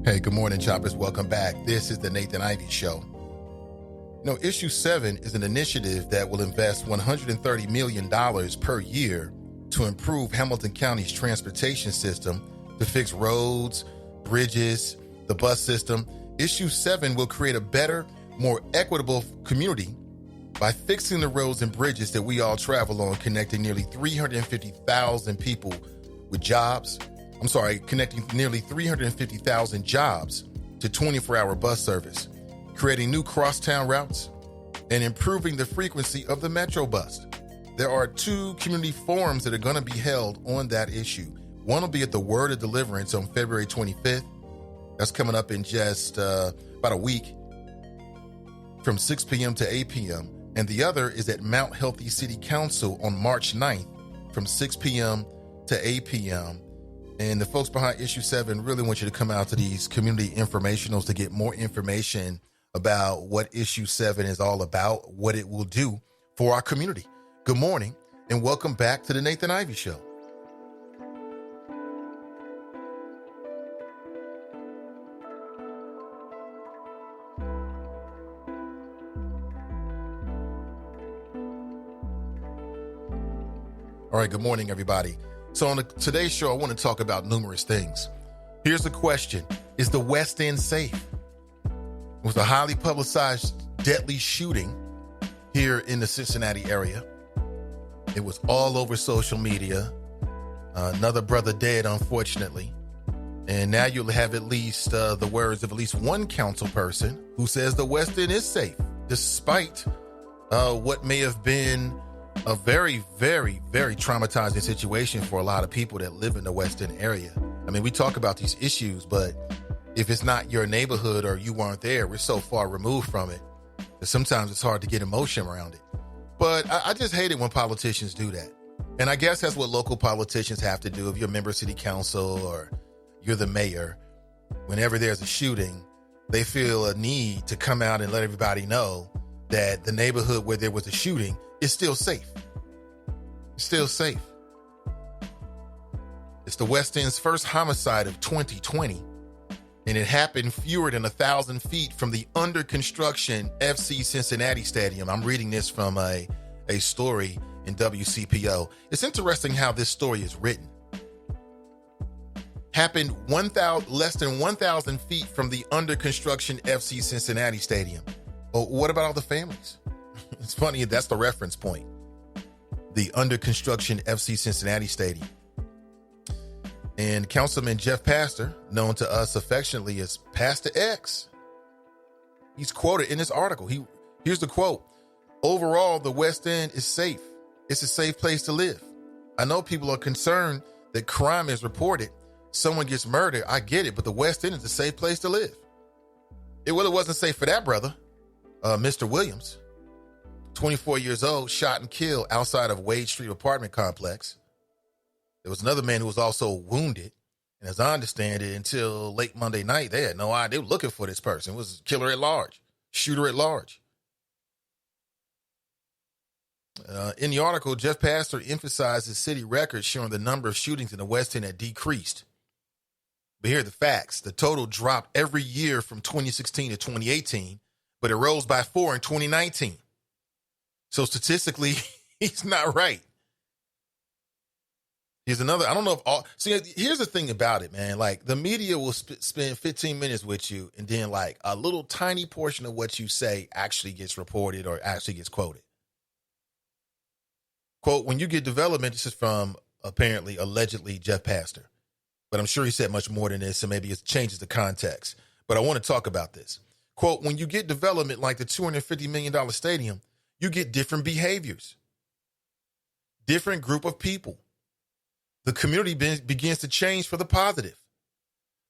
Hey, good morning, choppers. Welcome back. This is the Nathan Ivey Show. Issue 7 is an initiative that will invest $130 million per year to improve Hamilton County's transportation system to fix roads, bridges, the bus system. Issue 7 will create a better, more equitable community by fixing the roads and bridges that we all travel on, connecting nearly 350,000 people with jobs. Connecting nearly 350,000 jobs to 24-hour bus service, creating new crosstown routes, and improving the frequency of the Metro bus. There are 2 community forums that are going to be held on that issue. One will be at the Word of Deliverance on February 25th. That's coming up in just about a week from 6 p.m. to 8 p.m. And the other is at Mount Healthy City Council on March 9th from 6 p.m. to 8 p.m. And the folks behind Issue 7 really want you to come out to these community informationals to get more information about what Issue 7 is all about, what it will do for our community. Good morning, and welcome back to the Nathan Ivey Show. All right, good morning, everybody. So on today's show, I want to talk about numerous things. Here's the question. Is the West End safe? It was a highly publicized, deadly shooting here in the Cincinnati area. It was all over social media. Another brother dead, unfortunately. And now you'll have at least the words of at least one council person who says the West End is safe, despite what may have been a very, very, very traumatizing situation for a lot of people that live in the West End area. I mean, we talk about these issues, but if it's not your neighborhood or you weren't there, we're so far removed from it that sometimes it's hard to get emotion around it. But I just hate it when politicians do that. And I guess that's what local politicians have to do. If you're a member of city council or you're the mayor, whenever there's a shooting, they feel a need to come out and let everybody know that the neighborhood where there was a shooting is still safe. It's still safe. It's the West End's first homicide of 2020, and it happened fewer than 1,000 feet from the under construction FC Cincinnati Stadium. I'm reading this from a story in WCPO. It's interesting how this story is written. Happened less than 1,000 feet from the under construction FC Cincinnati Stadium. Oh, what about all the families? It's funny, that's the reference point. The under construction FC Cincinnati Stadium. And Councilman Jeff Pastor, known to us affectionately as Pastor X, he's quoted in this article. Here's the quote. Overall, the West End is safe. It's a safe place to live. I know people are concerned that crime is reported. Someone gets murdered. I get it, but the West End is a safe place to live. It wasn't safe for that brother, Mr. Williams. 24 years old, shot and killed outside of Wade Street apartment complex. There was another man who was also wounded. And as I understand it, until late Monday night, they had no idea. They were looking for this person. It was killer at large, shooter at large. In the article, Jeff Pastor emphasizes city records showing the number of shootings in the West End had decreased. But here are the facts. The total dropped every year from 2016 to 2018, but it rose by 4 in 2019. So statistically, he's not right. Here's another, I don't know if all, see, here's the thing about it, man. Like, the media will spend 15 minutes with you, and then like a little tiny portion of what you say actually gets reported or actually gets quoted. Quote, when you get development, this is from allegedly Jeff Pastor, but I'm sure he said much more than this, and maybe it changes the context. But I want to talk about this. Quote, when you get development like the $250 million stadium, you get different behaviors, different group of people. The community begins to change for the positive.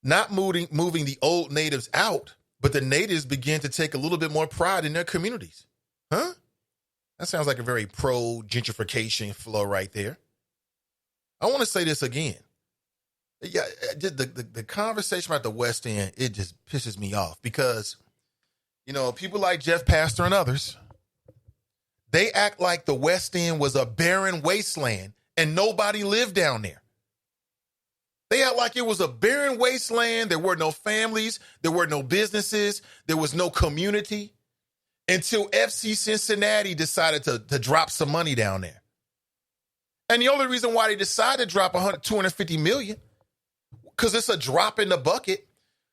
Not moving the old natives out, but the natives begin to take a little bit more pride in their communities. Huh? That sounds like a very pro-gentrification flow right there. I want to say this again. Yeah, the conversation about the West End, it just pisses me off because, people like Jeff Pastor and others, they act like the West End was a barren wasteland and nobody lived down there. They act like it was a barren wasteland. There were no families. There were no businesses. There was no community until FC Cincinnati decided to drop some money down there. And the only reason why they decided to drop $250 million, because it's a drop in the bucket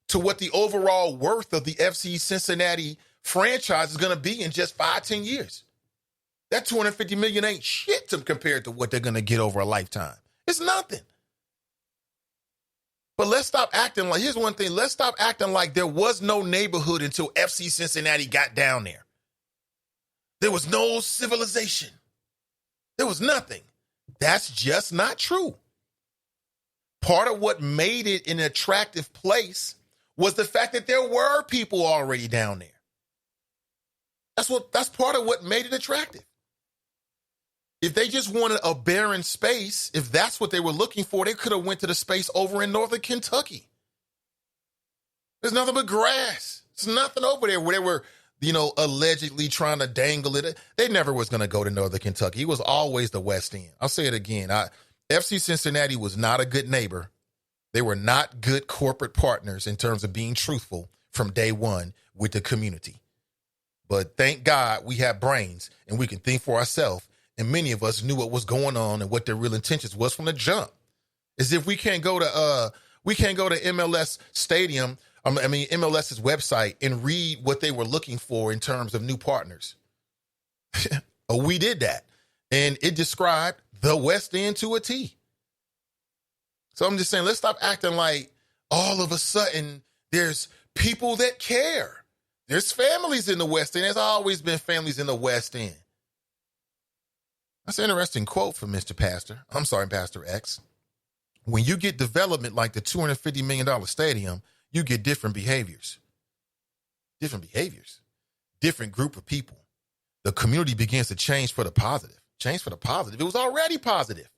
to what the overall worth of the FC Cincinnati franchise is going to be in just 5-10 years. That $250 million ain't shit compared to what they're going to get over a lifetime. It's nothing. But let's stop acting like, here's one thing, let's stop acting like there was no neighborhood until FC Cincinnati got down there. There was no civilization. There was nothing. That's just not true. Part of what made it an attractive place was the fact that there were people already down there. That's part of what made it attractive. If they just wanted a barren space, if that's what they were looking for, they could have went to the space over in northern Kentucky. There's nothing but grass. There's nothing over there where they were, allegedly trying to dangle it. They never was going to go to northern Kentucky. It was always the West End. I'll say it again. FC Cincinnati was not a good neighbor. They were not good corporate partners in terms of being truthful from day one with the community. But thank God we have brains and we can think for ourselves. And many of us knew what was going on and what their real intentions was from the jump. As if we can't go to MLS Stadium, MLS's website and read what they were looking for in terms of new partners. We did that. And it described the West End to a T. So I'm just saying, let's stop acting like all of a sudden there's people that care. There's families in the West End. There's always been families in the West End. That's an interesting quote from Pastor X. When you get development like the $250 million stadium, you get different behaviors. Different group of people. The community begins to change for the positive. It was already positive.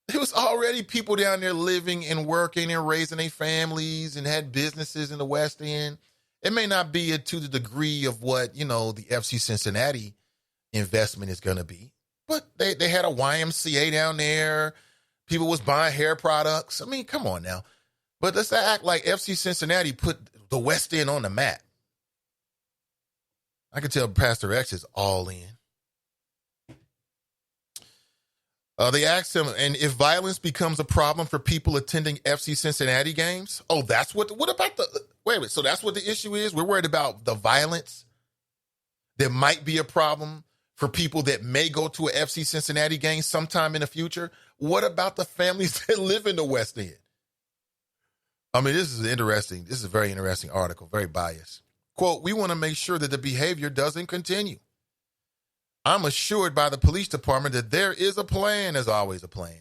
There was already people down there living and working and raising their families and had businesses in the West End. It may not be to the degree of what, the FC Cincinnati investment is going to be. But they had a YMCA down there. People was buying hair products. I mean, come on now. But let's act like FC Cincinnati put the West End on the map. I can tell Pastor X is all in. They asked him, and if violence becomes a problem for people attending FC Cincinnati games, so that's what the issue is? We're worried about the violence that might be a problem for people that may go to an FC Cincinnati game sometime in the future. What about the families that live in the West End? I mean, this is a very interesting article, very biased. Quote, we want to make sure that the behavior doesn't continue. I'm assured by the police department that there is a plan. There's always a plan.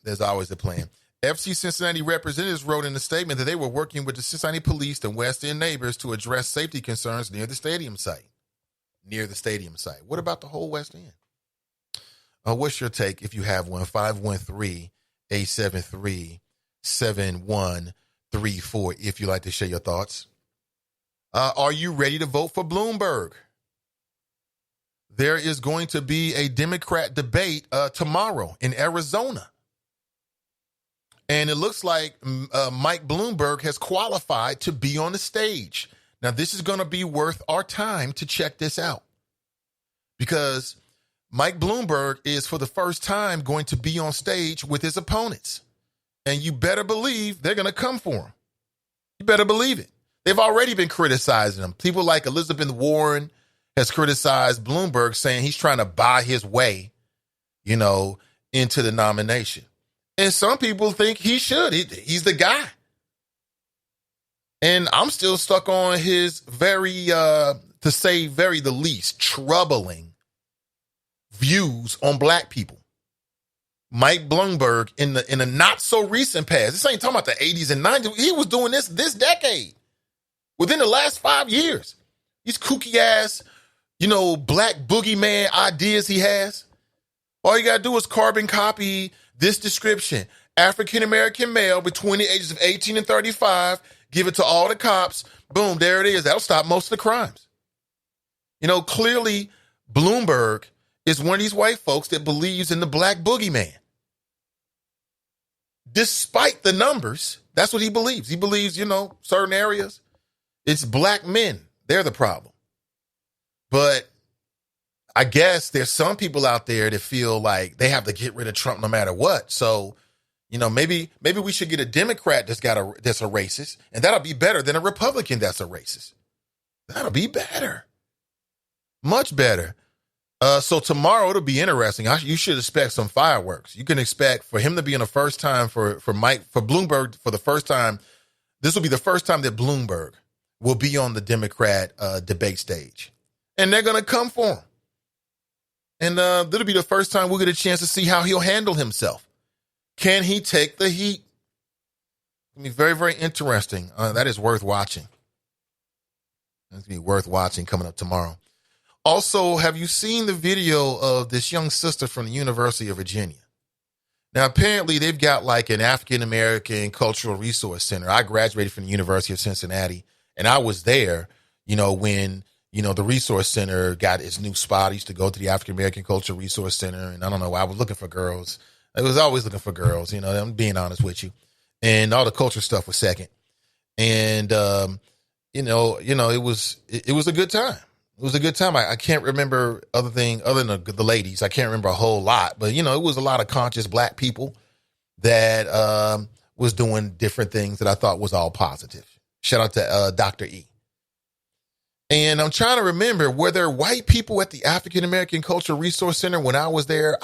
FC Cincinnati representatives wrote in a statement that they were working with the Cincinnati police and West End neighbors to address safety concerns near the stadium site. What about the whole West End? What's your take if you have one? 513-873-7134 if you'd like to share your thoughts. Are you ready to vote for Bloomberg? There is going to be a Democrat debate tomorrow in Arizona. And it looks like Mike Bloomberg has qualified to be on the stage. Now, this is going to be worth our time to check this out. Because Mike Bloomberg is, for the first time, going to be on stage with his opponents. And you better believe they're going to come for him. You better believe it. They've already been criticizing him. People like Elizabeth Warren has criticized Bloomberg, saying he's trying to buy his way, into the nomination. And some people think he should. He's the guy. And I'm still stuck on his the least, troubling views on black people. Mike Bloomberg in the not so recent past, this ain't talking about the 80s and 90s. He was doing this decade, within the last 5 years. These kooky ass, black boogeyman ideas he has. All you got to do is carbon copy this description. African-American male between the ages of 18 and 35, give it to all the cops. Boom, there it is. That'll stop most of the crimes. Clearly Bloomberg is one of these white folks that believes in the black boogeyman. despite the numbers. That's what he believes. He believes, certain areas, it's black men. They're the problem. But I guess there's some people out there that feel like they have to get rid of Trump no matter what. So, maybe we should get a Democrat that's a racist, and that'll be better than a Republican that's a racist. That'll be better. Much better. So tomorrow it'll be interesting. You should expect some fireworks. You can expect for him to be in the first time for Bloomberg for the first time. This will be the first time that Bloomberg will be on the Democrat debate stage, and they're going to come for him. And that'll be the first time we'll get a chance to see how he'll handle himself. Can he take the heat? It'll be very, very interesting. That is worth watching. That's going to be worth watching coming up tomorrow. Also, have you seen the video of this young sister from the University of Virginia? Now, apparently, they've got like an African-American Cultural Resource Center. I graduated from the University of Cincinnati, and I was there, when, the Resource Center got its new spot. I used to go to the African-American Cultural Resource Center, and I don't know, I was looking for girls. I was always looking for girls, I'm being honest with you. And all the culture stuff was second. And, it was a good time. It was a good time. I can't remember other than the ladies. I can't remember a whole lot, but it was a lot of conscious black people that was doing different things that I thought was all positive. Shout out to Dr. E. And I'm trying to remember, were there white people at the African American Cultural Resource Center when I was there?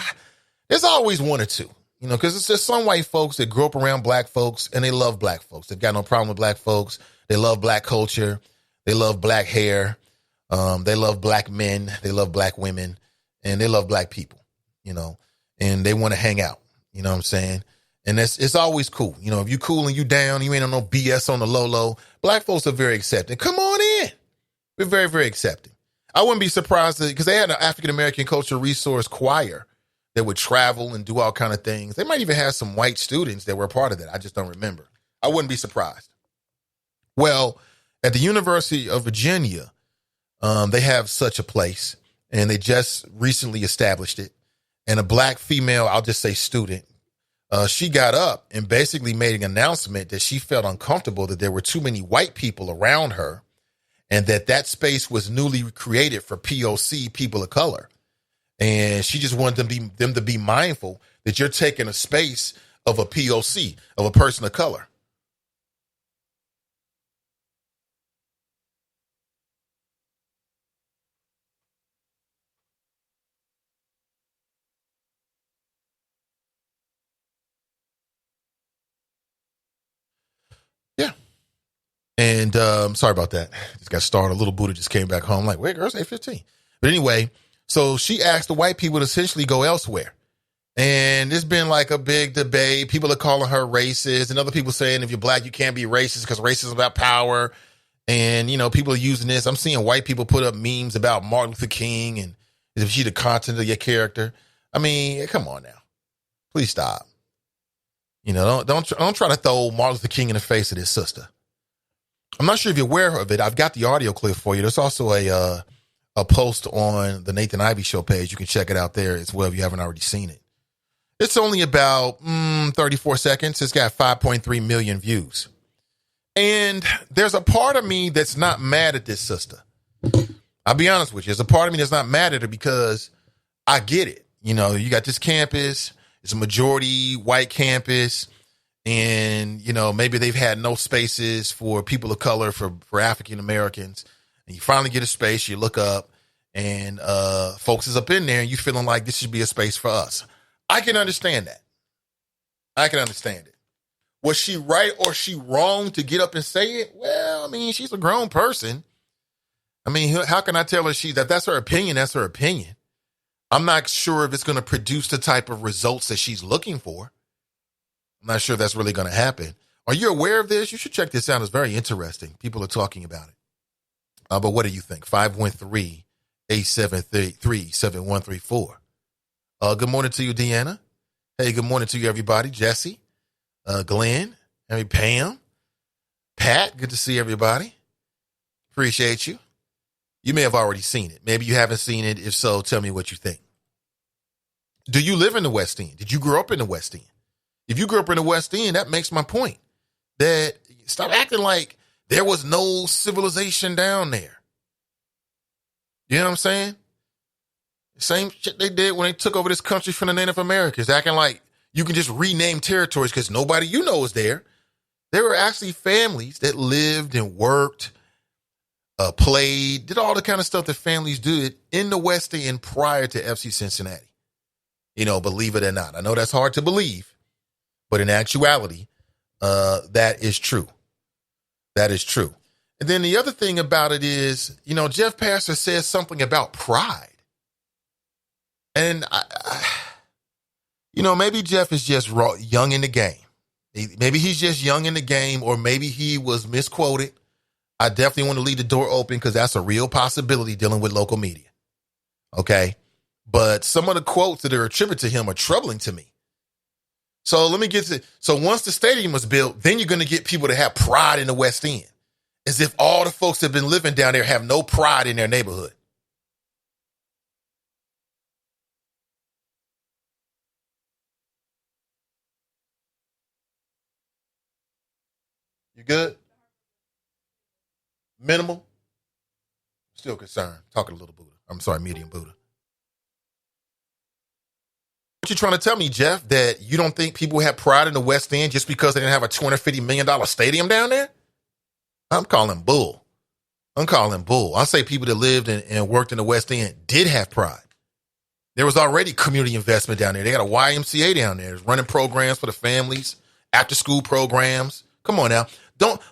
There's always one or two, because it's just some white folks that grew up around black folks and they love black folks. They've got no problem with black folks. They love black culture. They love black hair. They love black men, they love black women, and they love black people, and they want to hang out, you know what I'm saying? And it's always cool. If you cool and you down, you ain't on no BS on the low. Black folks are very accepting. Come on in. We're very, very accepting. I wouldn't be surprised because they had an African-American Cultural Resource Choir that would travel and do all kind of things. They might even have some white students that were a part of that. I just don't remember. I wouldn't be surprised. Well, at the University of Virginia, they have such a place, and they just recently established it. And a black female, I'll just say student, she got up and basically made an announcement that she felt uncomfortable that there were too many white people around her, and that space was newly created for POC, people of color. And she just wanted them to be mindful that you're taking a space of a POC, of a person of color. Yeah. And sorry about that. Just got started. A little Buddha just came back home. Like, wait, girls, 8:15. But anyway, so she asked the white people to essentially go elsewhere. And there's been like a big debate. People are calling her racist, and other people saying if you're black, you can't be racist because racism is about power. And, people are using this. I'm seeing white people put up memes about Martin Luther King and if she the content of your character. I mean, come on now. Please stop. Don't try to throw Martin Luther King in the face of his sister. I'm not sure if you're aware of it. I've got the audio clip for you. There's also a post on the Nathan Ivey Show page. You can check it out there as well if you haven't already seen it. It's only about 34 seconds. It's got 5.3 million views. And there's a part of me that's not mad at this sister. I'll be honest with you. There's a part of me that's not mad at her because I get it. You got this campus. It's a majority white campus. And, maybe they've had no spaces for people of color, for African Americans. And you finally get a space, you look up, and folks is up in there, and you feeling like this should be a space for us. I can understand that. I can understand it. Was she right or she wrong to get up and say it? Well, I mean, she's a grown person. I mean, how can I tell her that's her opinion? That's her opinion. I'm not sure if it's going to produce the type of results that she's looking for. I'm not sure if that's really going to happen. Are you aware of this? You should check this out. It's very interesting. People are talking about it. But what do you think? 513-873-7134. Good morning to you, Deanna. Hey, good morning to you, everybody. Jesse, Glenn, Pam, Pat, good to see everybody. Appreciate you. You may have already seen it. Maybe you haven't seen it. If so, tell me what you think. Do you live in the West End? Did you grow up in the West End? If you grew up in the West End, that makes my point. That stop acting like there was no civilization down there. You know what I'm saying? Same shit they did when they took over this country from the Native Americans, acting like you can just rename territories because nobody you know is there. There were actually families that lived and worked, played, did all the kind of stuff that families did in the West End prior to FC Cincinnati. You know, believe it or not. I know that's hard to believe, but in actuality, that is true. That is true. And then the other thing about it is, you know, Jeff Pastor says something about pride. And, maybe Jeff is just young in the game. Maybe he's just young in the game, or maybe he was misquoted. I definitely want to leave the door open because that's a real possibility dealing with local media. Okay. But some of the quotes that are attributed to him are troubling to me. So let me get to, so once the stadium was built, then you're going to get people to have pride in the West End, as if all the folks that have been living down there have no pride in their neighborhood. You good? Minimal? Still concerned. Talking a little Buddha. I'm sorry, medium Buddha. What you trying to tell me, Jeff, that you don't think people have pride in the West End just because they didn't have a $250 million stadium down there? I'm calling bull. I say people that lived and worked in the West End did have pride. There was already community investment down there. They got a YMCA down there. It's running programs for the families, after school programs. Come on now.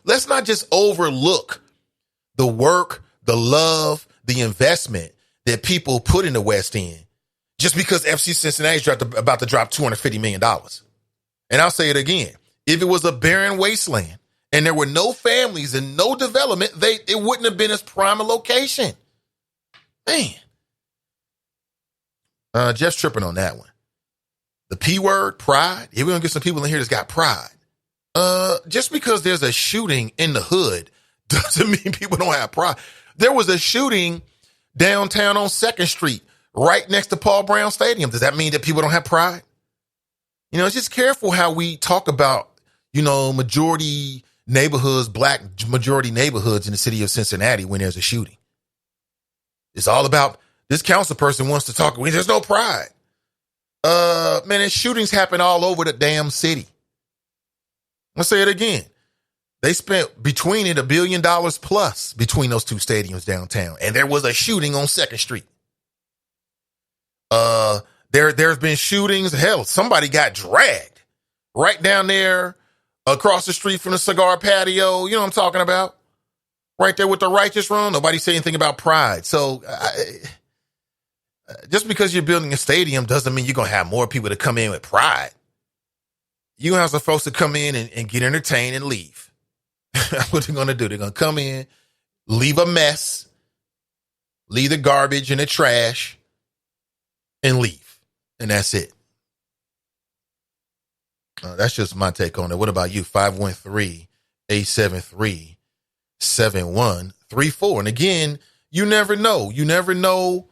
Let's not just overlook the work, the love, the investment that people put in the West End just because FC Cincinnati is about to drop $250 million. And I'll say it again. If it was a barren wasteland and there were no families and no development, it wouldn't have been as prime a location. Man. Jeff's tripping on that one. The P word, pride. If we're going to get some people in here that's got pride. Just because there's a shooting in the hood doesn't mean people don't have pride. There was a shooting downtown on 2nd Street, right next to Paul Brown Stadium. Does that mean that people don't have pride? You know, it's just careful how we talk about, majority neighborhoods, black majority neighborhoods in the city of Cincinnati when there's a shooting. It's all about this council person wants to talk. There's no pride. Man, shootings happen all over the damn city. I'll say it again. They spent between it $1 billion plus between those two stadiums downtown. And there was a shooting on 2nd Street. There's been shootings. Hell, somebody got dragged right down there across the street from the cigar patio. You know what I'm talking about? Right there with the Righteous Run. Nobody said anything about pride. So just because you're building a stadium doesn't mean you're going to have more people to come in with pride. You have some folks to come in and get entertained and leave. That's what they're going to do. They're going to come in, leave a mess, leave the garbage and the trash, and leave. And that's it. That's just my take on it. What about you? 513-873-7134. And again, you never know. You never know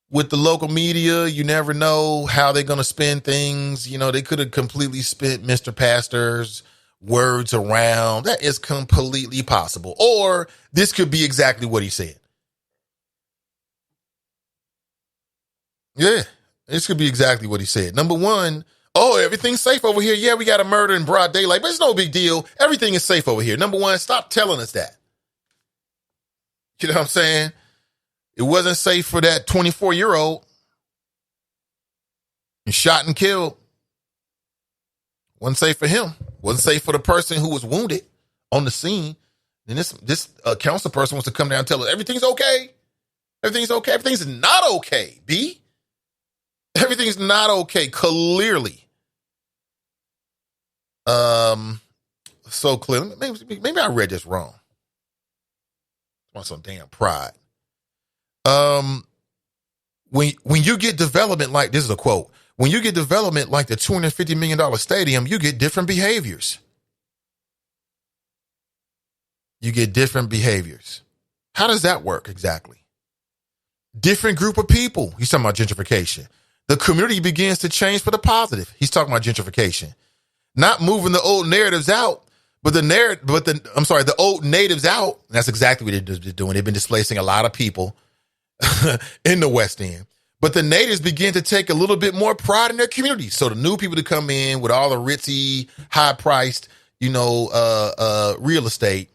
with the local media. You never know how they're going to spin things. They could have completely spent Mr. Pastor's words around. That is completely possible. Or this could be exactly what he said. Yeah, this could be exactly what he said. Number one, everything's safe over here. Yeah, we got a murder in broad daylight, but it's no big deal. Everything is safe over here. Number one, stop telling us that. You know what I'm saying? It wasn't safe for that 24-year-old and shot and killed. Wasn't safe for him. Wasn't safe for the person who was wounded on the scene. And this council person wants to come down and tell us everything's okay. Everything's okay. Everything's not okay, B. Everything's not okay, clearly. So clearly. Maybe I read this wrong. I want some damn pride. When you get development like, this is a quote, when you get development like the $250 million stadium, you get different behaviors. You get different behaviors. How does that work exactly? Different group of people. He's talking about gentrification. The community begins to change for the positive. He's talking about gentrification. not moving the old narratives out, the old natives out. And that's exactly what they're doing. They've been displacing a lot of people in the West End. But the natives begin to take a little bit more pride in their community. So the new people that come in with all the ritzy, high-priced, real estate,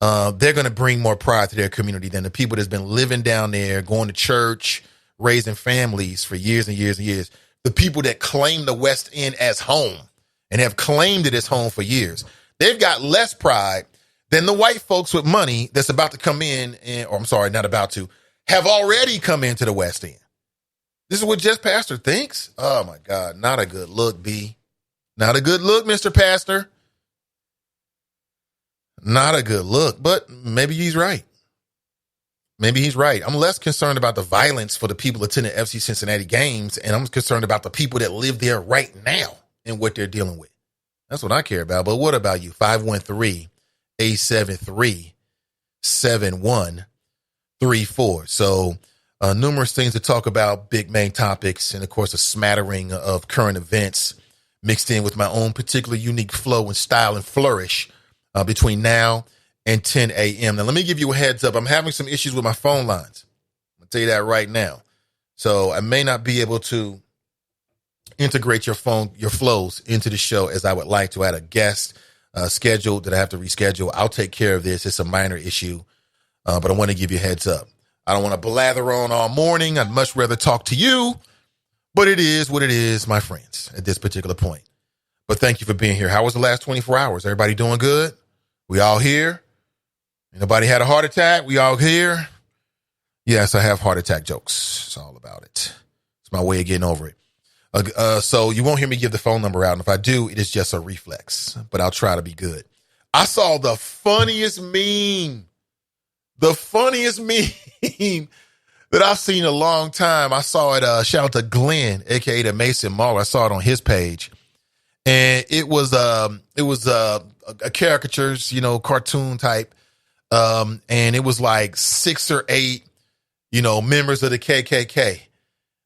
they're going to bring more pride to their community than the people that's been living down there, going to church, raising families for years and years and years. The people that claim the West End as home and have claimed it as home for years, they've got less pride than the white folks with money that's about to come in, have already come into the West End. This is what Just Pastor thinks? Oh, my God. Not a good look, B. Not a good look, Mr. Pastor. Not a good look, but maybe he's right. Maybe he's right. I'm less concerned about the violence for the people attending FC Cincinnati games, and I'm concerned about the people that live there right now and what they're dealing with. That's what I care about. But what about you? 513-873-7134. So numerous things to talk about, big main topics, and, of course, a smattering of current events mixed in with my own particular unique flow and style and flourish between now and 10 a.m. Now, let me give you a heads up. I'm having some issues with my phone lines. I'll tell you that right now. So I may not be able to integrate your flows into the show as I would like to. I had a guest scheduled that I have to reschedule. I'll take care of this. It's a minor issue, but I want to give you a heads up. I don't want to blather on all morning. I'd much rather talk to you, but it is what it is, my friends, at this particular point. But thank you for being here. How was the last 24 hours? Everybody doing good? We all here? Nobody had a heart attack? We all here? Yes, I have heart attack jokes. It's all about it. It's my way of getting over it. So you won't hear me give the phone number out. And if I do, it is just a reflex, but I'll try to be good. I saw the funniest meme that I've seen in a long time. I saw it, shout out to Glenn, aka the Mason Mauler. I saw it on his page. And it was a caricatures, cartoon type. And it was like 6 or 8, members of the KKK,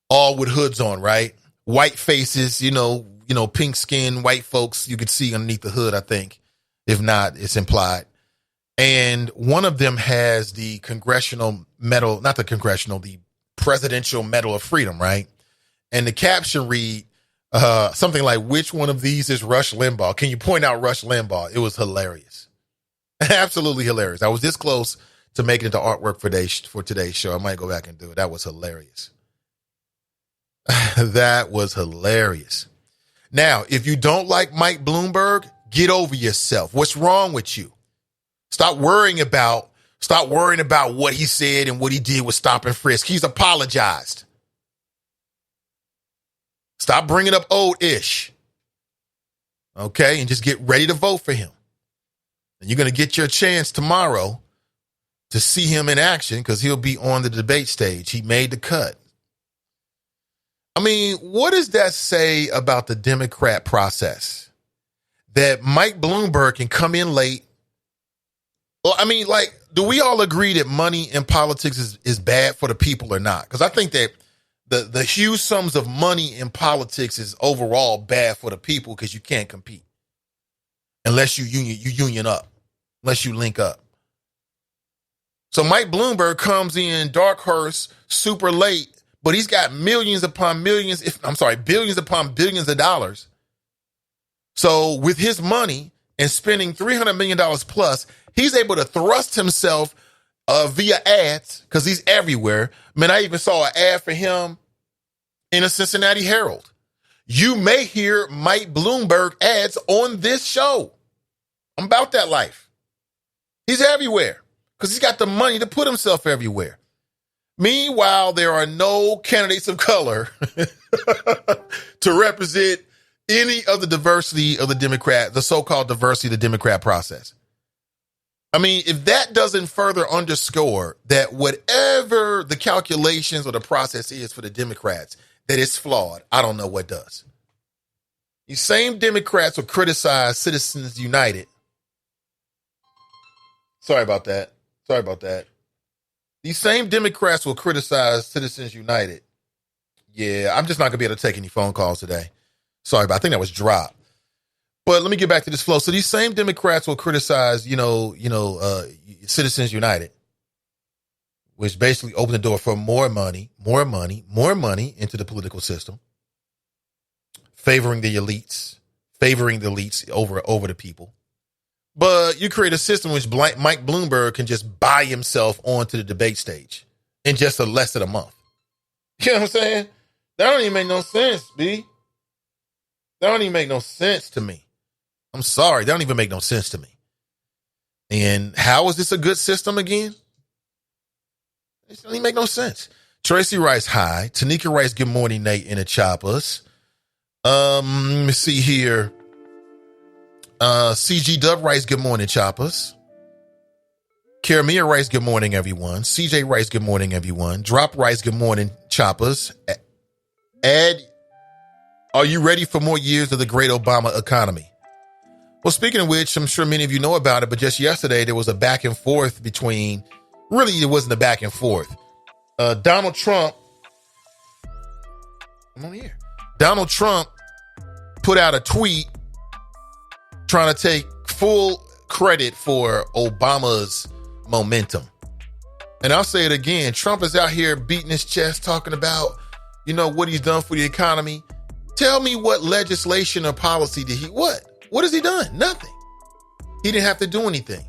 all with hoods on, right? White faces, pink skin, white folks you could see underneath the hood, I think. If not, it's implied. And one of them has the the Presidential Medal of Freedom, right? And the caption read something like, "Which one of these is Rush Limbaugh? Can you point out Rush Limbaugh?" It was hilarious. Absolutely hilarious. I was this close to making it to artwork for today's show. I might go back and do it. That was hilarious. That was hilarious. Now, if you don't like Mike Bloomberg, get over yourself. What's wrong with you? Stop worrying about what he said and what he did with stop and frisk. He's apologized. Stop bringing up old Ish. Okay, and just get ready to vote for him. And you're going to get your chance tomorrow to see him in action because he'll be on the debate stage. He made the cut. I mean, what does that say about the Democrat process? That Mike Bloomberg can come in late. Well, I mean, do we all agree that money in politics is bad for the people or not? Because I think that the huge sums of money in politics is overall bad for the people because you can't compete unless you union up, unless you link up. So Mike Bloomberg comes in dark horse super late, but he's got billions upon billions of dollars. So with his money and spending $300 million plus, he's able to thrust himself via ads because he's everywhere. Man, I even saw an ad for him in a Cincinnati Herald. You may hear Mike Bloomberg ads on this show. I'm about that life. He's everywhere because he's got the money to put himself everywhere. Meanwhile, there are no candidates of color to represent any of the diversity of the so-called diversity of the Democrat process. I mean, if that doesn't further underscore that whatever the calculations or the process is for the Democrats, that it's flawed, I don't know what does. These same Democrats will criticize Citizens United. Sorry about that. These same Democrats will criticize Citizens United. Yeah, I'm just not going to be able to take any phone calls today. Sorry, but I think that was dropped. But let me get back to this flow. So these same Democrats will criticize, Citizens United, which basically opened the door for more money into the political system, favoring the elites over the people. But you create a system which Mike Bloomberg can just buy himself onto the debate stage in just less than a month. You know what I'm saying? That don't even make no sense, B. That don't even make no sense to me. I'm sorry. That don't even make no sense to me. And how is this a good system again? It doesn't even make no sense. Tracy writes, hi. Tanika writes, good morning, Nate in the choppers. Let me see here. CG Dub writes, good morning, choppers. Karamia writes, good morning, everyone. CJ writes, good morning, everyone. Drop writes, good morning, choppers. Ed, are you ready for more years of the great Obama economy? Well, speaking of which, I'm sure many of you know about it, but just yesterday there was a back and forth between, really it wasn't a back and forth. Donald Trump put out a tweet trying to take full credit for Obama's momentum. And I'll say it again, Trump is out here beating his chest talking about, what he's done for the economy. Tell me what legislation or policy did what has he done? Nothing. He didn't have to do anything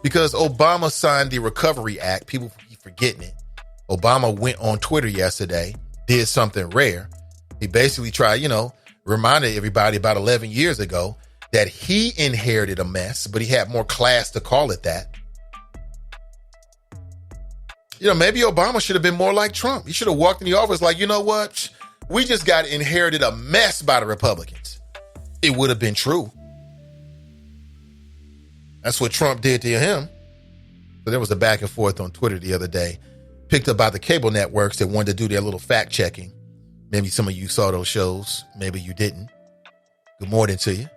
because Obama signed the Recovery Act. People keep forgetting it. Obama went on Twitter yesterday, did something rare. He basically tried, reminded everybody about 11 years ago that he inherited a mess, but he had more class to call it that. Maybe Obama should have been more like Trump. He should have walked in the office like, you know what? We just got inherited a mess by the Republicans. It would have been true. That's what Trump did to him. So there was a back and forth on Twitter the other day, picked up by the cable networks that wanted to do their little fact checking. Maybe some of you saw those shows. Maybe you didn't. Good morning to you.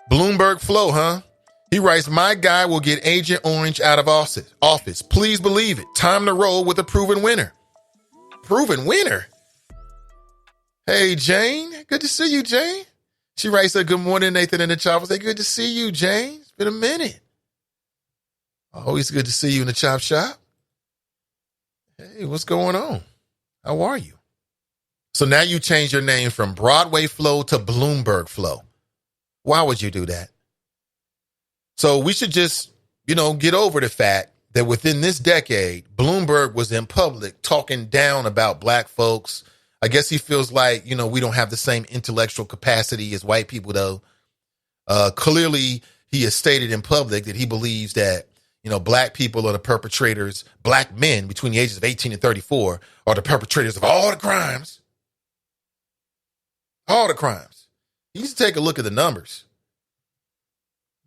Bloomberg Flow, huh? He writes, my guy will get Agent Orange out of office. Please believe it. Time to roll with a proven winner. Proven winner? Hey, Jane. Good to see you, Jane. She writes, good morning, Nathan in the chop. I say, good to see you, Jane. It's been a minute. Always good to see you in the chop shop. Hey, what's going on? How are you? So now you change your name from Broadway Flow to Bloomberg Flow. Why would you do that? So we should just, get over the fact that within this decade, Bloomberg was in public talking down about black folks. I guess he feels like, we don't have the same intellectual capacity as white people, though. Clearly, he has stated in public that he believes that, black people are the perpetrators, black men between the ages of 18 and 34 are the perpetrators of all the crimes. All the crimes. He needs to take a look at the numbers.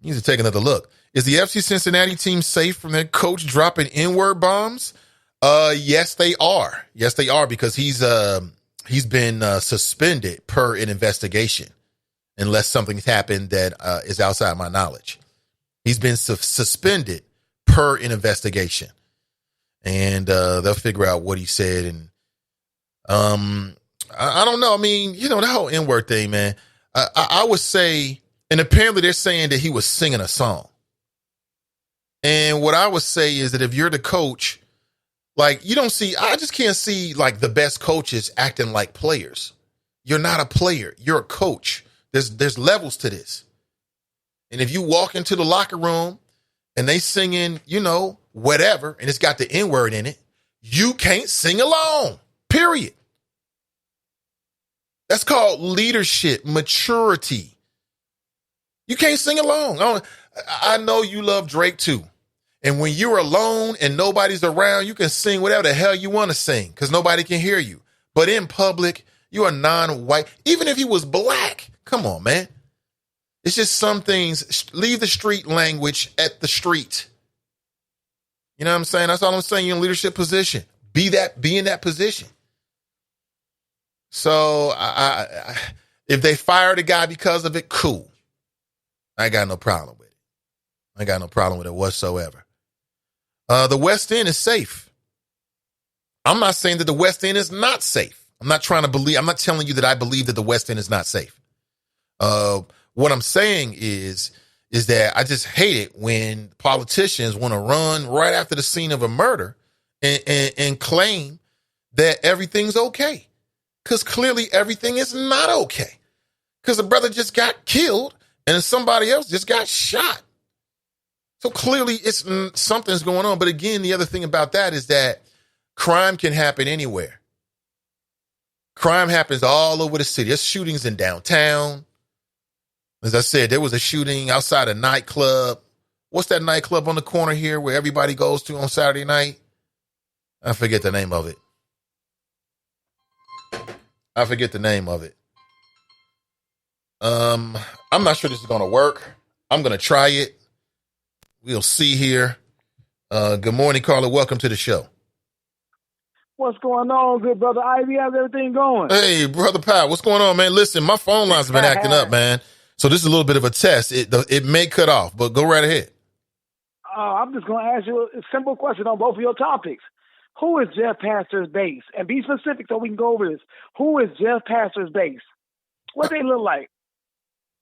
He needs to take another look. Is the FC Cincinnati team safe from their coach dropping N-word bombs? Yes, they are. Yes, they are, because he's been suspended per an investigation, unless something's happened that is outside my knowledge. He's been suspended per an investigation, and they'll figure out what he said. And I don't know. I mean, the whole N-word thing, man. I would say, and apparently they're saying that he was singing a song. And what I would say is that if you're the coach, I just can't see the best coaches acting like players. You're not a player. You're a coach. There's levels to this. And if you walk into the locker room and they singing, whatever, and it's got the N-word in it, you can't sing along, period. That's called leadership, maturity. You can't sing along. I know you love Drake too. And when you're alone and nobody's around, you can sing whatever the hell you want to sing because nobody can hear you. But in public, you are non-white. Even if he was black, come on, man. It's just some things. Leave the street language at the street. You know what I'm saying? That's all I'm saying. You're in a leadership position. Be in that position. So if they fire the guy because of it, cool. I ain't got no problem with it. I ain't got no problem with it whatsoever. The West End is safe. I'm not saying that the West End is not safe. I'm not telling you that I believe that the West End is not safe. What I'm saying is that I just hate it when politicians want to run right after the scene of a murder and claim that everything's okay. Because clearly everything is not okay. Because the brother just got killed and somebody else just got shot. So clearly something's going on. But again, the other thing about that is that crime can happen anywhere. Crime happens all over the city. There's shootings in downtown. As I said, there was a shooting outside a nightclub. What's that nightclub on the corner here where everybody goes to on Saturday night? I forget the name of it. I'm not sure this is going to work. I'm going to try it. We'll see here. Good morning, Carla. Welcome to the show. What's going on, good brother Ivy? How's everything going? Hey, brother Powell, what's going on, man? Listen, my phone lines have been acting up, man. So this is a little bit of a test. It may cut off, but go right ahead. I'm just going to ask you a simple question on both of your topics. Who is Jeff Pastor's base? And be specific so we can go over this. Who is Jeff Pastor's base? What they look like?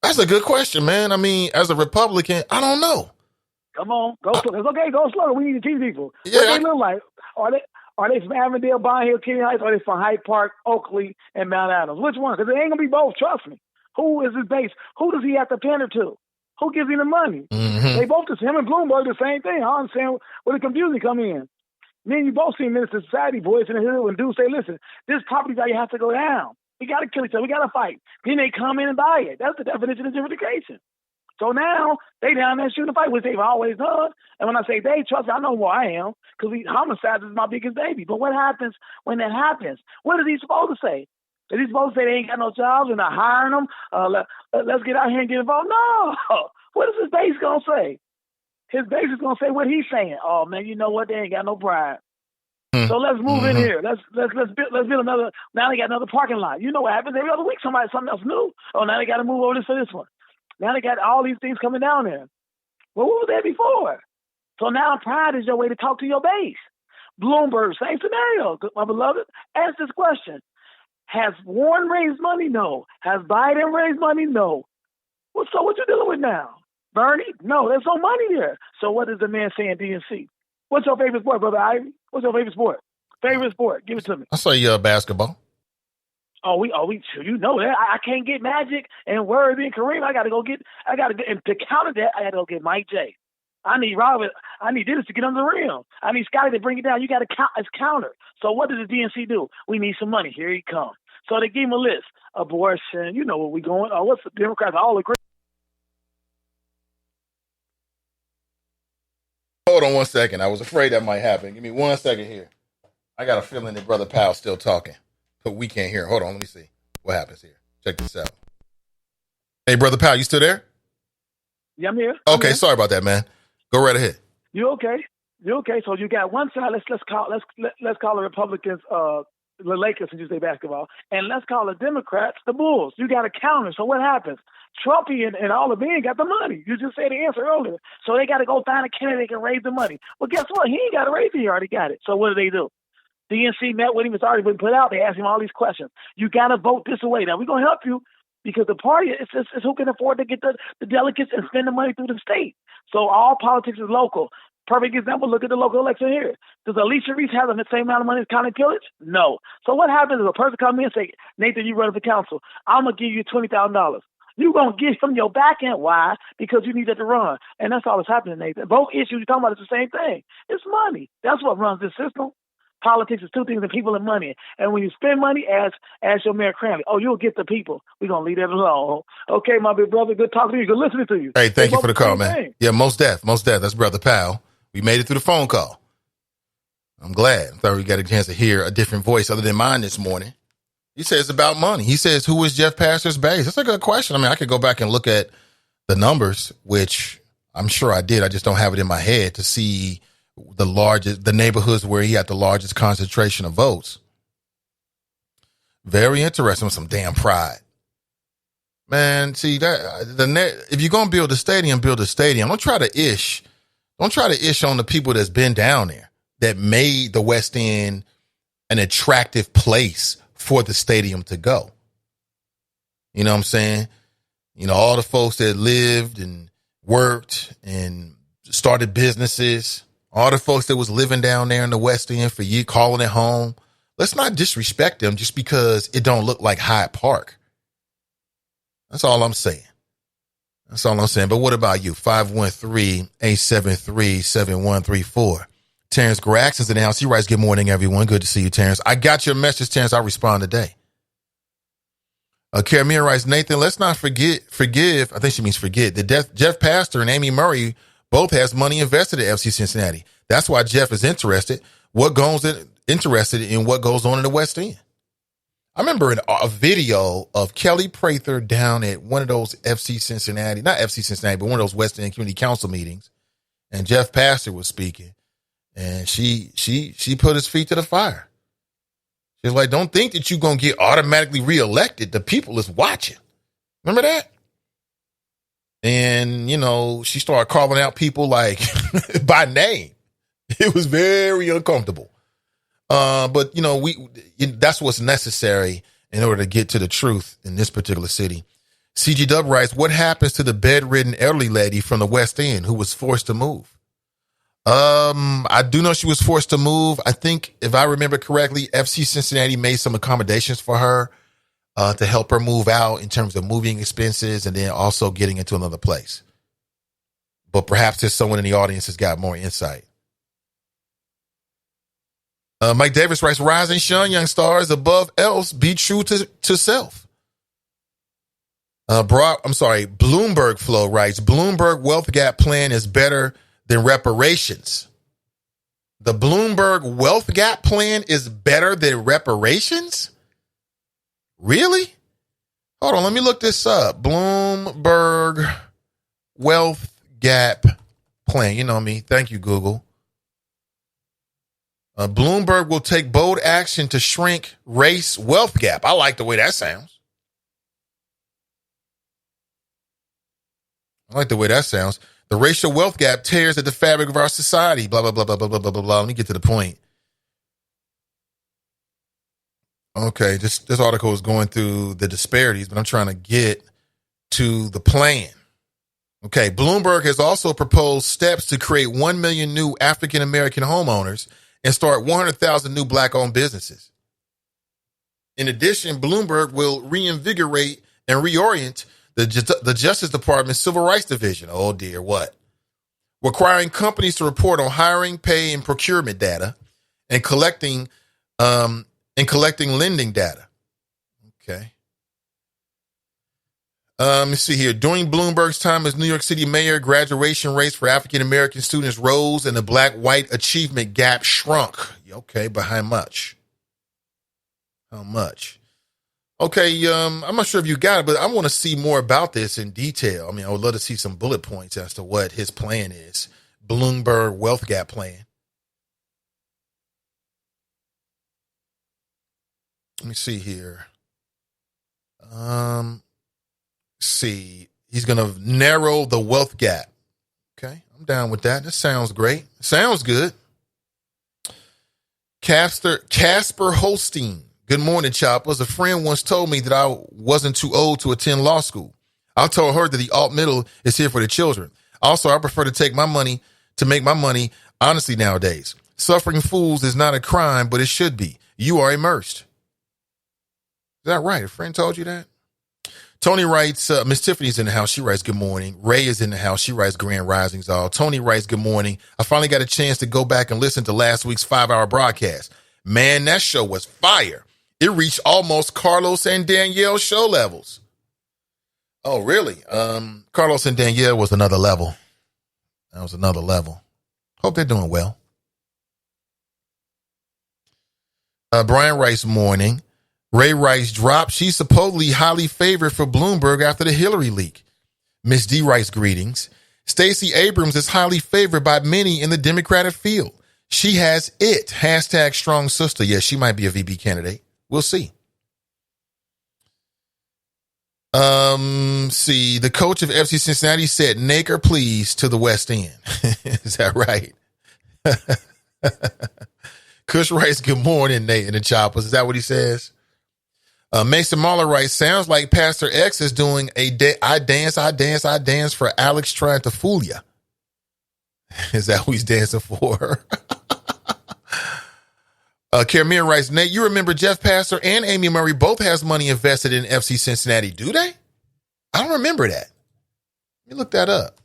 That's a good question, man. I mean, as a Republican, I don't know. Come on, go slow. It's okay, go slow. We need to teach people. Yeah, what they look like? Are they from Avondale, Bond Hill, Kenny Heights, or are they from Hyde Park, Oakley, and Mount Adams? Which one? Because it ain't going to be both, trust me. Who is his base? Who does he have to pander to? Who gives him the money? Mm-hmm. They both, him and Bloomberg, the same thing. I don't understand where the confusion come in. Me and you both see Minister Society boys in the hood when dudes say, listen, this property value has to go down. We got to kill each other. We got to fight. Then they come in and buy it. That's the definition of gentrification. So now they down there shooting a fight, which they've always done. And when I say they, trust me, I know who I am, because homicide is my biggest baby. But what happens when that happens? What is he supposed to say? Is he supposed to say they ain't got no jobs, we're not hiring them? Let's get out here and get involved? No. What is his base going to say? His base is going to say what he's saying. Oh, man, you know what? They ain't got no pride. So let's move in here. Let's build another. Now they got another parking lot. You know what happens every other week? Something else new. Oh, now they got to move over for this one. Now they got all these things coming down there. Well, what was that before? So now pride is your way to talk to your base. Bloomberg, same scenario. My beloved, ask this question. Has Warren raised money? No. Has Biden raised money? No. Well, so what you dealing with now? Bernie? No, there's no money there. So what does the man say in DNC? What's your favorite sport, Brother Ivy? What's your favorite sport? Favorite sport? Give it to me. I say basketball. You know that. I can't get Magic and Worthy and Kareem. And to counter that, I got to go get Mike J. I need Robert. I need Dennis to get on the rim. I need Scotty to bring it down. You got to count as counter. So what does the DNC do? We need some money. Here he comes. So they give him a list. Abortion. You know where we going. What's the Democrats all agree? Hold on 1 second. I was afraid that might happen. Give me 1 second here. I got a feeling that Brother Powell's still talking, but we can't hear. Hold on. Let me see what happens here. Check this out. Hey, Brother Powell, you still there? Yeah, I'm here. Okay, sorry about that, man. Go right ahead. You okay? You okay? So you got one side. Let's call the Republicans the Lakers, and you say basketball, and let's call the Democrats the Bulls. You got a counter. So what happens? Trumpy and all the men got the money. You just said the answer earlier. So they got to go find a candidate that can raise the money. Well, guess what? He ain't got to raise it. He already got it. So what do? DNC met with him. It's already been put out. They asked him all these questions. You got to vote this way. Now, we're going to help you because the party is who can afford to get the delegates and spend the money through the state. So all politics is local. Perfect example, look at the local election here. Does Alicia Reese have the same amount of money as Connie Pillage? No. So what happens if a person comes in and say, Nathan, you run for council. I'm going to give you $20,000. You're going to give him your back end. Why? Because you need that to run. And that's all that's happening, Nathan. Both issues you're talking about is the same thing. It's money. That's what runs this system. Politics is two things, and people and money. And when you spend money, ask your Mayor Cranley, you'll get the people. We're going to leave that alone. Okay, my big brother, good talking to you. Good listening to you. Hey, thank you for the call, man. Yeah, most deaf. That's Brother Powell. We made it through the phone call. I'm glad. I thought we got a chance to hear a different voice other than mine this morning. He says about money. He says, who is Jeff Pastor's base? That's a good question. I mean, I could go back and look at the numbers, which I'm sure I did. I just don't have it in my head to see the neighborhoods where he had the largest concentration of votes. Very interesting with some damn pride. Man, see that if you're going to build a stadium, build a stadium. Don't try to ish on the people that's been down there that made the West End an attractive place for the stadium to go. You know what I'm saying? You know, all the folks that lived and worked and started businesses, all the folks that was living down there in the West End for you, calling it home. Let's not disrespect them just because it don't look like Hyde Park. That's all I'm saying. That's all I'm saying. But what about you? 513-873-7134. Terrence Graxton's in the house. He writes, good morning, everyone. Good to see you, Terrence. I got your message, Terrence. I'll respond today. Karamia writes, Nathan, let's not forgive, I think she means forget, that Jeff Pastor and Amy Murray both has money invested at FC Cincinnati. That's why Jeff is interested in what goes on in the West End. I remember a video of Kelly Prather down at one of those FC Cincinnati, not FC Cincinnati, but one of those West End Community Council meetings, and Jeff Pastor was speaking, and she put his feet to the fire. She's like, don't think that you're going to get automatically reelected. The people is watching. Remember that? And, you know, she started calling out people like by name. It was very uncomfortable. But, you know, that's what's necessary in order to get to the truth in this particular city. CG Dub writes, what happens to the bedridden elderly lady from the West End who was forced to move? I do know she was forced to move. I think, if I remember correctly, FC Cincinnati made some accommodations for her to help her move out in terms of moving expenses and then also getting into another place. But perhaps there's someone in the audience that's got more insight. Mike Davis writes, rise and shine, young stars, above else, be true to self. Bloomberg Flow writes, Bloomberg wealth gap plan is better than reparations. The Bloomberg wealth gap plan is better than reparations? Really? Hold on, let me look this up. Bloomberg wealth gap plan. You know me. Thank you, Google. Bloomberg will take bold action to shrink race wealth gap. I like the way that sounds. The racial wealth gap tears at the fabric of our society. Blah, blah, blah, blah, blah, blah, blah, blah, blah. Let me get to the point. Okay, this article is going through the disparities, but I'm trying to get to the plan. Okay, Bloomberg has also proposed steps to create 1 million new African-American homeowners and start 100,000 new Black-owned businesses. In addition, Bloomberg will reinvigorate and reorient the Justice Department's Civil Rights Division. Oh, dear, what? Requiring companies to report on hiring, pay, and procurement data and collecting lending data. Okay. Let's see here. During Bloomberg's time as New York City mayor, graduation rates for African-American students rose and the black-white achievement gap shrunk. Okay, but how much? How much? Okay, I'm not sure if you got it, but I want to see more about this in detail. I mean, I would love to see some bullet points as to what his plan is. Bloomberg wealth gap plan. Let me see here. See, he's going to narrow the wealth gap. Okay, I'm down with that. That sounds great. Sounds good. Casper Holstein. Good morning, Choppers. A friend once told me that I wasn't too old to attend law school. I told her that the alt middle is here for the children. Also, I prefer to make my money honestly nowadays. Suffering fools is not a crime, but it should be. You are immersed. Is that right? A friend told you that? Tony writes, Miss Tiffany's in the house. She writes, good morning. Ray is in the house. She writes, grand risings all. Tony writes, good morning. I finally got a chance to go back and listen to last week's 5-hour broadcast. Man, that show was fire. It reached almost Carlos and Danielle's show levels. Oh, really? Carlos and Danielle was another level. That was another level. Hope they're doing well. Brian writes, morning. Ray writes, drop. She's supposedly highly favored for Bloomberg after the Hillary leak. Miss D writes, greetings. Stacey Abrams is highly favored by many in the Democratic field. She has it. Hashtag strong sister. Yes, she might be a VP candidate. We'll see. See, the coach of FC Cincinnati said, "Naker, please," to the West End. Is that right? Kush writes, good morning, Nate and the Choppers. Is that what he says? Mason Mahler writes, sounds like Pastor X is doing I dance for Alex trying to fool ya. Is that who he's dancing for? Kermir writes, Nate, you remember Jeff Pastor and Amy Murray both has money invested in FC Cincinnati, do they? I don't remember that. Let me look that up.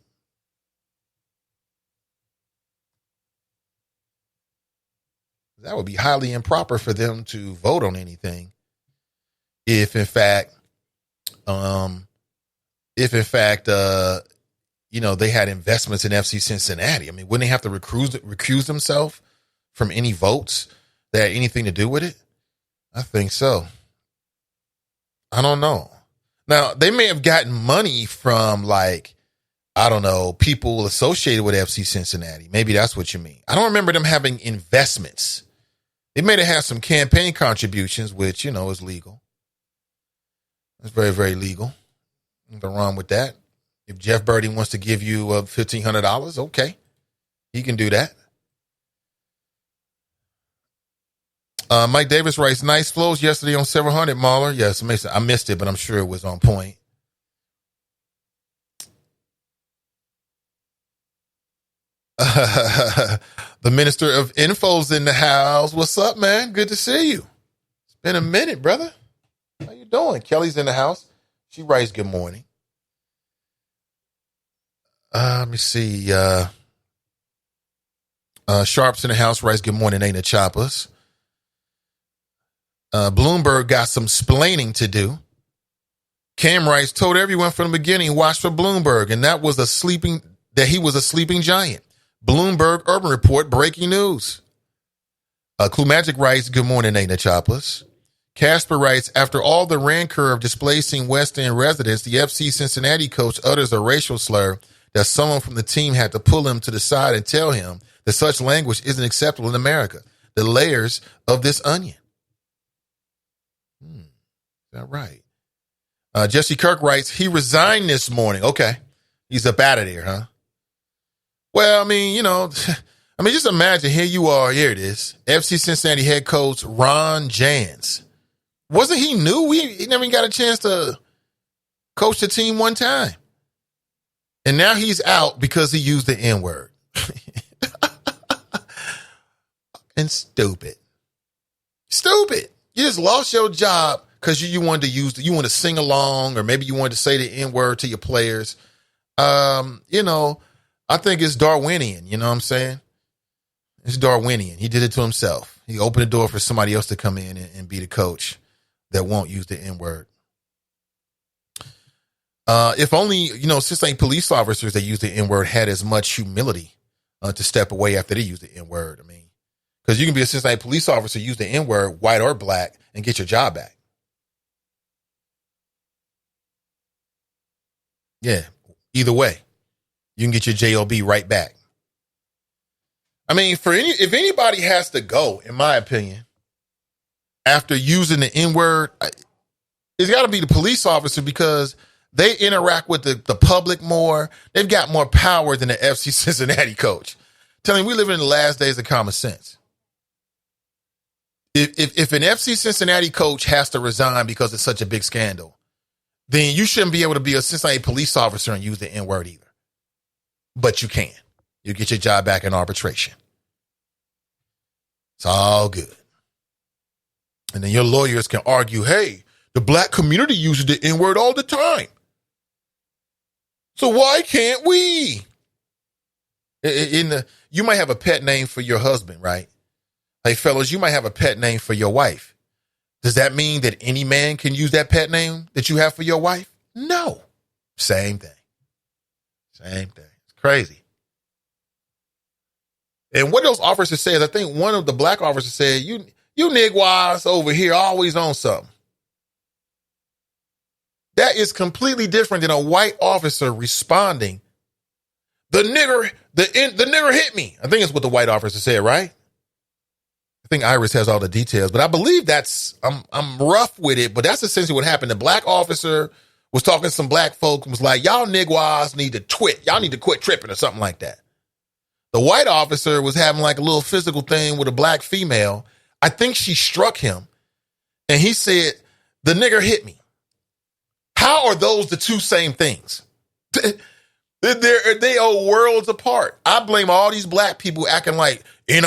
That would be highly improper for them to vote on anything. If in fact, they had investments in FC Cincinnati. I mean, wouldn't they have to recuse themselves from any votes that had anything to do with it? I think so. I don't know. Now, they may have gotten money from people associated with FC Cincinnati. Maybe that's what you mean. I don't remember them having investments. They may have had some campaign contributions, which, is legal. It's very, very legal. Nothing wrong with that. If Jeff Birdie wants to give you $1,500, okay. He can do that. Mike Davis writes, nice flows yesterday on 700, Mahler. Yes, amazing. I missed it, but I'm sure it was on point. The Minister of Info's in the house. What's up, man? Good to see you. It's been a minute, brother. How you doing? Kelly's in the house. She writes, good morning. Let me see. Sharp's in the house writes, good morning, ain't it, choppers? Bloomberg got some splaining to do. Cam writes, told everyone from the beginning, watch for Bloomberg, and that he was a sleeping giant. Bloomberg Urban Report, breaking news. Clue Magic writes, good morning, ain't it, choppers? Casper writes, after all the rancor of displacing West End residents, the FC Cincinnati coach utters a racial slur that someone from the team had to pull him to the side and tell him that such language isn't acceptable in America. The layers of this onion. Is that right? Jesse Kirk writes, he resigned this morning. Okay. He's up out of there, huh? Well, just imagine, here you are, here it is. FC Cincinnati head coach Ron Jans. Wasn't he new? He never even got a chance to coach the team one time. And now he's out because he used the N-word. And stupid. Stupid. You just lost your job because you wanted to you want to sing along, or maybe you wanted to say the N-word to your players. I think it's Darwinian, you know what I'm saying? It's Darwinian. He did it to himself. He opened the door for somebody else to come in and be the coach that won't use the N-word. If only, Cincinnati police officers that use the N-word had as much humility to step away after they use the N-word. Because you can be a Cincinnati police officer, use the N-word, white or black, and get your job back. Yeah, either way, you can get your JOB right back. If anybody has to go, in my opinion, after using the N-word, it's got to be the police officer, because they interact with the public more. They've got more power than the FC Cincinnati coach. Telling we live in the last days of common sense. If an FC Cincinnati coach has to resign because it's such a big scandal, then you shouldn't be able to be a Cincinnati police officer and use the N-word either. But you can. You get your job back in arbitration. It's all good. And then your lawyers can argue, hey, the black community uses the N-word all the time. So why can't we? You might have a pet name for your husband, right? Hey, fellas, you might have a pet name for your wife. Does that mean that any man can use that pet name that you have for your wife? No. Same thing. Same thing. It's crazy. And what those officers said, I think one of the black officers said, you nigwas over here always on something. That is completely different than a white officer responding, the nigger hit me. I think it's what the white officer said, right? I think Iris has all the details, but I believe I'm rough with it, but that's essentially what happened. The black officer was talking to some black folk and was like, y'all nigwas need to twit. Y'all need to quit tripping or something like that. The white officer was having like a little physical thing with a black female. I think she struck him, and he said, the nigger hit me. How are those the two same things? They are worlds apart. I blame all these black people acting like Nigga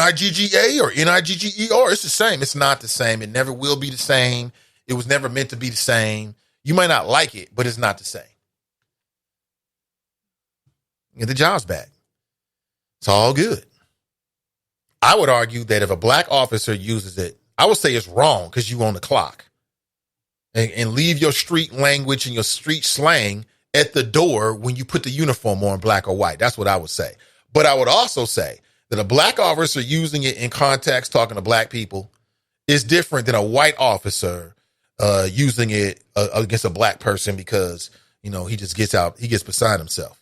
or Nigger. It's the same. It's not the same. It never will be the same. It was never meant to be the same. You might not like it, but it's not the same. Get the jobs back. It's all good. I would argue that if a black officer uses it, I would say it's wrong because you on the clock. And leave your street language and your street slang at the door when you put the uniform on, black or white. That's what I would say. But I would also say that a black officer using it in context, talking to black people, is different than a white officer using it against a black person because, he just gets beside himself.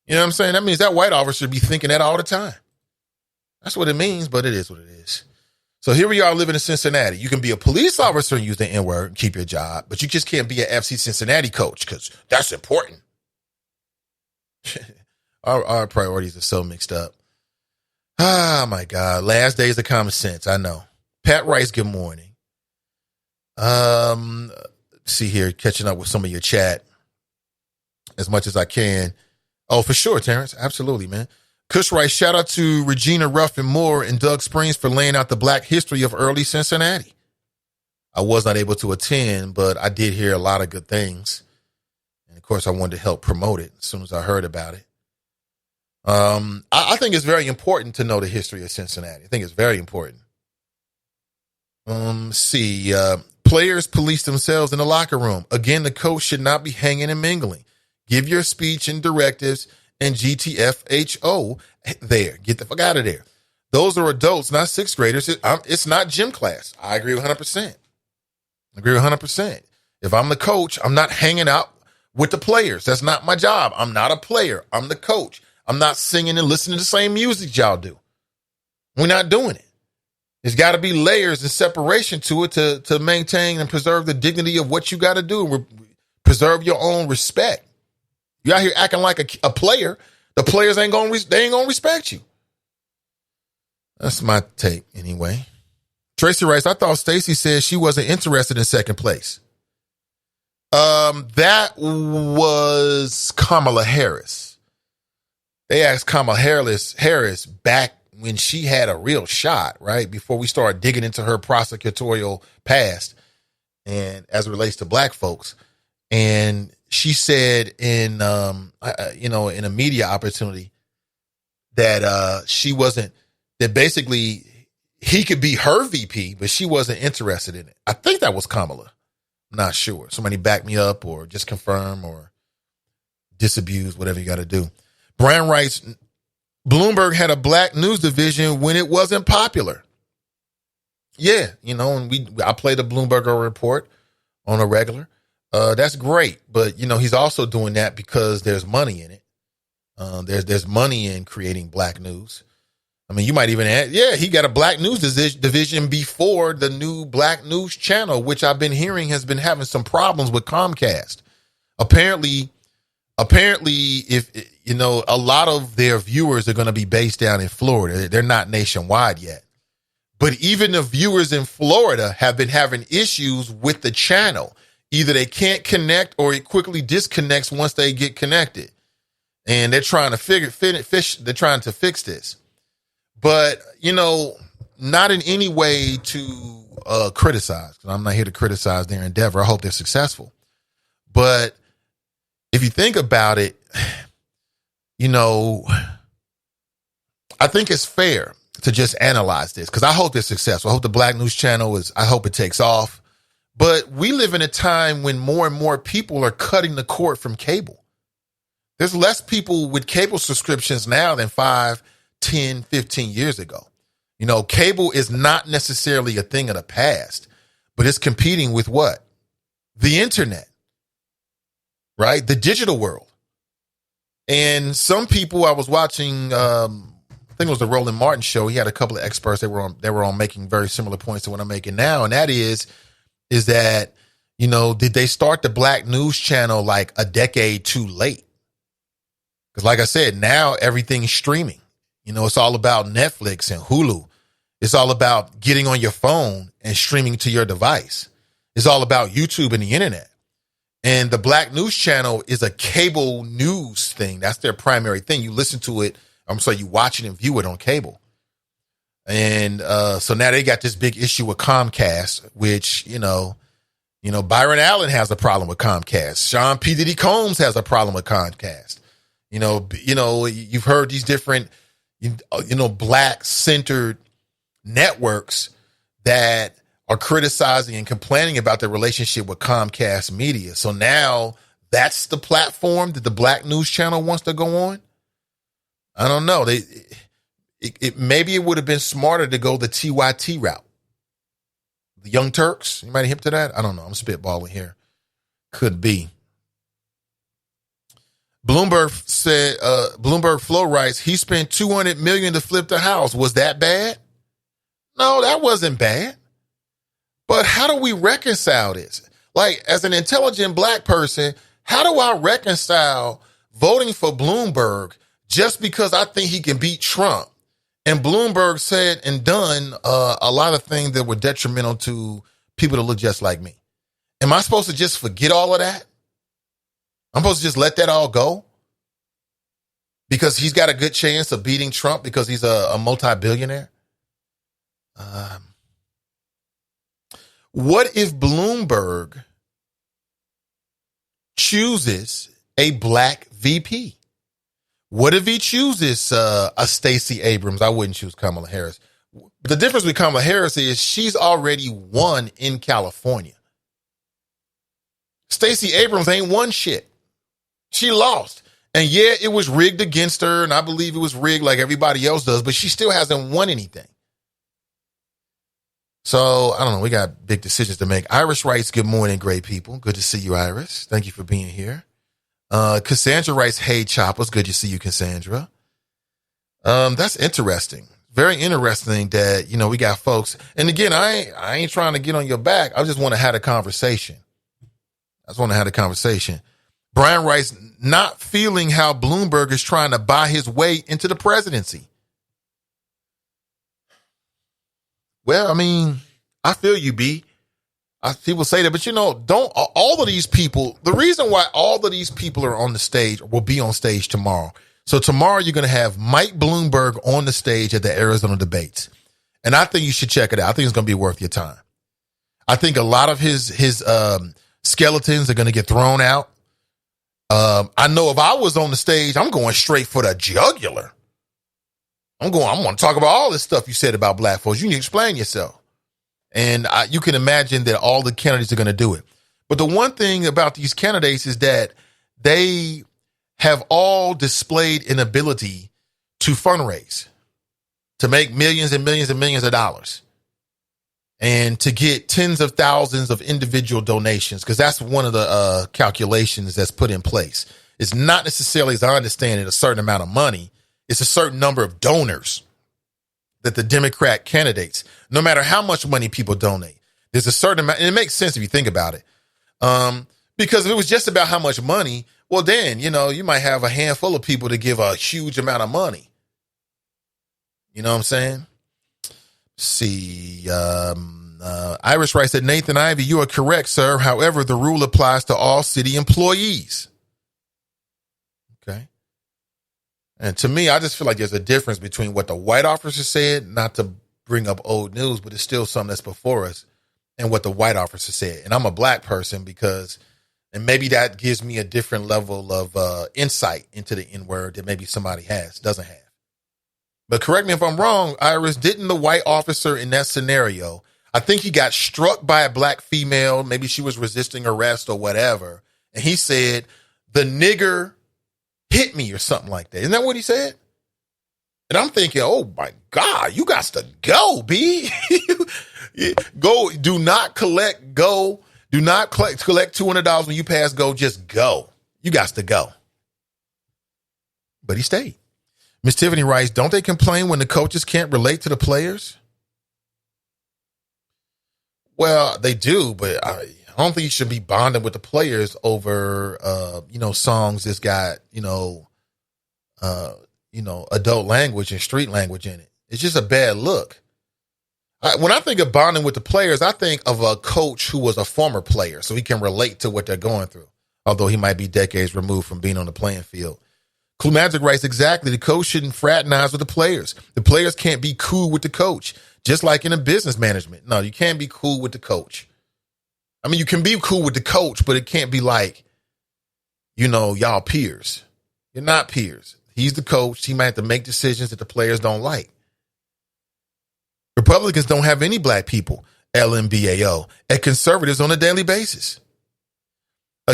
You know what I'm saying? That means that white officer be thinking that all the time. That's what it means, but it is what it is. So here we are living in Cincinnati. You can be a police officer and use the N-word and keep your job, but you just can't be an FC Cincinnati coach because that's important. Our priorities are so mixed up. Oh, my God. Last days of common sense. I know. Pat Rice, good morning. See here, catching up with some of your chat as much as I can. Oh, for sure, Terrence. Absolutely, man. Kush Rice, shout out to Regina Ruffin Moore and Doug Springs for laying out the black history of early Cincinnati. I was not able to attend, but I did hear a lot of good things. And of course, I wanted to help promote it as soon as I heard about it. I think it's very important to know the history of Cincinnati. I think it's very important. Players police themselves in the locker room. Again, the coach should not be hanging and mingling. Give your speech and directives and GTFHO there. Get the fuck out of there. Those are adults, not sixth graders. It's not gym class. I agree 100%. If I'm the coach, I'm not hanging out with the players. That's not my job. I'm not a player. I'm the coach. I'm not singing and listening to the same music y'all do. We're not doing it. There's got to be layers and separation to it to maintain and preserve the dignity of what you got to do. Preserve your own respect. You out here acting like a player. The players ain't gonna respect you. That's my take anyway. Tracy writes, I thought Stacey said she wasn't interested in second place. That was Kamala Harris. They asked Kamala Harris back when she had a real shot, right? Before we started digging into her prosecutorial past and as it relates to black folks. And she said in a media opportunity that she wasn't, that basically he could be her VP, but she wasn't interested in it. I think that was Kamala. I'm not sure. Somebody back me up or just confirm or disabuse, whatever you got to do. Brian writes, Bloomberg had a black news division when it wasn't popular. Yeah, and I play the Bloomberg report on a regular. That's great, but he's also doing that because there's money in it. There's money in creating black news. I mean, you might even add, he got a black news division before the new black news channel, which I've been hearing has been having some problems with Comcast. Apparently, if a lot of their viewers are going to be based down in Florida. They're not nationwide yet. But even the viewers in Florida have been having issues with the channel. Either they can't connect or it quickly disconnects once they get connected. And they're trying to fix this. But, not in any way to criticize. I'm not here to criticize their endeavor. I hope they're successful. But if you think about it, I think it's fair to just analyze this because I hope they're successful. I hope the Black News Channel I hope it takes off. But we live in a time when more and more people are cutting the cord from cable. There's less people with cable subscriptions now than 5, 10, 15 years ago. Cable is not necessarily a thing of the past, but it's competing with what? The internet, right? The digital world. And some people I was watching, I think it was the Roland Martin show. He had a couple of experts that were on making very similar points to what I'm making now. And that is that, did they start the Black News Channel like a decade too late? Because like I said, now everything's streaming. It's all about Netflix and Hulu. It's all about getting on your phone and streaming to your device. It's all about YouTube and the internet. And the Black News Channel is a cable news thing. That's their primary thing. You listen to it. You watch it and view it on cable. And so now they got this big issue with Comcast, which, Byron Allen has a problem with Comcast. Sean P. Diddy Combs has a problem with Comcast. You've heard these different, Black-centered networks that are criticizing and complaining about their relationship with Comcast Media. So now that's the platform that the Black News Channel wants to go on. I don't know. Maybe it would have been smarter to go the TYT route. The Young Turks, you might have hip to that. I don't know. I'm spitballing here. Could be. Bloomberg Flow writes, he spent $200 million to flip the house. Was that bad? No, that wasn't bad. But how do we reconcile this? Like, as an intelligent Black person, how do I reconcile voting for Bloomberg just because I think he can beat Trump? And Bloomberg said and done a lot of things that were detrimental to people that look just like me. Am I supposed to just forget all of that? I'm supposed to just let that all go? Because he's got a good chance of beating Trump because he's a multi-billionaire? What if Bloomberg chooses a Black VP? What if he chooses a Stacey Abrams? I wouldn't choose Kamala Harris. But the difference with Kamala Harris is she's already won in California. Stacey Abrams ain't won shit. She lost. And yeah, it was rigged against her, and I believe it was rigged like everybody else does, but she still hasn't won anything. So, I don't know. We got big decisions to make. Iris writes, good morning, great people. Good to see you, Iris. Thank you for being here. Cassandra writes, hey, Choppers. Good to see you, Cassandra. That's interesting. Very interesting that, we got folks. And again, I ain't trying to get on your back. I just want to have a conversation. Brian writes, not feeling how Bloomberg is trying to buy his way into the presidency. Well, I mean, I feel you, B. People say that, but don't all of these people, the reason why all of these people are on the stage will be on stage tomorrow. So tomorrow you're going to have Mike Bloomberg on the stage at the Arizona debates. And I think you should check it out. I think it's going to be worth your time. I think a lot of his skeletons are going to get thrown out. I know if I was on the stage, I'm going straight for the jugular. I'm going to talk about all this stuff you said about Black folks. You need to explain yourself. And you can imagine that all the candidates are going to do it. But the one thing about these candidates is that they have all displayed an ability to fundraise, to make millions and millions and millions of dollars, and to get tens of thousands of individual donations, because that's one of the calculations that's put in place. It's not necessarily, as I understand it, a certain amount of money. It's a certain number of donors that the Democrat candidates, no matter how much money people donate, there's a certain amount, and it makes sense if you think about it. Because if it was just about how much money, well, then, you might have a handful of people to give a huge amount of money. You know what I'm saying? See, Irish writes that Nathan Ivey, you are correct, sir. However, the rule applies to all city employees. Okay. And to me, I just feel like there's a difference between what the white officer said, not to bring up old news, but it's still something that's before us, and what the white officer said. And I'm a Black person and maybe that gives me a different level of insight into the N-word that maybe somebody doesn't have. But correct me if I'm wrong, Iris, didn't the white officer in that scenario, I think he got struck by a Black female, maybe she was resisting arrest or whatever, and he said, the nigger hit me or something like that. Isn't that what he said? And I'm thinking, oh my God, you got to go, B. Go, do not collect $200 when you pass go, just go. You got to go. But he stayed. Miss Tiffany writes, don't they complain when the coaches can't relate to the players? Well, they do, but I don't think you should be bonding with the players over, songs that's got, adult language and street language in it. It's just a bad look. When I think of bonding with the players, I think of a coach who was a former player, so he can relate to what they're going through, although he might be decades removed from being on the playing field. Clue Magic writes, exactly, the coach shouldn't fraternize with the players. The players can't be cool with the coach, just like in a business management. No, you can't be cool with the coach. I mean, you can be cool with the coach, but it can't be like, y'all peers. You're not peers. He's the coach. He might have to make decisions that the players don't like. Republicans don't have any black people, LMBAO, and conservatives on a daily basis.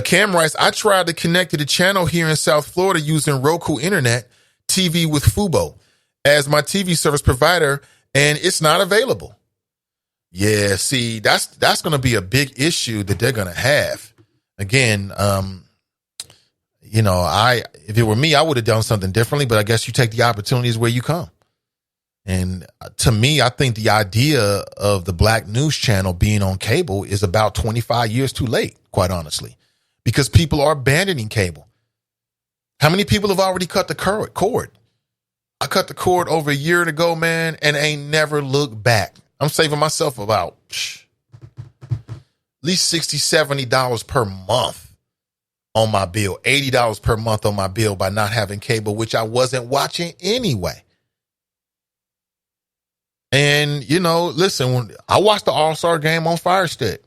Cam writes, I tried to connect to the channel here in South Florida using Roku Internet TV with Fubo as my TV service provider, and it's not available. Yeah, see, that's going to be a big issue that they're going to have. Again, if it were me, I would have done something differently, but I guess you take the opportunities where you come. And to me, I think the idea of the Black News Channel being on cable is about 25 years too late, quite honestly, because people are abandoning cable. How many people have already cut the cord? I cut the cord over a year ago, man, and ain't never looked back. I'm saving myself about at least $60, $70 per month on my bill, $80 per month on my bill by not having cable, which I wasn't watching anyway. And, listen, I watched the All-Star game on Fire Stick.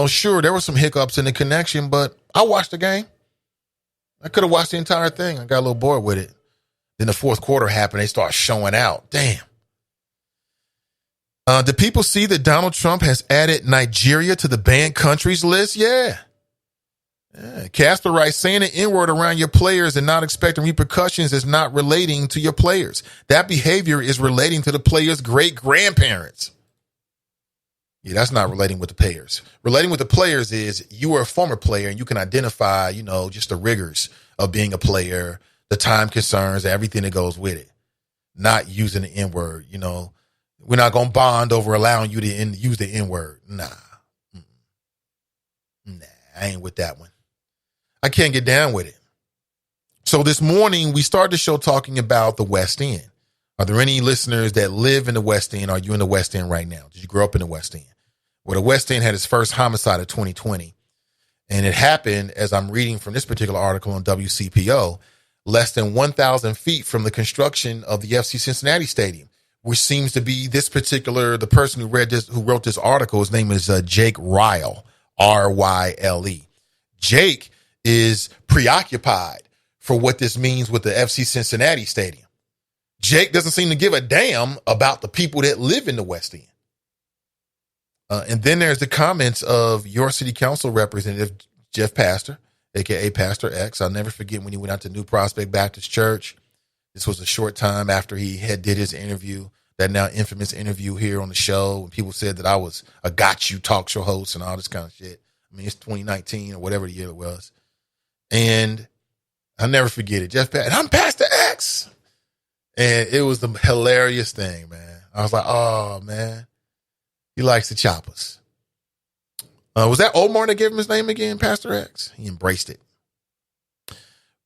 Sure, there were some hiccups in the connection, but I watched the game. I could have watched the entire thing. I got a little bored with it. Then the fourth quarter happened. They start showing out. Damn. Did people see that Donald Trump has added Nigeria to the banned countries list? Yeah. Casper writes, saying the N-word around your players and not expecting repercussions is not relating to your players. That behavior is relating to the players' great-grandparents. Yeah, that's not relating with the players. Relating with the players is you are a former player and you can identify, just the rigors of being a player, the time concerns, everything that goes with it. Not using the N-word, We're not going to bond over allowing you to use the N-word. Nah, I ain't with that one. I can't get down with it. So this morning, we started the show talking about the West End. Are there any listeners that live in the West End? Are you in the West End right now? Did you grow up in the West End? Well, the West End had its first homicide of 2020. And it happened, as I'm reading from this particular article on WCPO, less than 1,000 feet from the construction of the FC Cincinnati Stadium, which seems to be the person who wrote this article. His name is Jake Ryle, R-Y-L-E. Jake is preoccupied for what this means with the FC Cincinnati Stadium. Jake doesn't seem to give a damn about the people that live in the West End. And then there's the comments of your city council representative, Jeff Pastor, a.k.a. Pastor X. I'll never forget when he went out to New Prospect Baptist Church. This was a short time after he did his interview, that now infamous interview here on the show. And people said that I was a got you talk show host and all this kind of shit. I mean, it's 2019 or whatever the year it was. And I'll never forget it. Jeff Pastor, I'm Pastor X. And it was the hilarious thing, man. I was like, oh, man. He likes the choppers. Was that Omar that gave him his name again, Pastor X? He embraced it.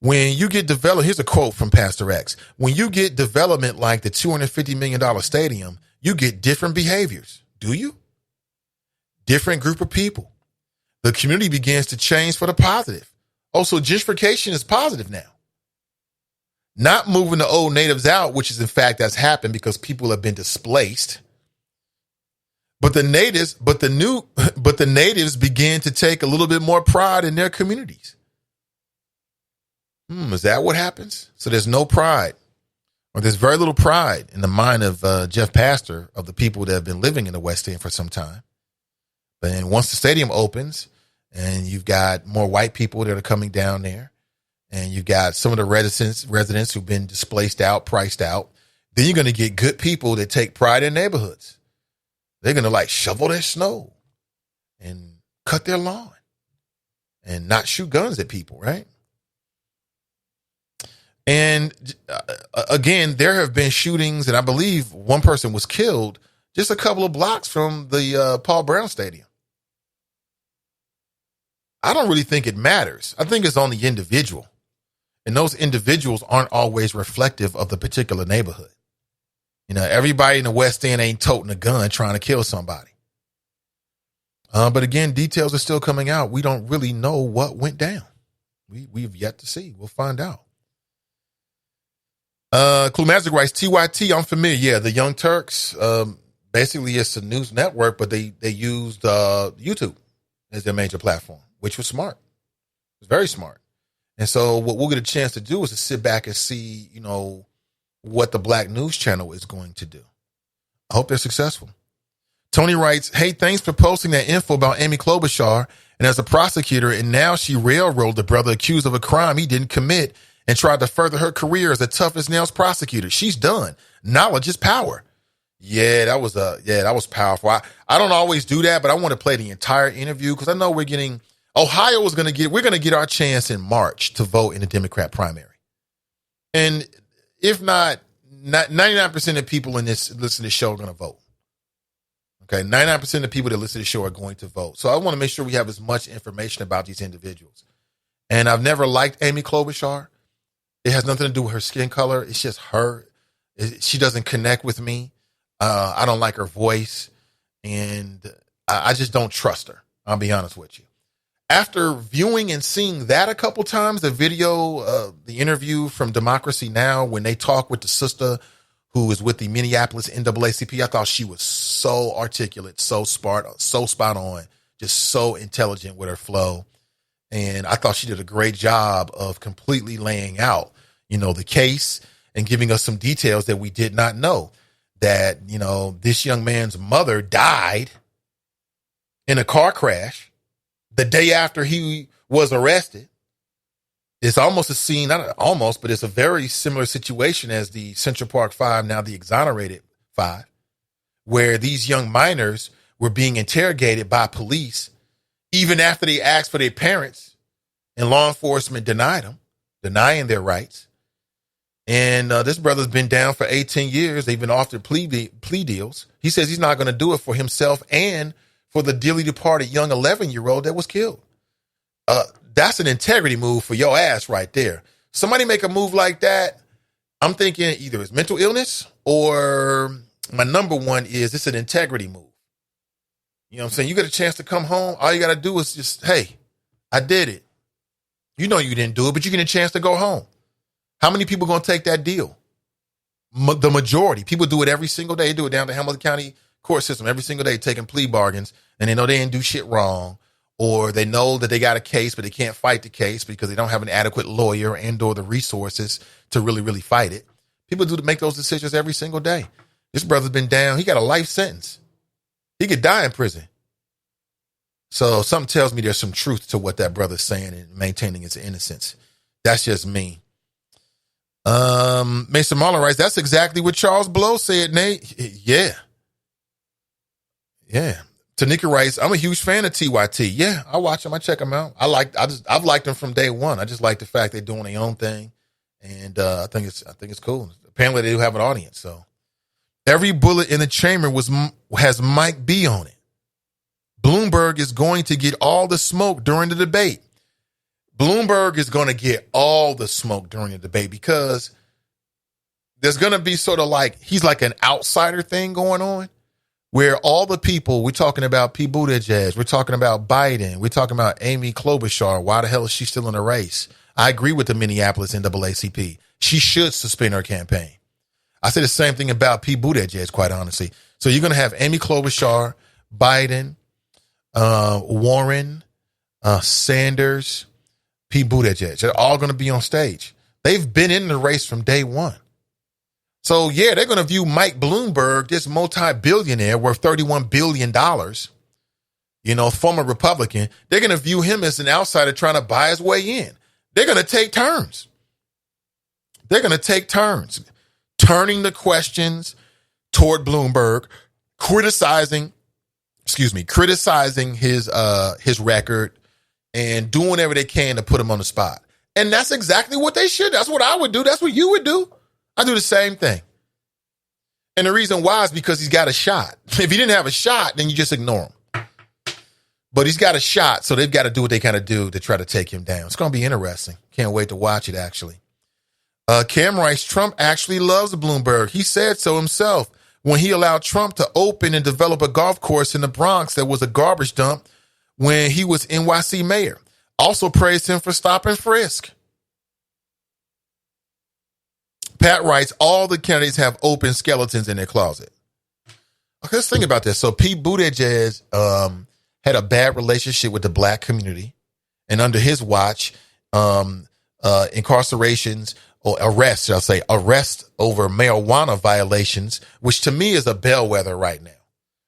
When you get developed, here's a quote from Pastor X. When you get development like the $250 million stadium, you get different behaviors. Do you? Different group of people. The community begins to change for the positive. Also, gentrification is positive now. Not moving the old natives out, which is in fact that's happened because people have been displaced. But the natives begin to take a little bit more pride in their communities. Is that what happens? So there's no pride, or there's very little pride in the mind of Jeff Pastor, of the people that have been living in the West End for some time. But then once the stadium opens and you've got more white people that are coming down there, and you've got some of the residents who've been displaced out, priced out, then you're going to get good people that take pride in neighborhoods. They're going to shovel their snow and cut their lawn and not shoot guns at people, right? And again, there have been shootings, and I believe one person was killed just a couple of blocks from the Paul Brown Stadium. I don't really think it matters. I think it's on the individual. And those individuals aren't always reflective of the particular neighborhood. Everybody in the West End ain't toting a gun trying to kill somebody. But again, details are still coming out. We don't really know what went down. We've yet to see. We'll find out. Clue Magic writes, TYT, I'm familiar. Yeah, the Young Turks, basically it's a news network, but they used YouTube as their major platform, which was smart. It was very smart. And so what we'll get a chance to do is to sit back and see, what the Black News Channel is going to do. I hope they're successful. Tony writes, hey, thanks for posting that info about Amy Klobuchar. And as a prosecutor, and now she railroaded the brother accused of a crime he didn't commit and tried to further her career as a tough as nails prosecutor. She's done. Knowledge is power. Yeah, that was powerful. I don't always do that, but I want to play the entire interview because I know we're going to get our chance in March to vote in the Democrat primary. And if not 99% of people in this listen to the show are going to vote. Okay, 99% of the people that listen to the show are going to vote. So I want to make sure we have as much information about these individuals. And I've never liked Amy Klobuchar. It has nothing to do with her skin color. It's just her. She doesn't connect with me. I don't like her voice. And I just don't trust her. I'll be honest with you. After viewing and seeing that a couple times, the video, the interview from Democracy Now! When they talk with the sister who is with the Minneapolis NAACP, I thought she was so articulate, so smart, so spot on, just so intelligent with her flow. And I thought she did a great job of completely laying out, the case and giving us some details that we did not know. That, this young man's mother died in a car crash the day after he was arrested. It's almost a scene, not almost, but it's a very similar situation as the Central Park Five, now the Exonerated Five, where these young minors were being interrogated by police even after they asked for their parents, and law enforcement denying their rights. And this brother's been down for 18 years. They've been offered plea deals. He says he's not going to do it for himself and for the dearly departed young 11-year-old that was killed. That's an integrity move for your ass right there. Somebody make a move like that, I'm thinking either it's mental illness or my number one is it's an integrity move. You know what I'm saying? You get a chance to come home. All you got to do is just, hey, I did it. You know you didn't do it, but you get a chance to go home. How many people going to take that deal? The majority. People do it every single day. They do it down the Hamilton County court system every single day, taking plea bargains, and they know they didn't do shit wrong, or they know that they got a case, but they can't fight the case because they don't have an adequate lawyer and or the resources to really, really fight it. People do make those decisions every single day. This brother's been down. He got a life sentence. He could die in prison. So something tells me there's some truth to what that brother's saying and maintaining his innocence. That's just me. Mason Marlon writes, that's exactly what Charles Blow said, Nate. Yeah. Tanika writes, I'm a huge fan of TYT. Yeah, I watch them. I check them out. I've liked them from day one. I just like the fact they're doing their own thing. And I think it's cool. Apparently they do have an audience. So every bullet in the chamber has Mike B on it. Bloomberg is going to get all the smoke during the debate. Bloomberg is going to get all the smoke during the debate because there's going to be sort of like, he's like an outsider thing going on where all the people, we're talking about Pete Buttigieg, we're talking about Biden, we're talking about Amy Klobuchar. Why the hell is she still in the race? I agree with the Minneapolis NAACP. She should suspend her campaign. I say the same thing about Pete Buttigieg, quite honestly. So you're going to have Amy Klobuchar, Biden, Warren, Sanders, Pete Buttigieg. They're all going to be on stage. They've been in the race from day one. So, yeah, they're going to view Mike Bloomberg, this multi-billionaire worth $31 billion, former Republican. They're going to view him as an outsider trying to buy his way in. They're going to take turns. Turning the questions toward Bloomberg, criticizing his record, and doing whatever they can to put him on the spot. And that's exactly what they should. That's what I would do. That's what you would do. I do the same thing. And the reason why is because he's got a shot. If he didn't have a shot, then you just ignore him. But he's got a shot, so they've got to do what they kind of do to try to take him down. It's going to be interesting. Can't wait to watch it, actually. Cam writes, Trump actually loves Bloomberg. He said so himself when he allowed Trump to open and develop a golf course in the Bronx that was a garbage dump when he was NYC mayor. Also praised him for stop and frisk. Pat writes, all the candidates have open skeletons in their closet. Okay, let's think about this. So Pete Buttigieg had a bad relationship with the black community. And under his watch, incarcerations or arrests over marijuana violations, which to me is a bellwether right now.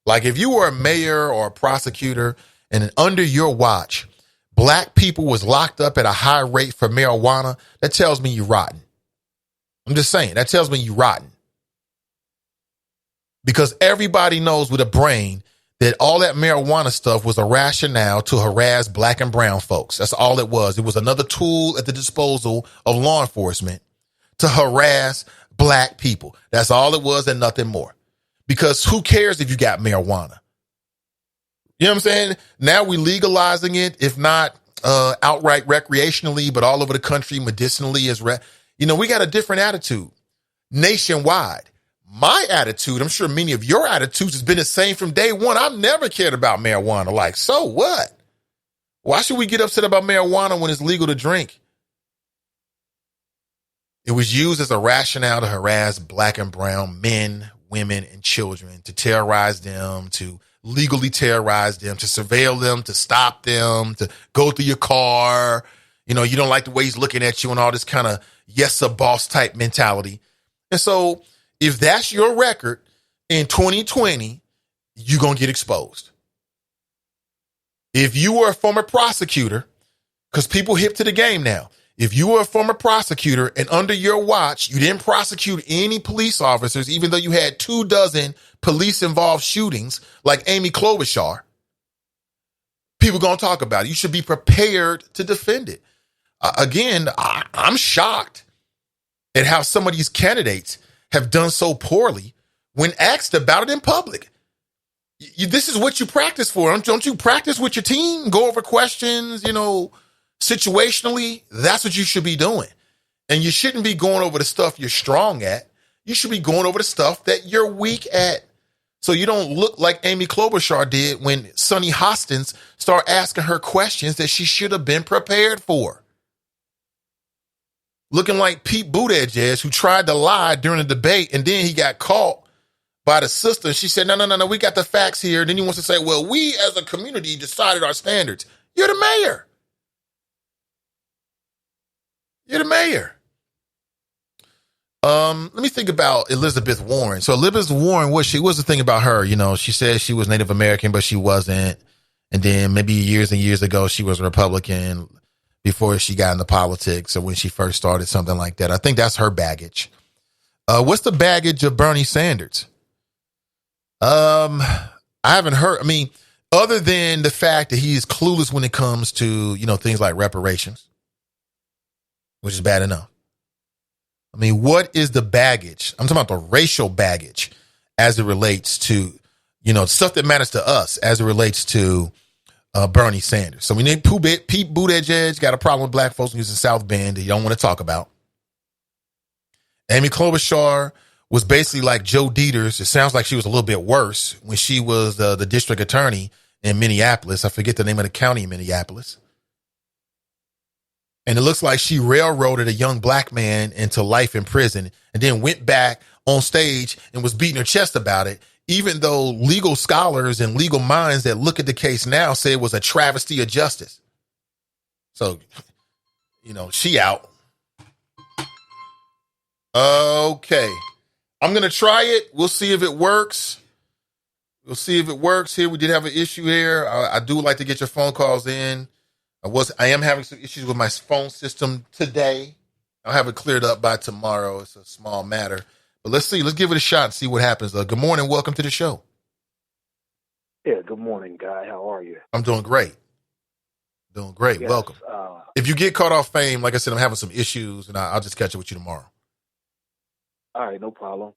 Like if you were a mayor or a prosecutor and under your watch, black people was locked up at a high rate for marijuana, that tells me you're rotten. I'm just saying, that tells me you're rotten. Because everybody knows with a brain that all that marijuana stuff was a rationale to harass black and brown folks. That's all it was. It was another tool at the disposal of law enforcement to harass black people. That's all it was and nothing more. Because who cares if you got marijuana? You know what I'm saying? Now we're legalizing it, if not outright recreationally, but all over the country medicinally. We got a different attitude nationwide. My attitude, I'm sure many of your attitudes has been the same from day one. I've never cared about marijuana. Like, so what? Why should we get upset about marijuana when it's legal to drink? It was used as a rationale to harass black and brown men, women, and children, to terrorize them, to legally terrorize them, to surveil them, to stop them, to go through your car. You don't like the way he's looking at you and all this kind of yes, a boss type mentality. And so if that's your record in 2020, you're going to get exposed. If you were a former prosecutor, because people hip to the game now, if you were a former prosecutor and under your watch, you didn't prosecute any police officers, even though you had 24 police-involved shootings like Amy Klobuchar, people going to talk about it. You should be prepared to defend it. Again, I'm shocked at how some of these candidates have done so poorly when asked about it in public. This is what you practice for. Don't you practice with your team? Go over questions, situationally. That's what you should be doing. And you shouldn't be going over the stuff you're strong at. You should be going over the stuff that you're weak at. So you don't look like Amy Klobuchar did when Sonny Hostins started asking her questions that she should have been prepared for. Looking like Pete Buttigieg, who tried to lie during the debate, and then he got caught by the sister. She said, no, we got the facts here. Then he wants to say, well, we as a community decided our standards. You're the mayor. You're the mayor. Let me think about Elizabeth Warren. So Elizabeth Warren, what's the thing about her? She said she was Native American, but she wasn't. And then maybe years and years ago, she was a Republican before she got into politics or when she first started, something like that. I think that's her baggage. What's the baggage of Bernie Sanders? I haven't heard. Other than the fact that he is clueless when it comes to, things like reparations, which is bad enough. What is the baggage? I'm talking about the racial baggage as it relates to, stuff that matters to us as it relates to Bernie Sanders. So we need Pete Buttigieg got a problem with black folks using South Bend that you don't want to talk about. Amy Klobuchar was basically like Joe Dieters. It sounds like she was a little bit worse when she was the district attorney in Minneapolis. I forget the name of the county in Minneapolis. And it looks like she railroaded a young black man into life in prison and then went back on stage and was beating her chest about it, even though legal scholars and legal minds that look at the case now say it was a travesty of justice. So, she out. Okay. I'm going to try it. We'll see if it works. Here. We did have an issue here. I do like to get your phone calls in. I am having some issues with my phone system today. I'll have it cleared up by tomorrow. It's a small matter. But let's see. Let's give it a shot and see what happens. Good morning. Welcome to the show. Yeah, good morning, Guy. How are you? I'm doing great. Yes, welcome. If you get caught off fame, like I said, I'm having some issues, and I'll just catch up with you tomorrow. All right, no problem.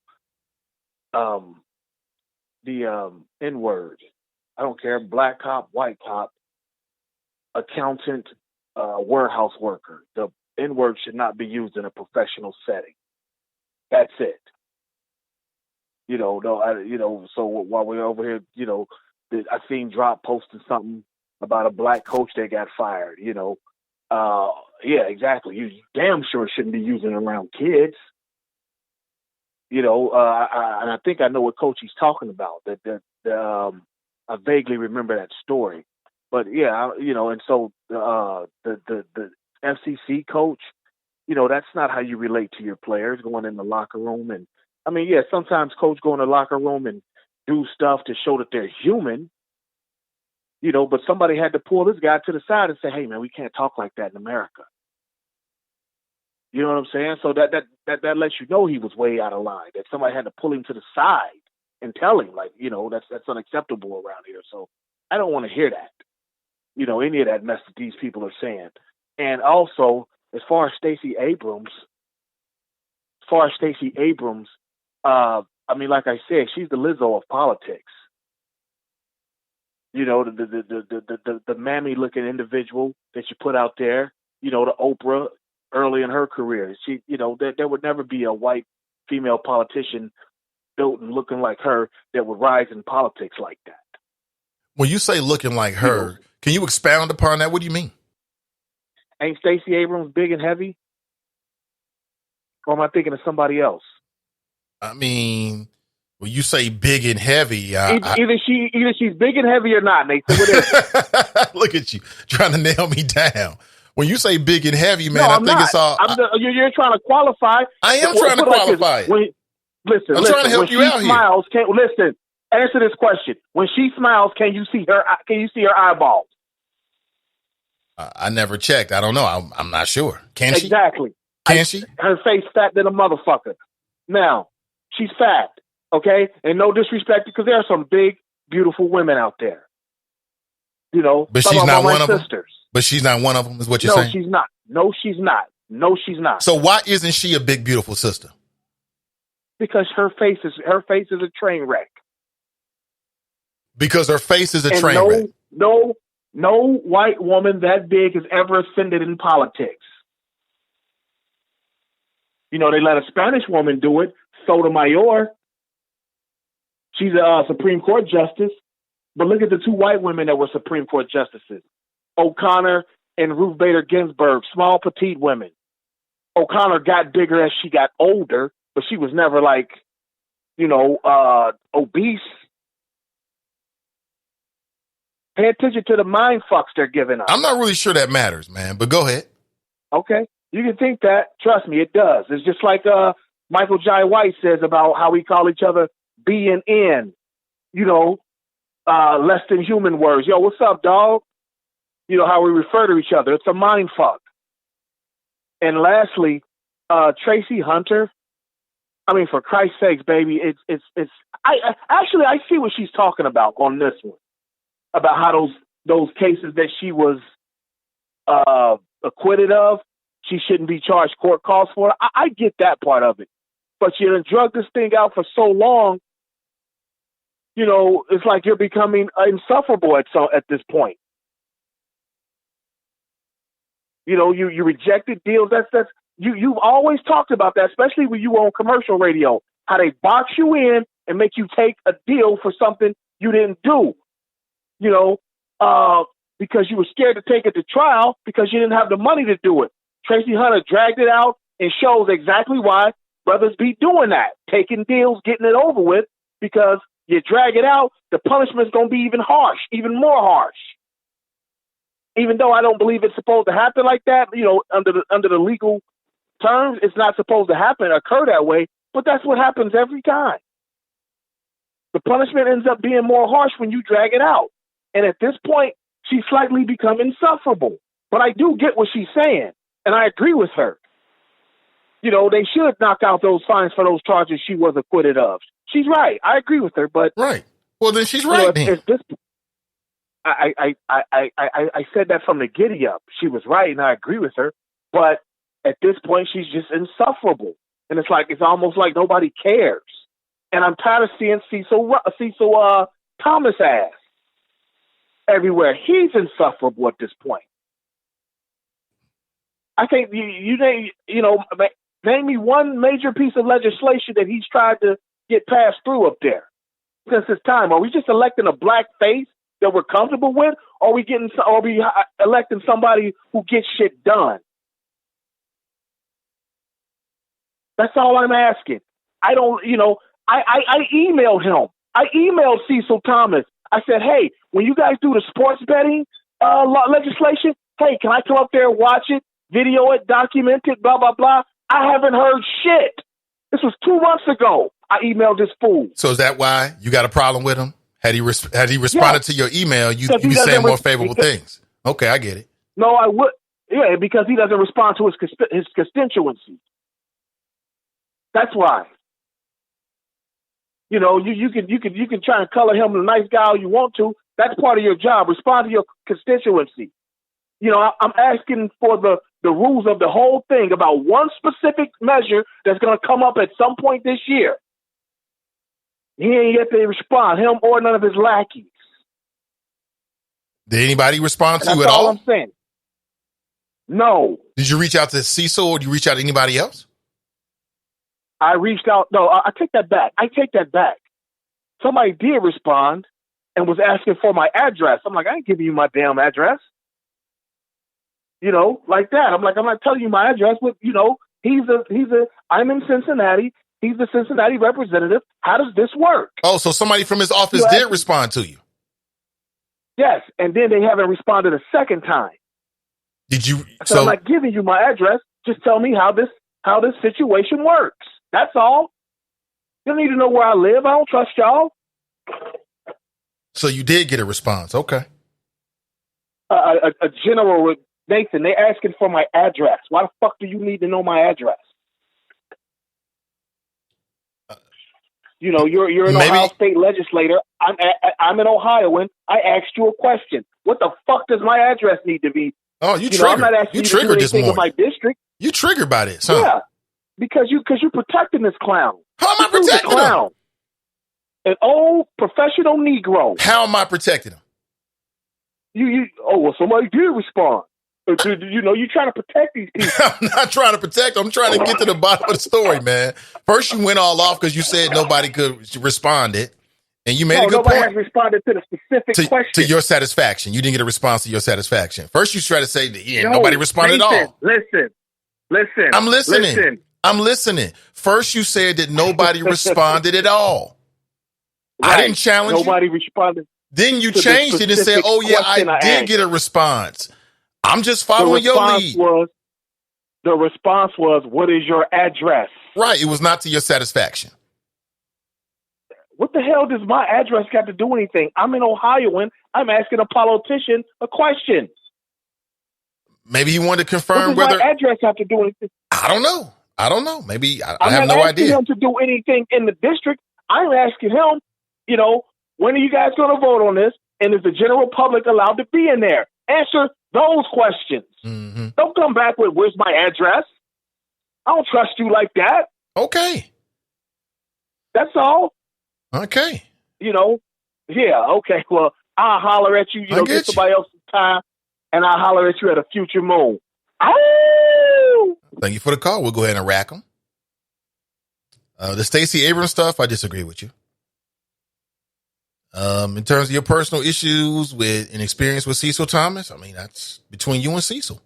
The N-word. I don't care, black cop, white cop, accountant, warehouse worker. The N-word should not be used in a professional setting. That's it. So while we're over here, I seen Drop posting something about a black coach that got fired, yeah, exactly. You damn sure shouldn't be using it around kids. And I think I know what coach he's talking about. I vaguely remember that story, but yeah, and so the FCC coach, that's not how you relate to your players going in the locker room. And I mean, yeah, sometimes coach go in the locker room and do stuff to show that they're human, but somebody had to pull this guy to the side and say, hey man, we can't talk like that in America. You know what I'm saying? So that lets you know he was way out of line, that somebody had to pull him to the side and tell him, like, that's unacceptable around here. So I don't want to hear that, any of that mess that these people are saying. And also, as far as Stacey Abrams, I mean, like I said, she's the Lizzo of politics. The mammy-looking individual that you put out there, the Oprah early in her career. She, there would never be a white female politician built and looking like her that would rise in politics like that. When you say looking like her, can you expound upon that? What do you mean? Ain't Stacey Abrams big and heavy? Or am I thinking of somebody else? I mean, when you say big and heavy, either she's big and heavy or not, Nathan. What is it? Look at you trying to nail me down. When you say big and heavy, man, no, it's all. You're trying to qualify. I am trying to qualify it. Listen, I'm trying to help you out here. Listen, answer this question. When she smiles, can you see her? Can you see her eyeballs? I never checked. I don't know. I'm not sure. Can she? Exactly. Can she? Her face fat than a motherfucker. Now, she's fat, okay? And no disrespect, because there are some big, beautiful women out there. But she's not one of them. But she's not one of them, is what you're saying? No, she's not. No, she's not. No, she's not. So why isn't she a big, beautiful sister? Because her face is a train wreck. Because her face is a train wreck. No white woman that big has ever ascended in politics. They let a Spanish woman do it, Sotomayor. She's a Supreme Court justice. But look at the two white women that were Supreme Court justices. O'Connor and Ruth Bader Ginsburg, small, petite women. O'Connor got bigger as she got older, but she was never like, obese. Pay attention to the mind fucks they're giving us. I'm not really sure that matters, man, but go ahead. Okay. You can think that. Trust me, it does. It's just like Michael Jai White says about how we call each other B and N, less than human words. Yo, what's up, dog? How we refer to each other. It's a mind fuck. And lastly, Tracy Hunter. I mean, for Christ's sakes, baby, I see what she's talking about on this one, about how those cases that she was acquitted of, she shouldn't be charged court costs for. I get that part of it, but you done drug this thing out for so long. It's like you're becoming insufferable at this point. You rejected deals. That's you've always talked about that, especially when you were on commercial radio, how they box you in and make you take a deal for something you didn't do. Because you were scared to take it to trial because you didn't have the money to do it. Tracy Hunter dragged it out and shows exactly why brothers be doing that, taking deals, getting it over with, because you drag it out, the punishment's going to be even more harsh. Even though I don't believe it's supposed to happen like that, under the legal terms, it's not supposed to occur that way, but that's what happens every time. The punishment ends up being more harsh when you drag it out. And at this point, she's slightly become insufferable. But I do get what she's saying, and I agree with her. They should knock out those fines for those charges she was acquitted of. She's right. I agree with her, but right. Well, then she's right. I said that from the giddy up. She was right, and I agree with her. But at this point, she's just insufferable, and it's almost like nobody cares. And I'm tired of seeing Cecil Thomas ass everywhere. He's insufferable at this point. I think name me one major piece of legislation that he's tried to get passed through up there since his time. Are we just electing a black face that we're comfortable with, or are we electing somebody who gets shit done? That's all I'm asking. I don't, I emailed him. I emailed Cecil Thomas. I said, hey, when you guys do the sports betting legislation, hey, can I come up there and watch it, video it, document it, blah, blah, blah? I haven't heard shit. This was 2 months ago. I emailed this fool. So is that why you got a problem with him? Had he responded to your email, you'd be saying more favorable things. Okay, I get it. No, I would. Yeah, because he doesn't respond to his constituency. That's why. You can try and color him the nice guy all you want to. That's part of your job. Respond to your constituency. I'm asking for the rules of the whole thing about one specific measure that's going to come up at some point this year. He ain't yet to respond, him or none of his lackeys. Did anybody respond to you at all? That's all I'm saying. No. Did you reach out to Cecil or did you reach out to anybody else? I reached out. No, I take that back. Somebody did respond and was asking for my address. I'm like, I ain't giving you my damn address. Like that. I'm not telling you my address, but I'm in Cincinnati. He's the Cincinnati representative. How does this work? Oh, so somebody from his office did respond to you. Yes, and then they haven't responded a second time. Did you? So I'm not giving you my address. Just tell me how this situation works. That's all. You don't need to know where I live. I don't trust y'all. So you did get a response. Okay. A general with Nathan, they asking for my address. Why the fuck do you need to know my address? You're an Ohio State legislator. I'm an Ohioan. I asked you a question. What the fuck does my address need to be? Oh, you triggered. I'm not asking you to do anything in my district. You triggered by this, huh? Yeah, because you're protecting this clown. How am I protecting him? An old professional Negro. How am I protecting him? Somebody did respond. You're trying to protect these people. I'm not trying to protect them. I'm trying to get to the bottom of the story, man. First, you went all off because you said nobody could respond it. And you made a good nobody point. Has responded to the specific question. To your satisfaction. You didn't get a response to your satisfaction. First, you tried to say that nobody responded at all. Listen. I'm listening. First, you said that nobody responded at all. Right. I didn't challenge Nobody responded. Then you changed it and said, oh, yeah, I did get a response. I'm just following your lead. The response was, what is your address? Right. It was not to your satisfaction. What the hell does my address got to do anything? I'm an Ohioan. I'm asking a politician a question. Maybe he wanted to confirm what does my address have to do anything? I don't know. Maybe I have no idea. I'm not asking him to do anything in the district. I'm asking him, when are you guys going to vote on this? And is the general public allowed to be in there? Answer those questions. Mm-hmm. Don't come back with, where's my address? I don't trust you like that. Okay. That's all. Okay. Okay. Well, I'll holler at you, get somebody else's time, and I'll holler at you at a future moon. Oh! Thank you for the call. We'll go ahead and rack them. The Stacey Abrams stuff, I disagree with you. In terms of your personal issues with and experience with Cecil Thomas, I mean, that's between you and Cecil.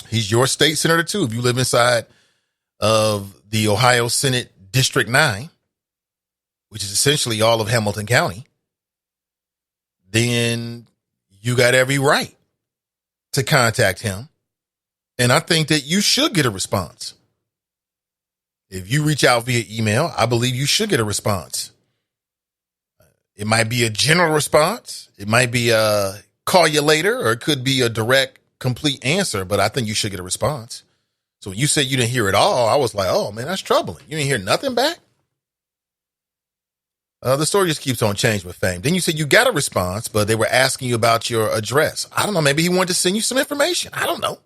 He's your state senator, too. If you live inside of the Ohio Senate District 9, which is essentially all of Hamilton County, then you got every right to contact him. And I think that you should get a response. If you reach out via email, I believe you should get a response. It might be a general response. It might be a call you later, or it could be a direct, complete answer, but I think you should get a response. So when you said you didn't hear it all, I was like, oh man, that's troubling. You didn't hear nothing back? The story just keeps on changing with Fame. Then you said you got a response, but they were asking you about your address. I don't know. Maybe he wanted to send you some information. I don't know.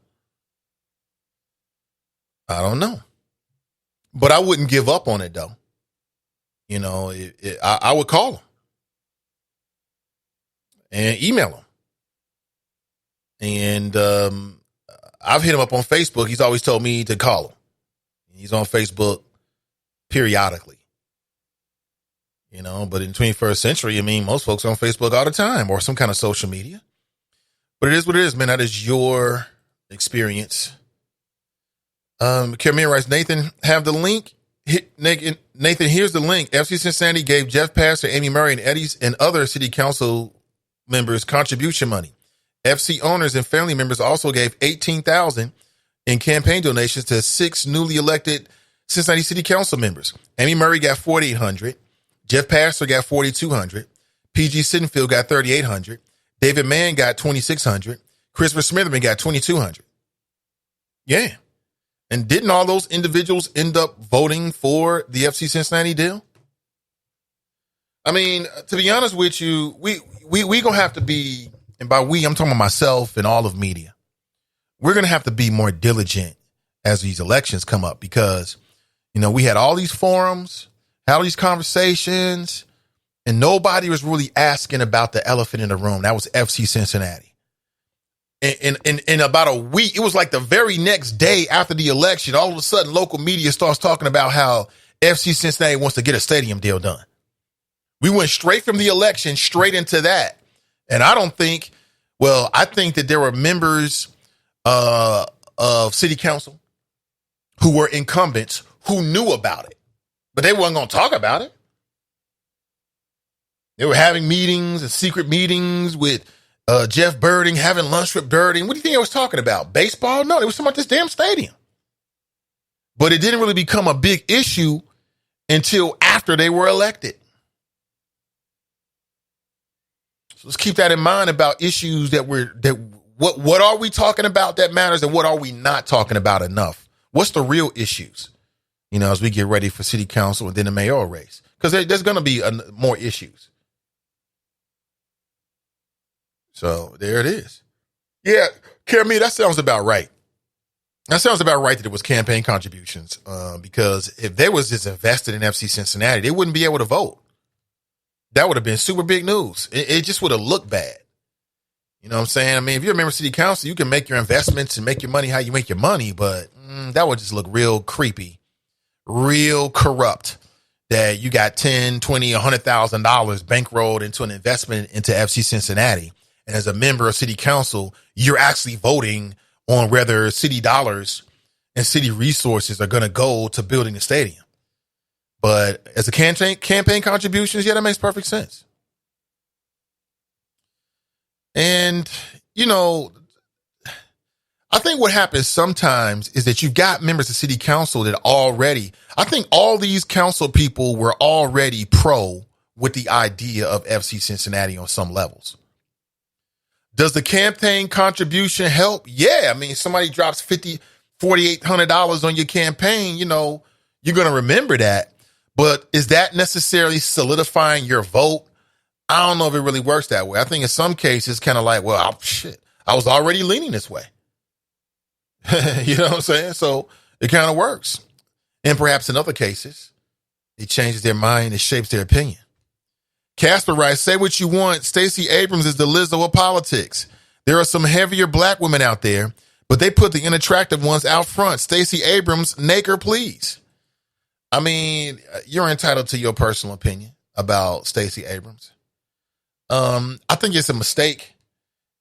But I wouldn't give up on it, though. I would call him and email him. And I've hit him up on Facebook. He's always told me to call him. He's on Facebook periodically. But in the 21st century, I mean, most folks are on Facebook all the time or some kind of social media. But it is what it is, man. That is your experience. Kermit writes, Nathan, have the link. Nathan, here's the link. FC Cincinnati gave Jeff Pastor, Amy Murray, and Eddie's and other city council members contribution money. FC owners and family members also gave $18,000 in campaign donations to 6 newly elected Cincinnati City Council members. Amy Murray got $4,800. Jeff Pastor got $4,200. PG Sittenfield got $3,800. David Mann got $2,600. Christopher Smitherman got $2,200. Yeah. And didn't all those individuals end up voting for the FC Cincinnati deal? I mean, to be honest with you, we gonna have to be, and by we, I'm talking about myself and all of media. We're gonna have to be more diligent as these elections come up because, we had all these forums, had all these conversations, and nobody was really asking about the elephant in the room. That was FC Cincinnati. In about a week, it was like the very next day after the election, all of a sudden local media starts talking about how FC Cincinnati wants to get a stadium deal done. We went straight from the election straight into that. And I think that there were members of city council who were incumbents who knew about it, but they weren't going to talk about it. They were having meetings and secret meetings with Jeff Birding, having lunch with Birding. What do you think I was talking about? Baseball? No, they was talking about this damn stadium. But it didn't really become a big issue until after they were elected. So let's keep that in mind about issues what are we talking about that matters and what are we not talking about enough? What's the real issues? As we get ready for city council and then the mayoral race, because there's going to be more issues. So there it is. Yeah, Kermit, that sounds about right. That sounds about right that it was campaign contributions because if they was just invested in FC Cincinnati, they wouldn't be able to vote. That would have been super big news. It just would have looked bad. You know what I'm saying? I mean, if you're a member of city council, you can make your investments and make your money how you make your money, but that would just look real creepy, real corrupt that you got $10, $20, $100,000 bankrolled into an investment into FC Cincinnati. And as a member of city council, you're actually voting on whether city dollars and city resources are going to go to building a stadium. But as a campaign contributions, yeah, that makes perfect sense. And, I think what happens sometimes is that you've got members of city council that I think all these council people were already pro with the idea of FC Cincinnati on some levels. Does the campaign contribution help? Yeah. I mean, somebody drops $4,800 on your campaign, you're going to remember that. But is that necessarily solidifying your vote? I don't know if it really works that way. I think in some cases, kind of like, well, I was already leaning this way. You know what I'm saying? So it kind of works. And perhaps in other cases, it changes their mind. It shapes their opinion. Casper writes, say what you want. Stacey Abrams is the Lizzo of politics. There are some heavier black women out there, but they put the unattractive ones out front. Stacey Abrams, Naker, please. I mean, you're entitled to your personal opinion about Stacey Abrams. I think it's a mistake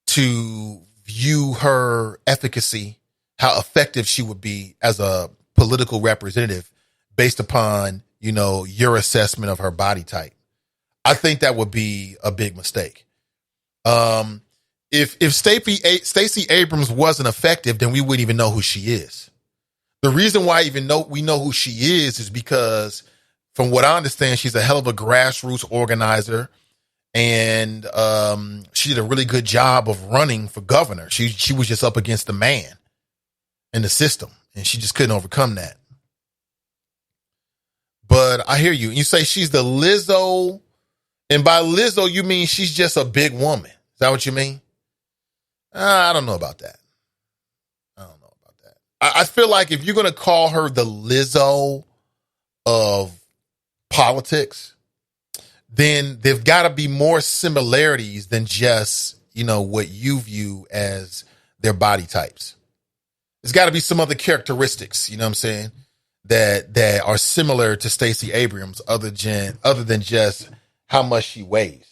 to view her efficacy, how effective she would be as a political representative based upon, your assessment of her body type. I think that would be a big mistake. If Stacey Abrams wasn't effective, then we wouldn't even know who she is. The reason why we know who she is because, from what I understand, she's a hell of a grassroots organizer, and she did a really good job of running for governor. She was just up against the man in the system, and she just couldn't overcome that. But I hear you. You say she's the Lizzo. And by Lizzo, you mean she's just a big woman. Is that what you mean? I don't know about that. I feel like if you're going to call her the Lizzo of politics, then there've got to be more similarities than just, what you view as their body types. There's got to be some other characteristics, you know what I'm saying, that are similar to Stacey Abrams, other than just how much she weighs.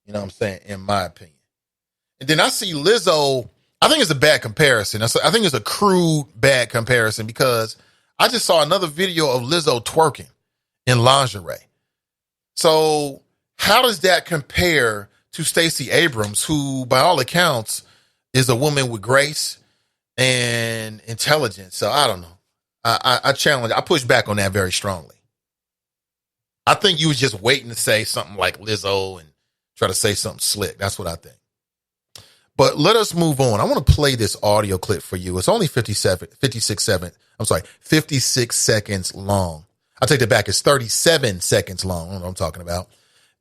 You know what I'm saying? In my opinion. And then I see Lizzo. I think it's a bad comparison. I think it's a crude bad comparison because I just saw another video of Lizzo twerking in lingerie. So how does that compare to Stacey Abrams, who, by all accounts, is a woman with grace and intelligence? So I don't know. I challenge. I push back on that very strongly. I think you was just waiting to say something like Lizzo and try to say something slick. That's what I think. But let us move on. I want to play this audio clip for you. It's only 56 seconds long. I take that back. It's 37 seconds long. I don't know what I'm talking about.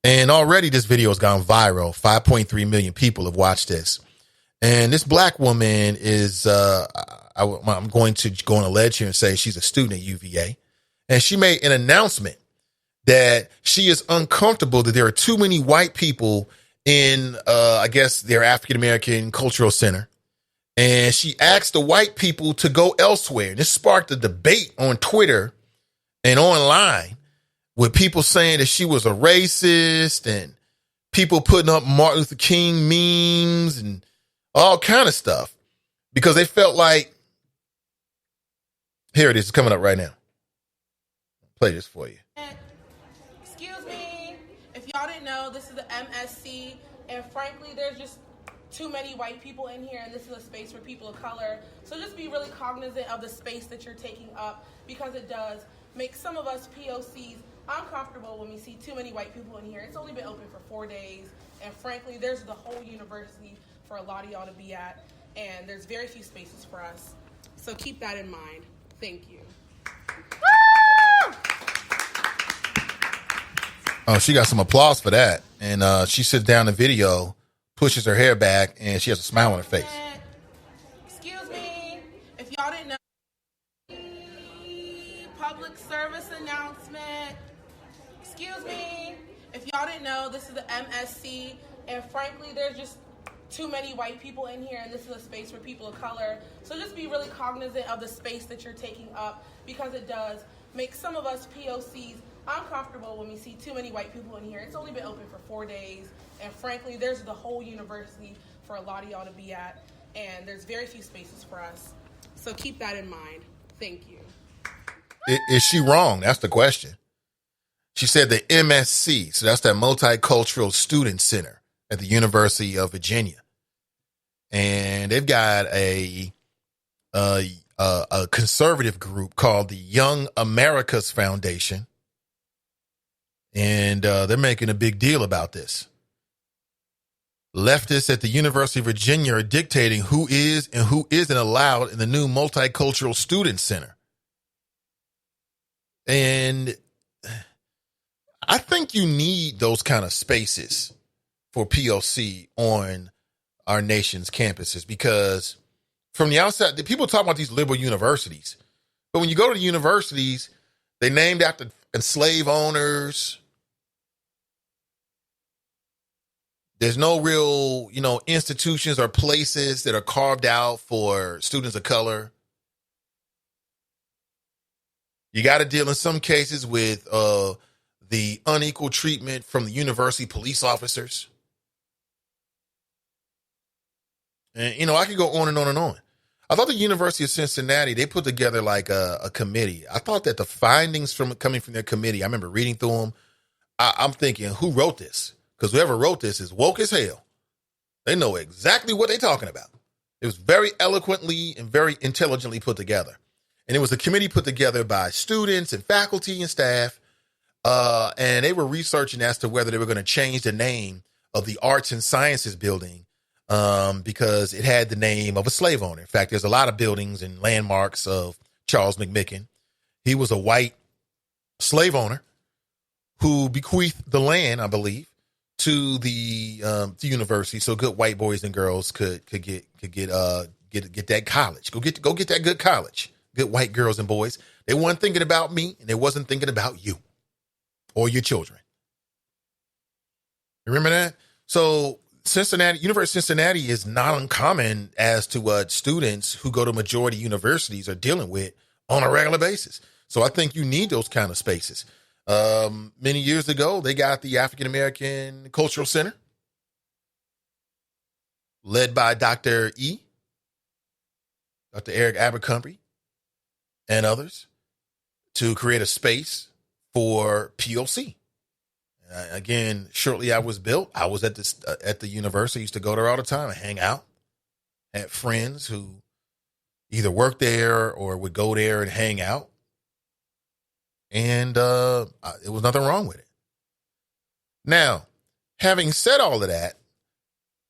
And already this video has gone viral. 5.3 million people have watched this. And this black woman is, I'm going to go on a ledge here and say she's a student at UVA. And she made an announcement that she is uncomfortable that there are too many white people in, I guess, their African-American Cultural Center. And she asked the white people to go elsewhere. This sparked a debate on Twitter and online with people saying that she was a racist and people putting up Martin Luther King memes and all kind of stuff because they felt like, here it is, it's coming up right now. Play this for you. Excuse me, if y'all didn't know, this is the MSC, and frankly, there's just too many white people in here, and this is a space for people of color. So just be really cognizant of the space that you're taking up, because it does make some of us POCs uncomfortable when we see too many white people in here. It's only been open for 4 days, and frankly, there's the whole university for a lot of y'all to be at, and there's very few spaces for us. So keep that in mind. Thank you. Oh, she got some applause for that. And she sits down in the video, pushes her hair back, and she has a smile on her face. Excuse me, if y'all didn't know, public service announcement. Excuse me, if y'all didn't know, this is the MSC, and frankly, there's just too many white people in here, and this is a space for people of color. So just be really cognizant of the space that you're taking up, because it does make some of us POCs uncomfortable when we see too many white people in here. It's only been open for 4 days, and frankly, there's the whole university for a lot of y'all to be at, and there's very few spaces for us. So keep that in mind. Thank you. Is she wrong? That's the question. She said the MSC, so that's that Multicultural Student Center at the University of Virginia. And they've got a conservative group called the Young Americas Foundation. And they're making a big deal about this. Leftists at the University of Virginia are dictating who is and who isn't allowed in the new Multicultural Student Center. And I think you need those kind of spaces for POC on our nation's campuses, because from the outside, the people talk about these liberal universities, but when you go to the universities, they're named after slave owners. There's no real, institutions or places that are carved out for students of color. You got to deal in some cases with the unequal treatment from the university police officers. And, I could go on and on and on. I thought the University of Cincinnati, they put together like a committee. I thought that the findings coming from their committee, I remember reading through them. I'm thinking, who wrote this? Because whoever wrote this is woke as hell. They know exactly what they're talking about. It was very eloquently and very intelligently put together. And it was a committee put together by students and faculty and staff. And they were researching as to whether they were going to change the name of the Arts and Sciences building because it had the name of a slave owner. In fact, there's a lot of buildings and landmarks of Charles McMicken. He was a white slave owner who bequeathed the land, I believe, to the university, so good white boys and girls could get that college. Go get that good college. Good white girls and boys. They weren't thinking about me, and they wasn't thinking about you or your children. You remember that? So University of Cincinnati is not uncommon as to what students who go to majority universities are dealing with on a regular basis. So I think you need those kind of spaces. Many years ago, they got the African American Cultural Center, led by Dr. Eric Abercrombie, and others, to create a space for POC. Again, shortly I was built, I was at the university. I used to go there all the time and hang out. Had friends who either worked there or would go there and hang out. And there was nothing wrong with it. Now, having said all of that,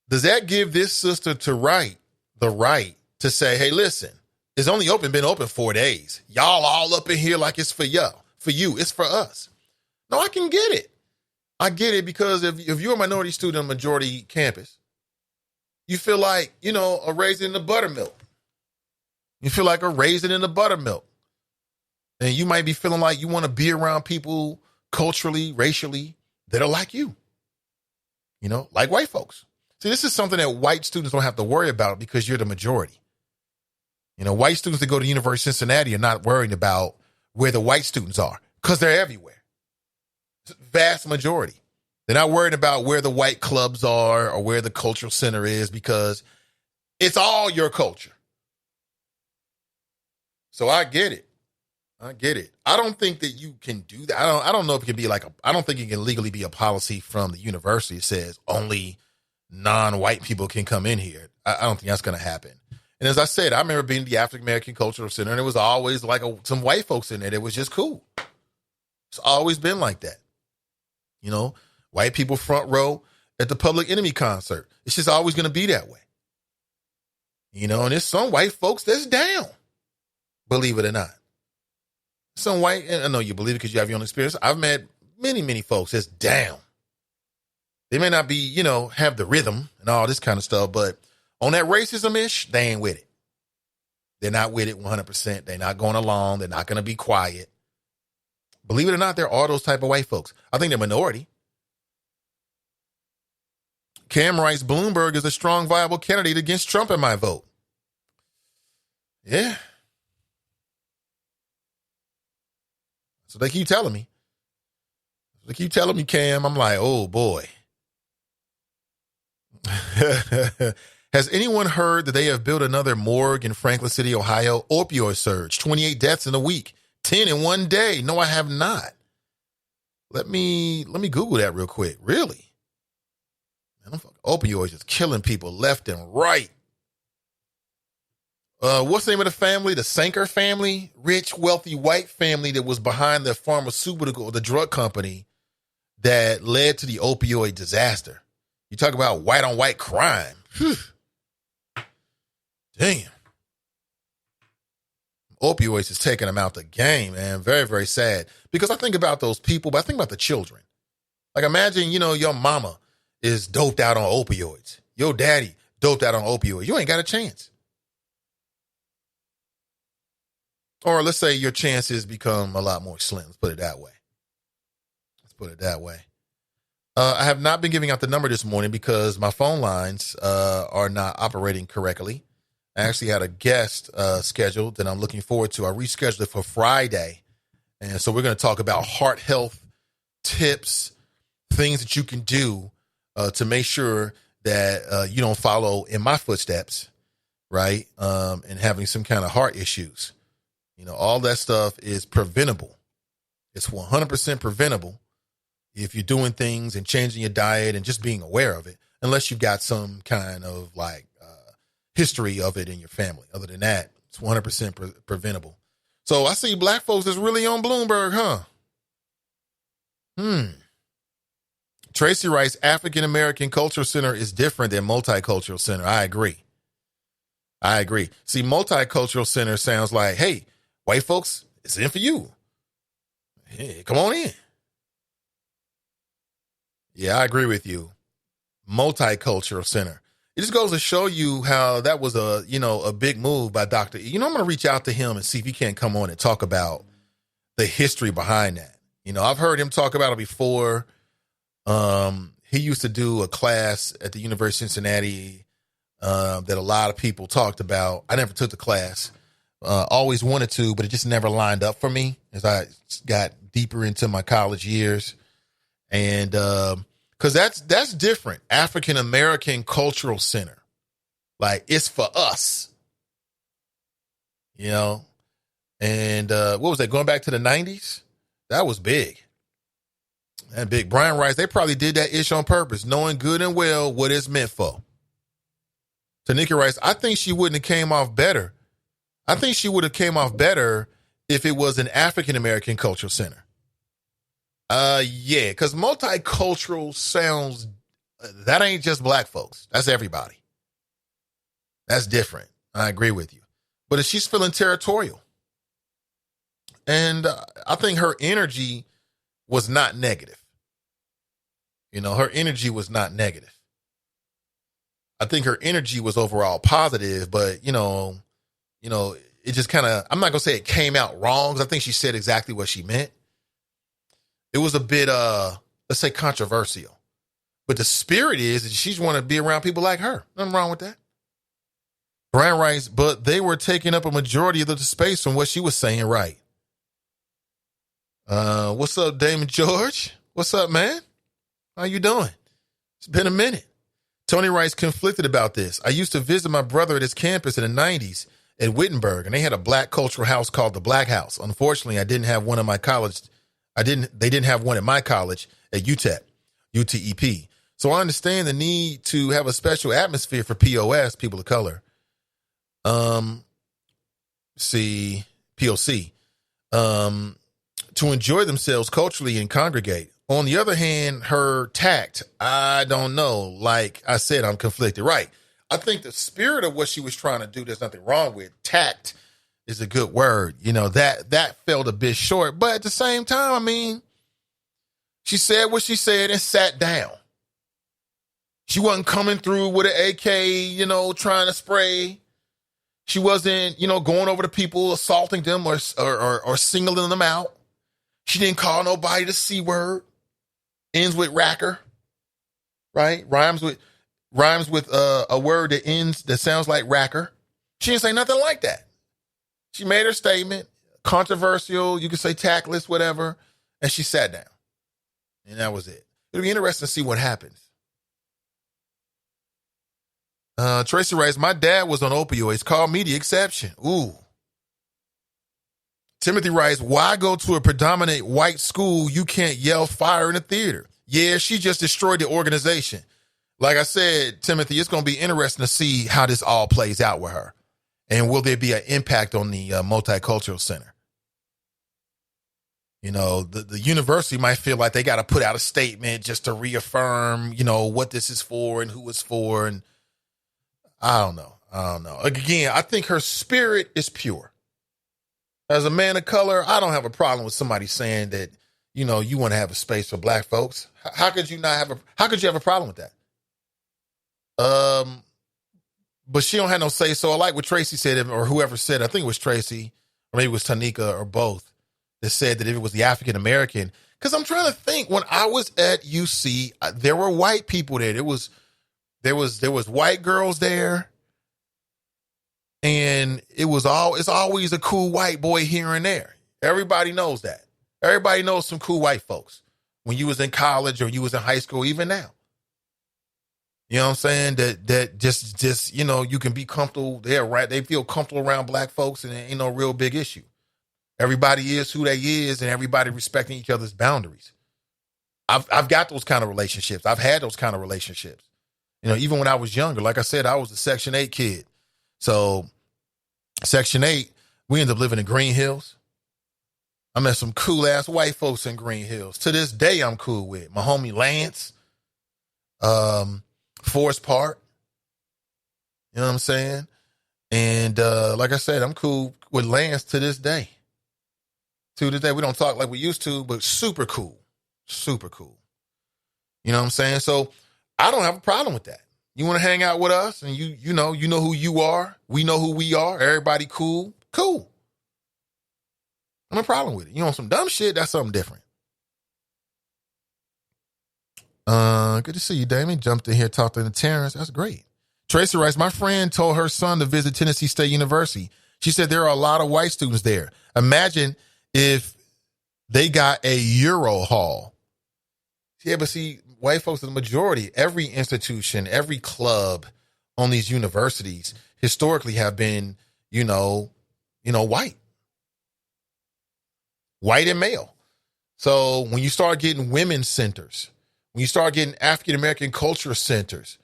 does that give this sister the right to say, hey, listen, it's only been open 4 days. Y'all all up in here like it's for y'all. For you, it's for us. No, I can get it. I get it because if you're a minority student on a majority campus, you feel like, a raisin in the buttermilk. You feel like a raisin in the buttermilk. And you might be feeling like you want to be around people culturally, racially, that are like you. Like white folks. See, this is something that white students don't have to worry about because you're the majority. White students that go to the University of Cincinnati are not worrying about where the white students are because they're everywhere. Vast majority. They're not worried about where the white clubs are or where the cultural center is because it's all your culture. So I get it. I don't think that you can do that. I don't know if it can be I don't think it can legally be a policy from the university that says only non-white people can come in here. I don't think that's going to happen. And as I said, I remember being at the African American Cultural Center, and it was always some white folks in there that was just cool. It's always been like that. White people front row at the Public Enemy concert. It's just always going to be that way. And there's some white folks that's down, believe it or not. Some white, and I know you believe it because you have your own experience. I've met many, many folks that's down. They may not be, have the rhythm and all this kind of stuff, but on that racism-ish, they ain't with it. They're not with it 100%. They're not going along. They're not going to be quiet. Believe it or not, there are those type of white folks. I think they're minority. Cam writes, Bloomberg is a strong, viable candidate against Trump in my vote. Yeah. So they keep telling me. Cam. I'm like, oh, boy. Has anyone heard that they have built another morgue in Franklin City, Ohio? Opioid surge, 28 deaths in a week. 10 in one day. No, I have not. Let me Google that real quick. Really? Man, opioids is killing people left and right. What's the name of the family? The Sanker family? Rich, wealthy, white family that was behind the pharmaceutical, the drug company that led to the opioid disaster. You talk about white on white crime. Whew. Damn. Opioids is taking them out the game, man. Very, very sad. Because I think about those people, but I think about the children. Like imagine, your mama is doped out on opioids. Your daddy doped out on opioids. You ain't got a chance. Or let's say your chances become a lot more slim. Let's put it that way. I have not been giving out the number this morning because my phone lines are not operating correctly. I actually had a guest scheduled that I'm looking forward to. I rescheduled it for Friday. And so we're going to talk about heart health tips, things that you can do to make sure that you don't follow in my footsteps, right? And having some kind of heart issues. All that stuff is preventable. It's 100% preventable if you're doing things and changing your diet and just being aware of it, unless you've got some kind of history of it in your family. Other than that, it's 100% preventable. So I see black folks that's really on Bloomberg, huh? Tracy writes, African American Cultural Center is different than Multicultural Center. I agree. See, Multicultural Center sounds like, hey, white folks, it's in for you. Hey, come on in. Yeah, I agree with you. Multicultural Center. It just goes to show you how that was a big move by Dr. E. I'm going to reach out to him and see if he can't come on and talk about the history behind that. I've heard him talk about it before. he used to do a class at the University of Cincinnati that a lot of people talked about. I never took the class. Always wanted to, but it just never lined up for me as I got deeper into my college years. And because that's different. African American Cultural Center. Like, it's for us. You know? And what was that? Going back to the 90s? That was big. And big. Brian Rice, they probably did that ish on purpose, knowing good and well what it's meant for. Tanika Rice, I think she wouldn't have came off better. I think she would have came off better if it was an African American Cultural Center. Yeah, because multicultural sounds, that ain't just black folks. That's everybody. That's different. I agree with you. But if she's feeling territorial, and I think her energy was not negative. You know, her energy was not negative. I think her energy was overall positive, but, you know, it just kind of, I'm not going to say it came out wrong, because I think she said exactly what she meant. It was a bit, let's say, controversial. But the spirit is that she's want to be around people like her. Nothing wrong with that. Brian writes, but they were taking up a majority of the space from what she was saying, right? What's up, Damon George? What's up, man? How you doing? It's been a minute. Tony writes, conflicted about this. I used to visit my brother at his campus in the 90s at Wittenberg, and they had a black cultural house called the Black House. Unfortunately, I didn't have one at my college. They didn't have one at my college at UTEP. So I understand the need to have a special atmosphere for POS, people of color. POC. To enjoy themselves culturally and congregate. On the other hand, her tact, I don't know. Like I said, I'm conflicted. Right. I think the spirit of what she was trying to do, there's nothing wrong with. Tact is a good word. You know, that felt a bit short. But at the same time, I mean, she said what she said and sat down. She wasn't coming through with an AK, you know, trying to spray. She wasn't, you know, going over to people, assaulting them or singling them out. She didn't call nobody the C word. Ends with racker, right? Rhymes with a word that sounds like racker. She didn't say nothing like that. She made her statement, controversial, you could say tactless, whatever, and she sat down. And that was it. It'll be interesting to see what happens. Tracy writes, my dad was on opioids. Call me the exception. Ooh. Timothy writes, why go to a predominant white school? You can't yell fire in a theater. Yeah, she just destroyed the organization. Like I said, Timothy, it's going to be interesting to see how this all plays out with her. And will there be an impact on the Multicultural Center? You know, the university might feel like they got to put out a statement just to reaffirm, you know, what this is for and who it's for. And I don't know. Again, I think her spirit is pure. As a man of color, I don't have a problem with somebody saying that, you know, you want to have a space for black folks. How could you have a problem with that? But she don't have no say. So I like what Tracy said, or whoever said, I think it was Tracy, or maybe it was Tanika or both, that said that if it was the African American, because I'm trying to think, when I was at UC, there were white people there. There was white girls there. And it's always a cool white boy here and there. Everybody knows that. Everybody knows some cool white folks when you was in college or you was in high school, even now. You know what I'm saying? That just, you know, you can be comfortable there, right? They feel comfortable around black folks and it ain't no real big issue. Everybody is who they is and everybody respecting each other's boundaries. I've got those kind of relationships. I've had those kind of relationships. You know, even when I was younger, like I said, I was a Section 8 kid. So Section 8, we ended up living in Green Hills. I met some cool ass white folks in Green Hills. To this day, I'm cool with my homie Lance, Forest Park. You know what I'm saying? And like I said, I'm cool with Lance to this day. To this day, we don't talk like we used to, but super cool. Super cool. You know what I'm saying? So I don't have a problem with that. You want to hang out with us and you know who you are. We know who we are. Everybody cool. Cool. No problem with it. You want some dumb shit? That's something different. Good to see you, Damien. Jumped in here, talked to Terrence. That's great. Tracy writes, my friend told her son to visit Tennessee State University. She said there are a lot of white students there. Imagine if they got a Euro hall. Yeah, but see, white folks are the majority. Every institution, every club on these universities historically have been, white. White and male. So when you start getting women's centers, when you start getting African-American culture centers,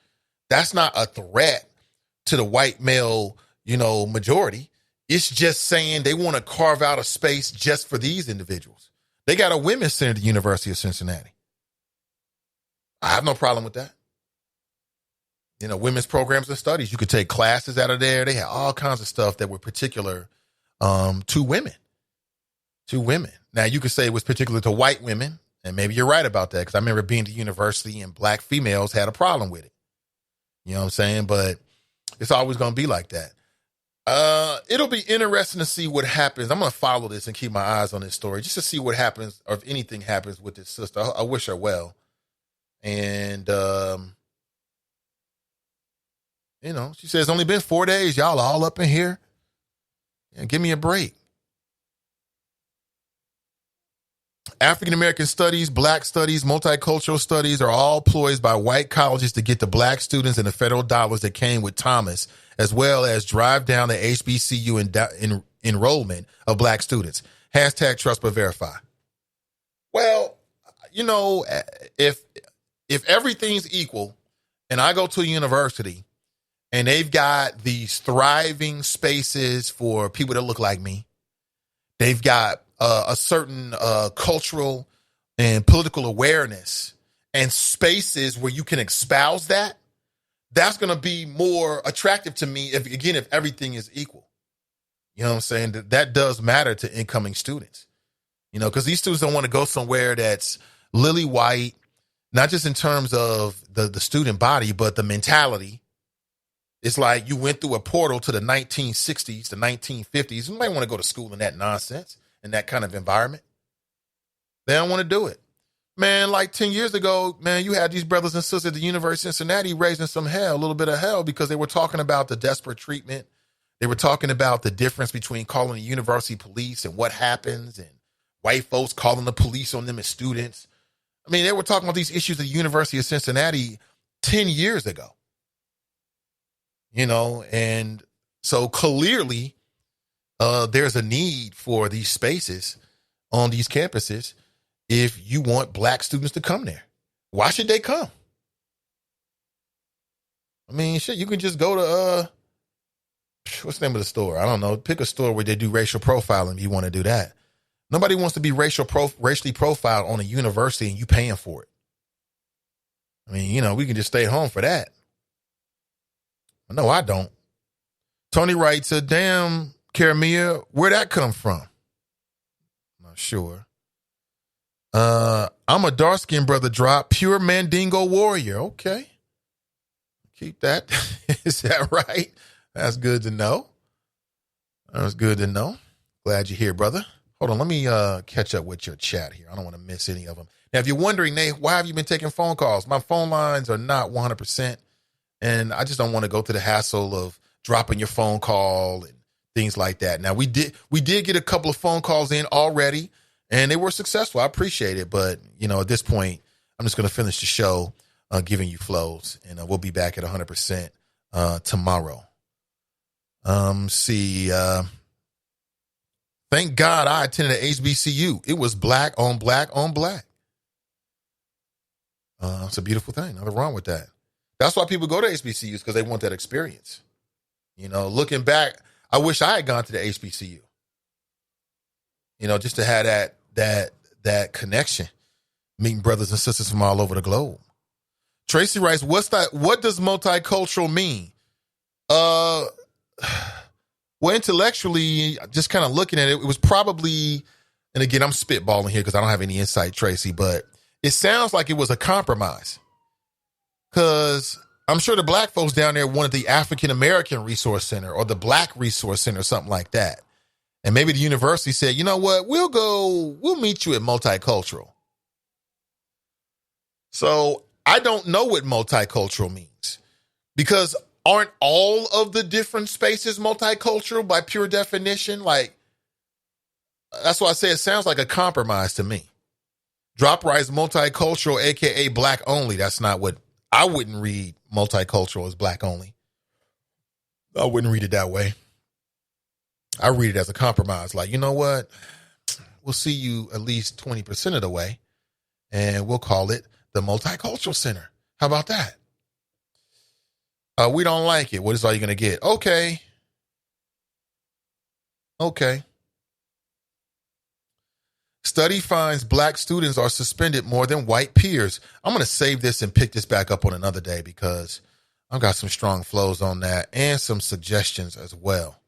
that's not a threat to the white male, majority. It's just saying they want to carve out a space just for these individuals. They got a women's center at the University of Cincinnati. I have no problem with that. Women's programs and studies. You could take classes out of there. They had all kinds of stuff that were particular to women. Now, you could say it was particular to white women, and maybe you're right about that, because I remember being to university and black females had a problem with it. You know what I'm saying? But it's always going to be like that. It'll be interesting to see what happens. I'm going to follow this and keep my eyes on this story just to see what happens, or if anything happens with this sister. I wish her well. And, she says, only been 4 days. Y'all are all up in here. Yeah, give me a break. African-American studies, black studies, multicultural studies are all ploys by white colleges to get the black students and the federal dollars that came with Thomas, as well as drive down the HBCU enrollment of black students. Hashtag trust but verify. Well, if everything's equal and I go to a university and they've got these thriving spaces for people that look like me, they've got a certain cultural and political awareness and spaces where you can espouse that, that's going to be more attractive to me if everything is equal. You know what I'm saying? That does matter to incoming students, because these students don't want to go somewhere that's lily white, not just in terms of the student body, but the mentality. It's like you went through a portal to the 1960s, the 1950s. You might want to go to school in that nonsense, in that kind of environment. They don't want to do it. Man, like 10 years ago, man, you had these brothers and sisters at the University of Cincinnati raising some hell, a little bit of hell, because they were talking about the desperate treatment. They were talking about the difference between calling the university police and what happens, and white folks calling the police on them as students. I mean, they were talking about these issues at the University of Cincinnati 10 years ago. And so clearly there's a need for these spaces on these campuses if you want black students to come there. Why should they come? I mean, shit, you can just go to, what's the name of the store? I don't know. Pick a store where they do racial profiling if you want to do that. Nobody wants to be racially profiled on a university and you paying for it. I mean, we can just stay home for that. No, I don't. Tony writes, damn, Karamia, where'd that come from? Not sure. I'm a dark-skinned brother drop, pure Mandingo warrior. Okay. Keep that. Is that right? That's good to know. That's good to know. Glad you're here, brother. Hold on, let me catch up with your chat here. I don't want to miss any of them. Now, if you're wondering, Nate, why have you been taking phone calls? My phone lines are not 100%, and I just don't want to go through the hassle of dropping your phone call and things like that. Now, we did get a couple of phone calls in already, and they were successful. I appreciate it, but at this point, I'm just going to finish the show giving you flows, and we'll be back at 100% tomorrow. Thank God I attended a HBCU. It was black on black on black. It's a beautiful thing. Nothing wrong with that. That's why people go to HBCUs, because they want that experience. Looking back, I wish I had gone to the HBCU. Just to have that connection, meeting brothers and sisters from all over the globe. Tracy writes, what does multicultural mean? Well, intellectually, just kind of looking at it, it was probably, and again, I'm spitballing here because I don't have any insight, Tracy, but it sounds like it was a compromise. Because I'm sure the black folks down there wanted the African American Resource Center or the Black Resource Center, something like that. And maybe the university said, you know what, we'll meet you at multicultural. So I don't know what multicultural means because aren't all of the different spaces multicultural by pure definition? Like, that's why I say it sounds like a compromise to me. Drop Rice multicultural, a.k.a. black only. That's not what I wouldn't read multicultural as black only. I wouldn't read it that way. I read it as a compromise. Like, you know what? We'll see you at least 20% of the way, and we'll call it the Multicultural Center. How about that? We don't like it. What is all you going to get? Okay. Study finds black students are suspended more than white peers. I'm going to save this and pick this back up on another day because I've got some strong flows on that and some suggestions as well.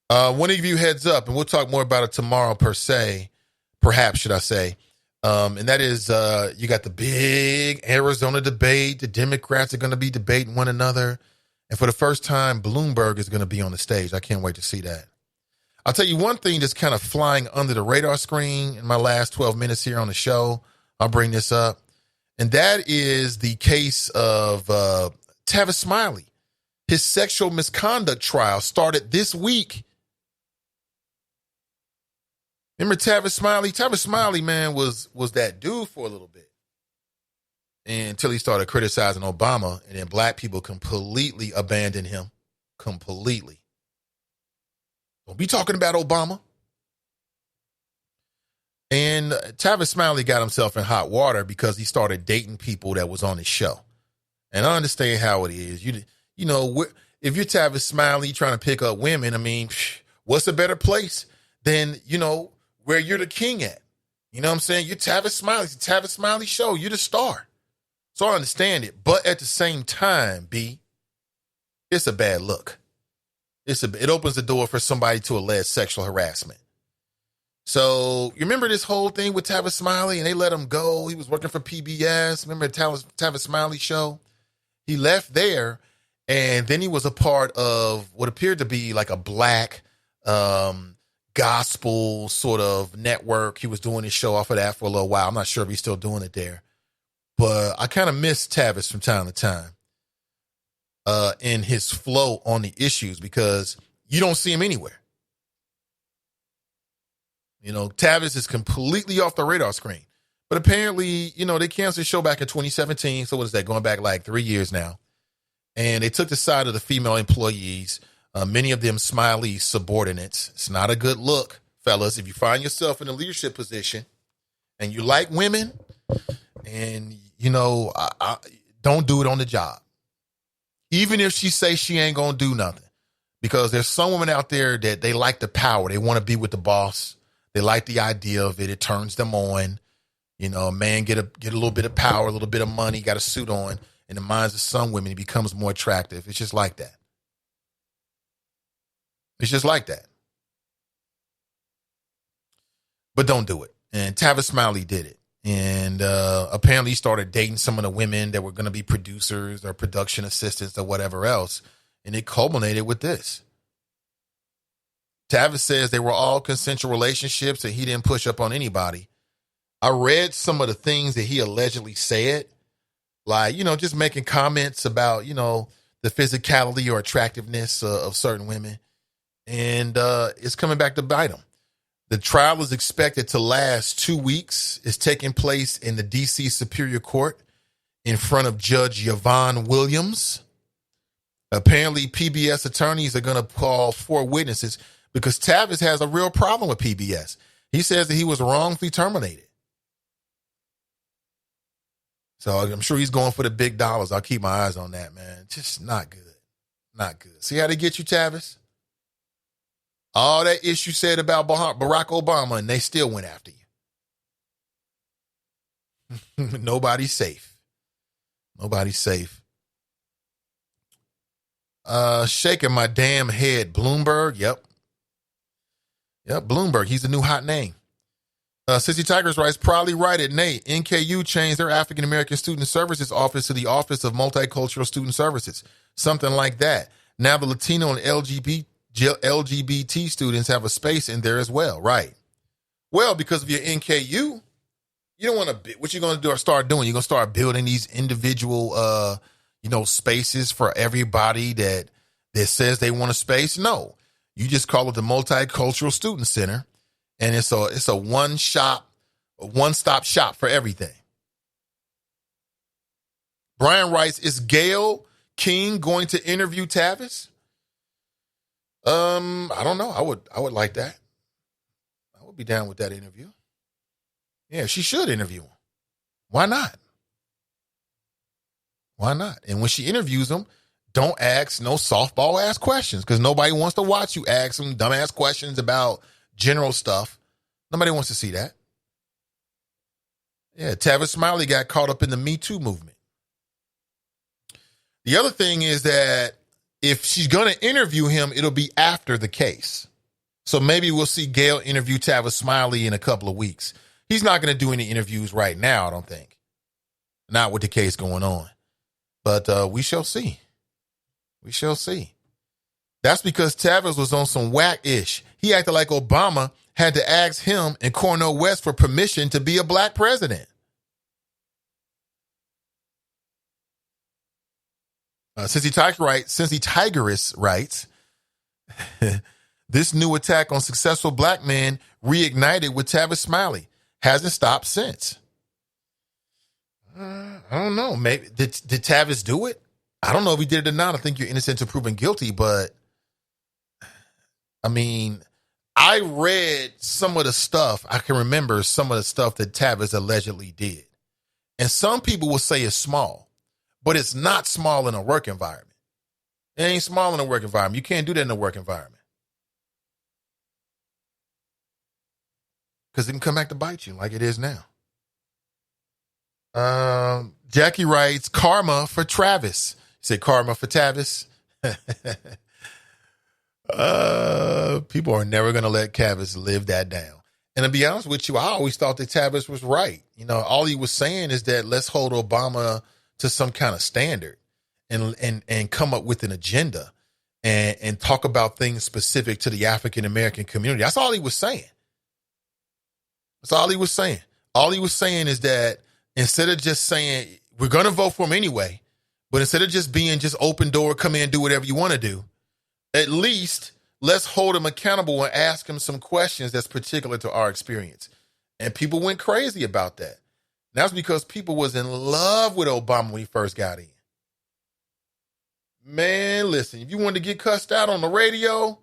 One of you heads up, and we'll talk more about it tomorrow perhaps should I say. And that is, you got the big Arizona debate. The Democrats are going to be debating one another. And for the first time, Bloomberg is going to be on the stage. I can't wait to see that. I'll tell you one thing that's kind of flying under the radar screen in my last 12 minutes here on the show. I'll bring this up. And that is the case of Tavis Smiley. His sexual misconduct trial started this week. Remember Tavis Smiley? Tavis Smiley, man, was that dude for a little bit. Until he started criticizing Obama, and then black people completely abandoned him. Completely. Don't be talking about Obama. And Tavis Smiley got himself in hot water because he started dating people that was on his show. And I understand how it is. You know, if you're Tavis Smiley trying to pick up women, I mean, what's a better place than, where you're the king at? You know what I'm saying? You're Tavis Smiley. It's the Tavis Smiley show. You're the star. So I understand it. But at the same time, B, it's a bad look. It opens the door for somebody to allege sexual harassment. So you remember this whole thing with Tavis Smiley and they let him go. He was working for PBS. Remember the Tavis Smiley show? He left there and then he was a part of what appeared to be like a black gospel sort of network. He was doing his show off of that for a little while. I'm not sure if he's still doing it there. But I kind of miss Tavis from time to time in his flow on the issues because you don't see him anywhere. Tavis is completely off the radar screen. But apparently, they canceled the show back in 2017. So what is that? Going back like 3 years now. And they took the side of the female employees, many of them Smiley subordinates. It's not a good look, fellas. If you find yourself in a leadership position and you like women and, don't do it on the job. Even if she say she ain't going to do nothing. Because there's some women out there that they like the power. They want to be with the boss. They like the idea of it. It turns them on. A man get a little bit of power, a little bit of money, got a suit on. In the minds of some women, he becomes more attractive. It's just like that. It's just like that. But don't do it. And Tavis Smiley did it. And apparently he started dating some of the women that were going to be producers or production assistants or whatever else. And it culminated with this. Tavis says they were all consensual relationships and he didn't push up on anybody. I read some of the things that he allegedly said, like, just making comments about, the physicality or attractiveness of certain women. And it's coming back to bite him. The trial is expected to last 2 weeks. It's taking place in the D.C. Superior Court in front of Judge Yvonne Williams. Apparently, PBS attorneys are going to call 4 witnesses because Tavis has a real problem with PBS. He says that he was wrongfully terminated. So I'm sure he's going for the big dollars. I'll keep my eyes on that, man. Just not good. Not good. See how they get you, Tavis? All that issue said about Barack Obama, and they still went after you. Nobody's safe. Nobody's safe. Shaking my damn head. Bloomberg. Yep, Bloomberg. He's the new hot name. Sissy Tigers writes, proudly right at Nate. NKU changed their African American Student Services office to the Office of Multicultural Student Services. Something like that. Now the Latino and LGBT students have a space in there as well, right? Well, because of your NKU, You don't want to. What you're going to do or start doing? You're going to start building these individual, spaces for everybody that says they want a space. No, you just call it the Multicultural Student Center, and it's a one-stop shop for everything. Brian writes, is Gayle King going to interview Tavis? I don't know. I would like that. I would be down with that interview. Yeah, she should interview him. Why not? Why not? And when she interviews him, don't ask no softball ass questions because nobody wants to watch you ask some dumbass questions about general stuff. Nobody wants to see that. Yeah, Tavis Smiley got caught up in the Me Too movement. The other thing is that if she's going to interview him, it'll be after the case. So maybe we'll see Gayle interview Tavis Smiley in a couple of weeks. He's not going to do any interviews right now, I don't think. Not with the case going on. But we shall see. We shall see. That's because Tavis was on some whack-ish. He acted like Obama had to ask him and Cornel West for permission to be a black president. Cincy Tigeress writes, this new attack on successful black men reignited with Tavis Smiley. Hasn't stopped since. I don't know. Maybe did Tavis do it? I don't know if he did it or not. I think you're innocent until proven guilty, but I mean, I read some of the stuff. I can remember some of the stuff that Tavis allegedly did. And some people will say it's small, but it's not small in a work environment. It ain't small in a work environment. You can't do that in a work environment. Because it can come back to bite you like it is now. Jackie writes, karma for Travis. You say karma for Tavis? People are never going to let Tavis live that down. And to be honest with you, I always thought that Tavis was right. You know, all he was saying is that let's hold Obama to some kind of standard and come up with an agenda and talk about things specific to the African-American community. That's all he was saying. That's all he was saying. All he was saying is that instead of just saying, we're going to vote for him anyway, but instead of just being just open door, come in, do whatever you want to do, at least let's hold him accountable and ask him some questions that's particular to our experience. And people went crazy about that. That's because people was in love with Obama when he first got in. Man, listen, if you want to get cussed out on the radio,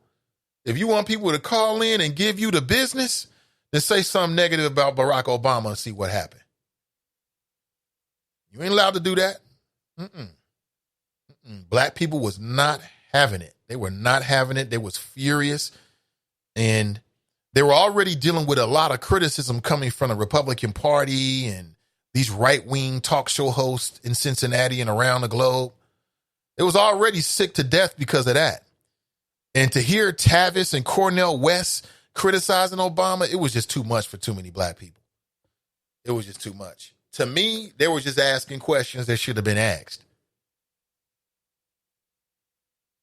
if you want people to call in and give you the business, then say something negative about Barack Obama and see what happened. You ain't allowed to do that. Black people was not having it. They were not having it. They was furious. And they were already dealing with a lot of criticism coming from the Republican Party and these right-wing talk show hosts in Cincinnati and around the globe. It was already sick to death because of that. And to hear Tavis and Cornel West criticizing Obama, it was just too much for too many black people. It was just too much. To me, they were just asking questions that should have been asked.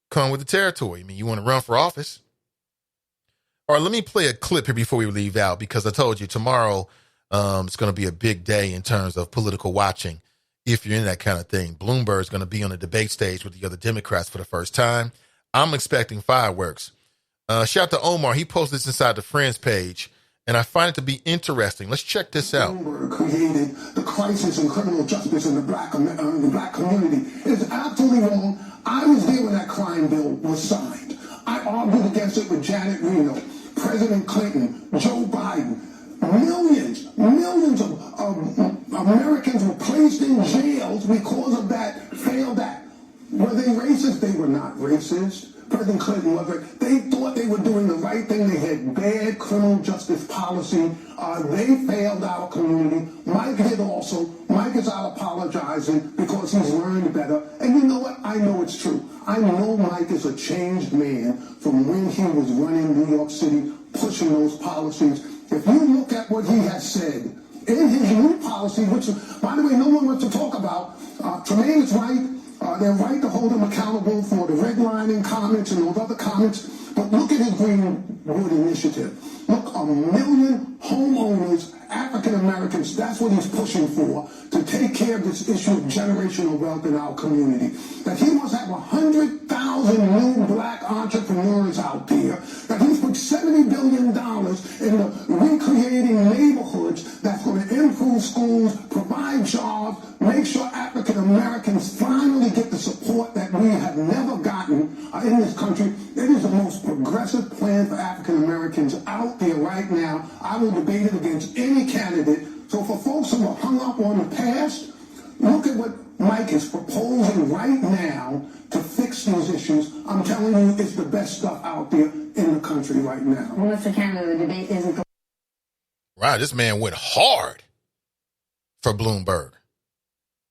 Come with the territory. I mean, you want to run for office? All right, let me play a clip here before we leave out, because I told you tomorrow it's going to be a big day in terms of political watching. If you're in that kind of thing, Bloomberg is going to be on the debate stage with the other Democrats for the first time. I'm expecting fireworks. Shout out to Omar. He posted this inside the Friends page, and I find it to be interesting. Let's check this out. Bloomberg created the crisis in criminal justice in the black community. It is absolutely wrong. I was there when that crime bill was signed. I argued against it with Janet Reno, President Clinton, Joe Biden. Millions of Americans were placed in jails because of that failed act. Were they racist? They were not racist. President Clinton was. They thought they were doing the right thing. They had bad criminal justice policy. They failed our community. Mike did also. Mike is out apologizing because he's learned better. And you know what? I know it's true. I know Mike is a changed man from when he was running New York City, pushing those policies. If you look at what he has said in his new policy, which, by the way, no one wants to talk about, Tremaine is right. They're right to hold him accountable for the redlining comments and those other comments. But look at his Greenwood initiative. Look, 1 million homeowners, African African Americans, that's what he's pushing for, to take care of this issue of generational wealth in our community. That he wants to have 100,000 new black entrepreneurs out there. That he's put $70 billion into recreating neighborhoods that's going to improve schools, provide jobs, make sure African Americans finally get the support that we have never gotten in this country. It is the most progressive plan for African Americans out there right now. I will debate it against any candidate. So for folks who are hung up on the past, look at what Mike is proposing right now to fix these issues. I'm telling you, it's the best stuff out there in the country right now. Well, Mr. Canada, the debate isn't... Right, this man went hard for Bloomberg.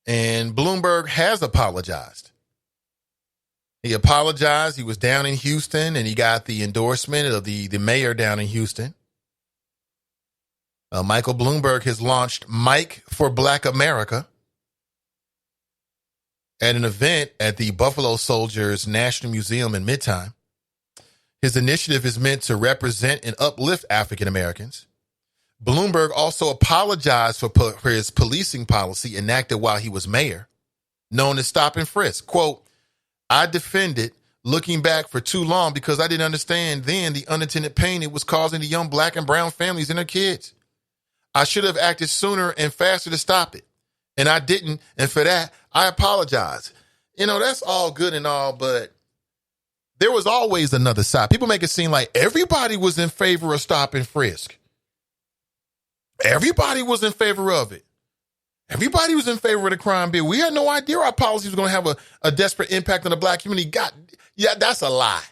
And Bloomberg has apologized. He apologized. He was down in Houston, and he got the endorsement of the mayor down in Houston. Michael Bloomberg has launched Mike for Black America at an event at the Buffalo Soldiers National Museum in Midtime. His initiative is meant to represent and uplift African Americans. Bloomberg also apologized for his policing policy enacted while he was mayor, known as stop and frisk. Quote, I defended looking back for too long because I didn't understand then the unintended pain it was causing the young black and brown families and their kids. I should have acted sooner and faster to stop it. And I didn't. And for that, I apologize. You know, that's all good and all, but there was always another side. People make it seem like everybody was in favor of stop and frisk. Everybody was in favor of it. Everybody was in favor of the crime bill. We had no idea our policies were going to have a desperate impact on the black community. God, yeah, that's a lie.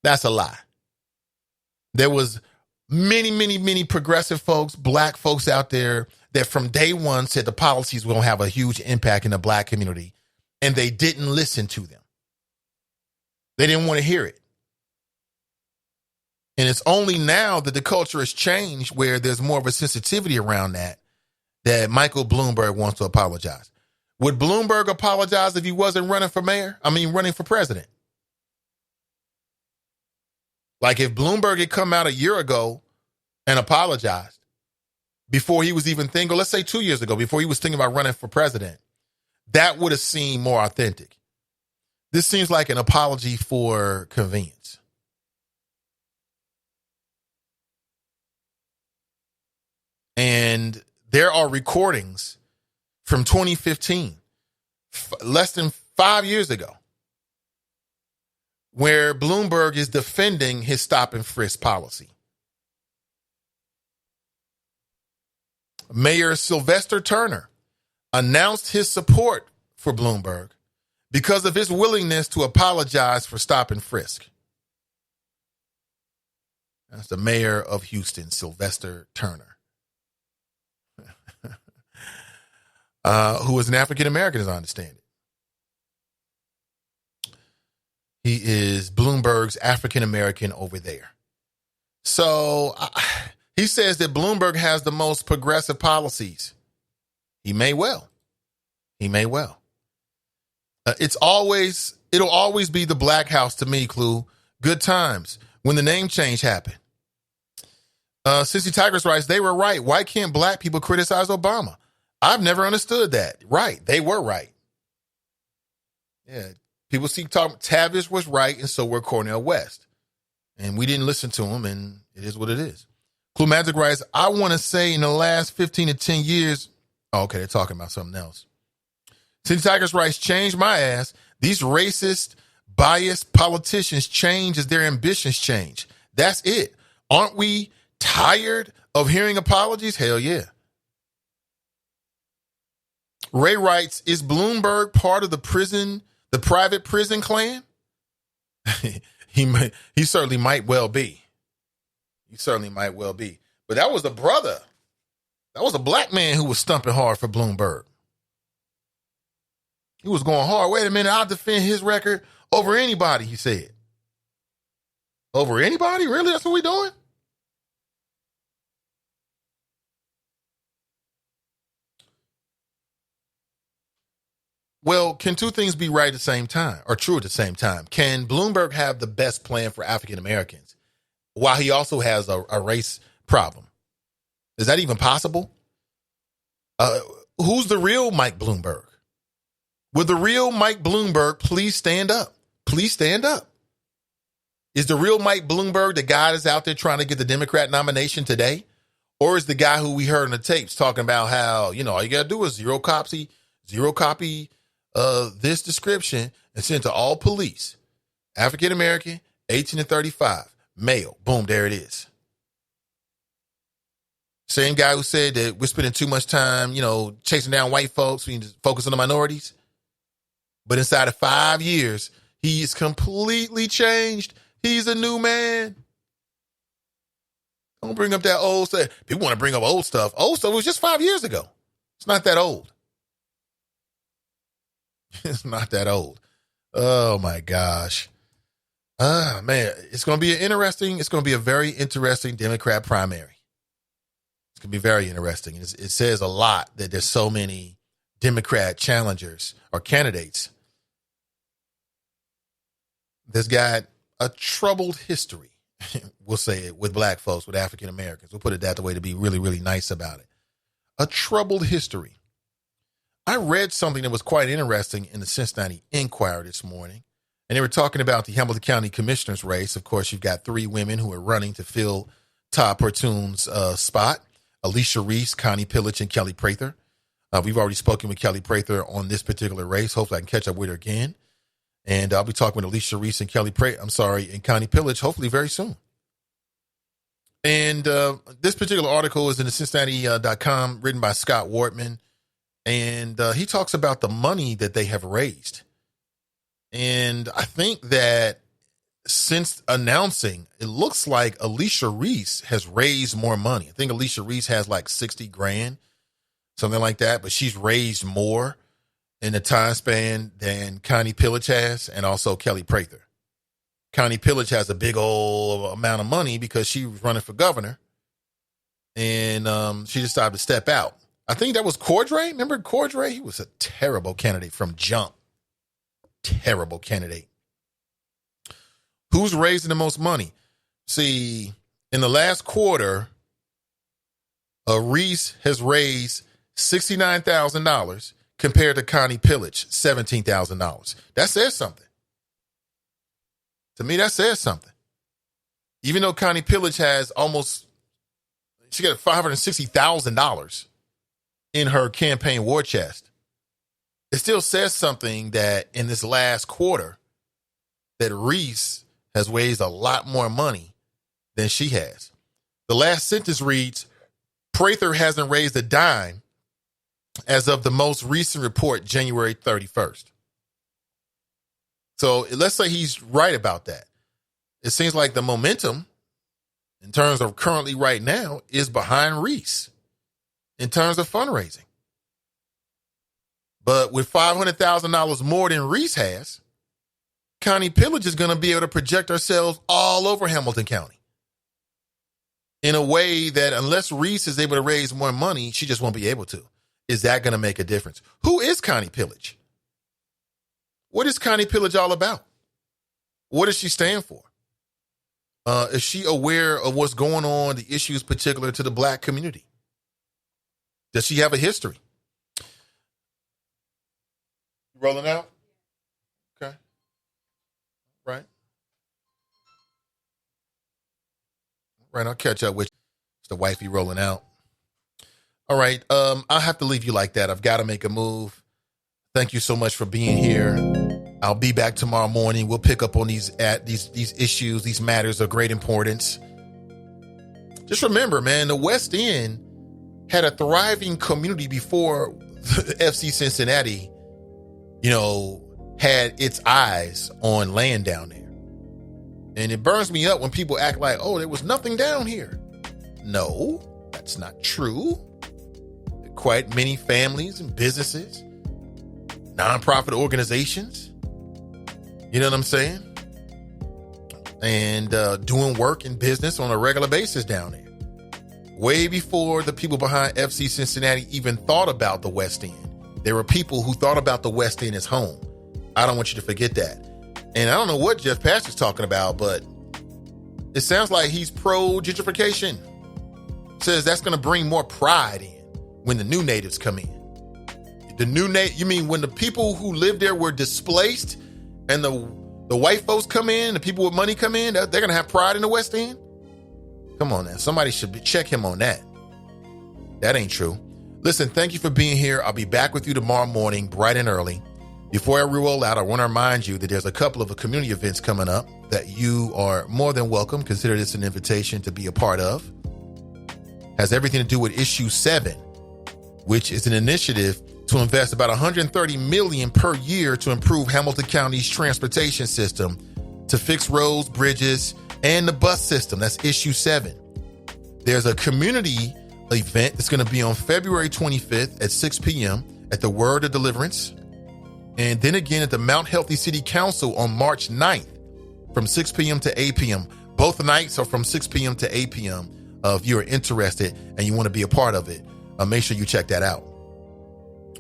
That's a lie. There was many progressive folks, black folks out there that from day one said the policies were going to have a huge impact in the black community, and they didn't listen to them. They didn't want to hear it. And it's only now that the culture has changed where there's more of a sensitivity around that Michael Bloomberg wants to apologize. Would Bloomberg apologize if he wasn't running for president? Like if Bloomberg had come out a year ago and apologized before he was even thinking, or let's say 2 years ago, before he was thinking about running for president, that would have seemed more authentic. This seems like an apology for convenience. And there are recordings from 2015, less than 5 years ago, where Bloomberg is defending his stop and frisk policy. Mayor Sylvester Turner announced his support for Bloomberg because of his willingness to apologize for stop and frisk. That's the mayor of Houston, Sylvester Turner. Who is an African-American, as I understand it. He is Bloomberg's African-American over there. So he says that Bloomberg has the most progressive policies. He may well. It'll always be the Black House to me, Clue. Good times. When the name change happened. Sissy Tigers writes, they were right. Why can't black people criticize Obama? I've never understood that. Right. They were right. Yeah. People keep talking. Tavish was right, and so were Cornel West. And we didn't listen to him, and it is what it is. Clue Magic writes, I want to say in the last 15 to 10 years. Oh, okay, they're talking about something else. Sissy Tigers writes, change my ass. These racist, biased politicians change as their ambitions change. That's it. Aren't we tired of hearing apologies? Hell yeah. Ray writes, is Bloomberg part of the private prison clan? He certainly might well be. But that was a brother. That was a black man who was stumping hard for Bloomberg. He was going hard. Wait a minute, I'll defend his record over anybody, he said. Over anybody? Really? That's what we doing? Well, can two things be right at the same time or true at the same time? Can Bloomberg have the best plan for African Americans while he also has a race problem? Is that even possible? Who's the real Mike Bloomberg? Would the real Mike Bloomberg please stand up? Please stand up. Is the real Mike Bloomberg the guy that's out there trying to get the Democrat nomination today? Or is the guy who we heard in the tapes talking about how, all you got to do is zero copy this description and send to all police, African-American, 18 to 35, male. Boom, there it is. Same guy who said that we're spending too much time, chasing down white folks. We need to focus on the minorities. But inside of 5 years, he's completely changed. He's a new man. Don't bring up that old stuff. People want to bring up old stuff. Old stuff was just 5 years ago. It's not that old. It's not that old. Oh, my gosh. Man, it's going to be a very interesting Democrat primary. It's going to be very interesting. It says a lot that there's so many Democrat challengers or candidates that's got a troubled history, we'll say it, with black folks, with African Americans. We'll put it that way to be really, really nice about it. A troubled history. I read something that was quite interesting in the Cincinnati Enquirer this morning, and they were talking about the Hamilton County Commissioner's race. Of course, you've got 3 women who are running to fill Todd Pertoon's spot: Alicia Reese, Connie Pillage, and Kelly Prather. We've already spoken with Kelly Prather on this particular race. Hopefully I can catch up with her again. And I'll be talking with Alicia Reese and and Connie Pillage, hopefully very soon. And this particular article is in the Cincinnati.com, written by Scott Wortman. And he talks about the money that they have raised. And I think that since announcing, it looks like Alicia Reese has raised more money. I think Alicia Reese has like 60 grand, something like that. But she's raised more in the time span than Connie Pillage has, and also Kelly Prather. Connie Pillage has a big old amount of money because she was running for governor, and she decided to step out. I think that was Cordray. Remember Cordray? He was a terrible candidate from jump. Terrible candidate. Who's raising the most money? See, in the last quarter, Reese has raised $69,000 compared to Connie Pillage, $17,000. That says something. To me, that says something. Even though Connie Pillage has she got $560,000 in her campaign war chest, it still says something that in this last quarter, that Reese has raised a lot more money than she has. The last sentence reads, Prather hasn't raised a dime as of the most recent report, January 31st. So let's say he's right about that. It seems like the momentum in terms of currently right now is behind Reese in terms of fundraising. But with $500,000 more than Reese has, Connie Pillage is going to be able to project herself all over Hamilton County in a way that unless Reese is able to raise more money, she just won't be able to. Is that going to make a difference? Who is Connie Pillage? What is Connie Pillage all about? What does she stand for? Is she aware of what's going on, the issues particular to the black community? Does she have a history? Rolling out? Okay. Right. Right, I'll catch up with you. It's the wifey rolling out. All right, I'll have to leave you like that. I've got to make a move. Thank you so much for being here. I'll be back tomorrow morning. We'll pick up on these issues, these matters of great importance. Just remember, man, the West End had a thriving community before the FC Cincinnati, had its eyes on land down there. And it burns me up when people act like, oh, there was nothing down here. No, that's not true. Quite many families and businesses, nonprofit organizations, you know what I'm saying? And doing work and business on a regular basis down there. Way before the people behind FC Cincinnati even thought about the West End. There were people who thought about the West End as home. I don't want you to forget that. And I don't know what Jeff Paster's talking about, but it sounds like he's pro-gentrification. says that's going to bring more pride in when the new natives come in. You mean when the people who lived there were displaced and the white folks come in, the people with money come in, they're going to have pride in the West End? Come on now. Somebody should check him on that. That ain't true. Listen, thank you for being here. I'll be back with you tomorrow morning, bright and early. Before I roll out, I want to remind you that there's a couple of community events coming up that you are more than welcome. Consider this an invitation to be a part of. Has everything to do with Issue 7, which is an initiative to invest about $130 million per year to improve Hamilton County's transportation system, to fix roads, bridges, and the bus system. That's Issue 7. There's a community event that's going to be on February 25th at 6 p.m. at the Word of Deliverance. And then again at the Mount Healthy City Council on March 9th from 6 p.m. to 8 p.m. Both nights are from 6 p.m. to 8 p.m. If you're interested and you want to be a part of it, make sure you check that out.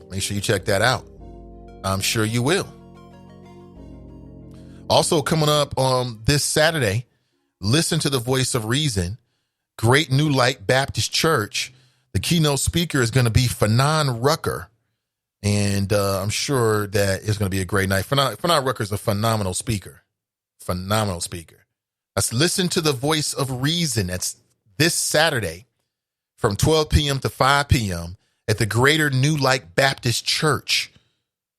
Make sure you check that out. I'm sure you will. Also coming up on this Saturday, listen to the voice of reason. Great New Light Baptist Church. The keynote speaker is going to be Fanon Rucker. And I'm sure that it's going to be a great night. Fanon Rucker is a phenomenal speaker. Phenomenal speaker. Let's listen to the voice of reason. That's this Saturday from 12 p.m. to 5 p.m. at the Greater New Light Baptist Church.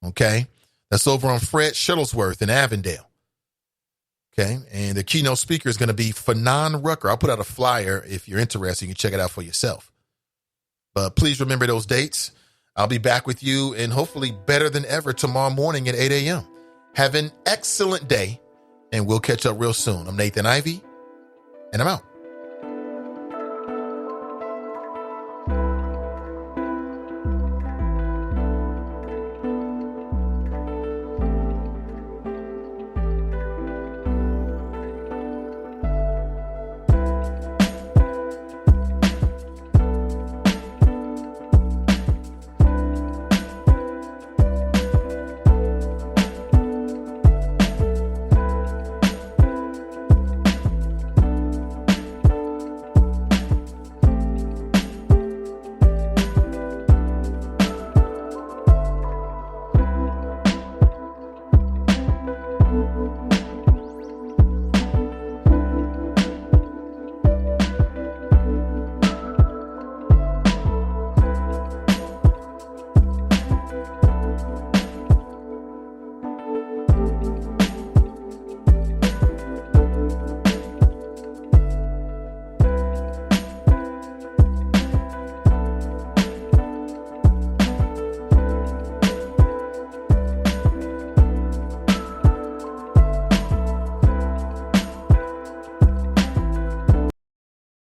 Okay. That's over on Fred Shuttlesworth in Avondale. Okay. And the keynote speaker is going to be Fanon Rucker. I'll put out a flyer if you're interested. You can check it out for yourself. But please remember those dates. I'll be back with you and hopefully better than ever tomorrow morning at 8 a.m. Have an excellent day and we'll catch up real soon. I'm Nathan Ivy and I'm out.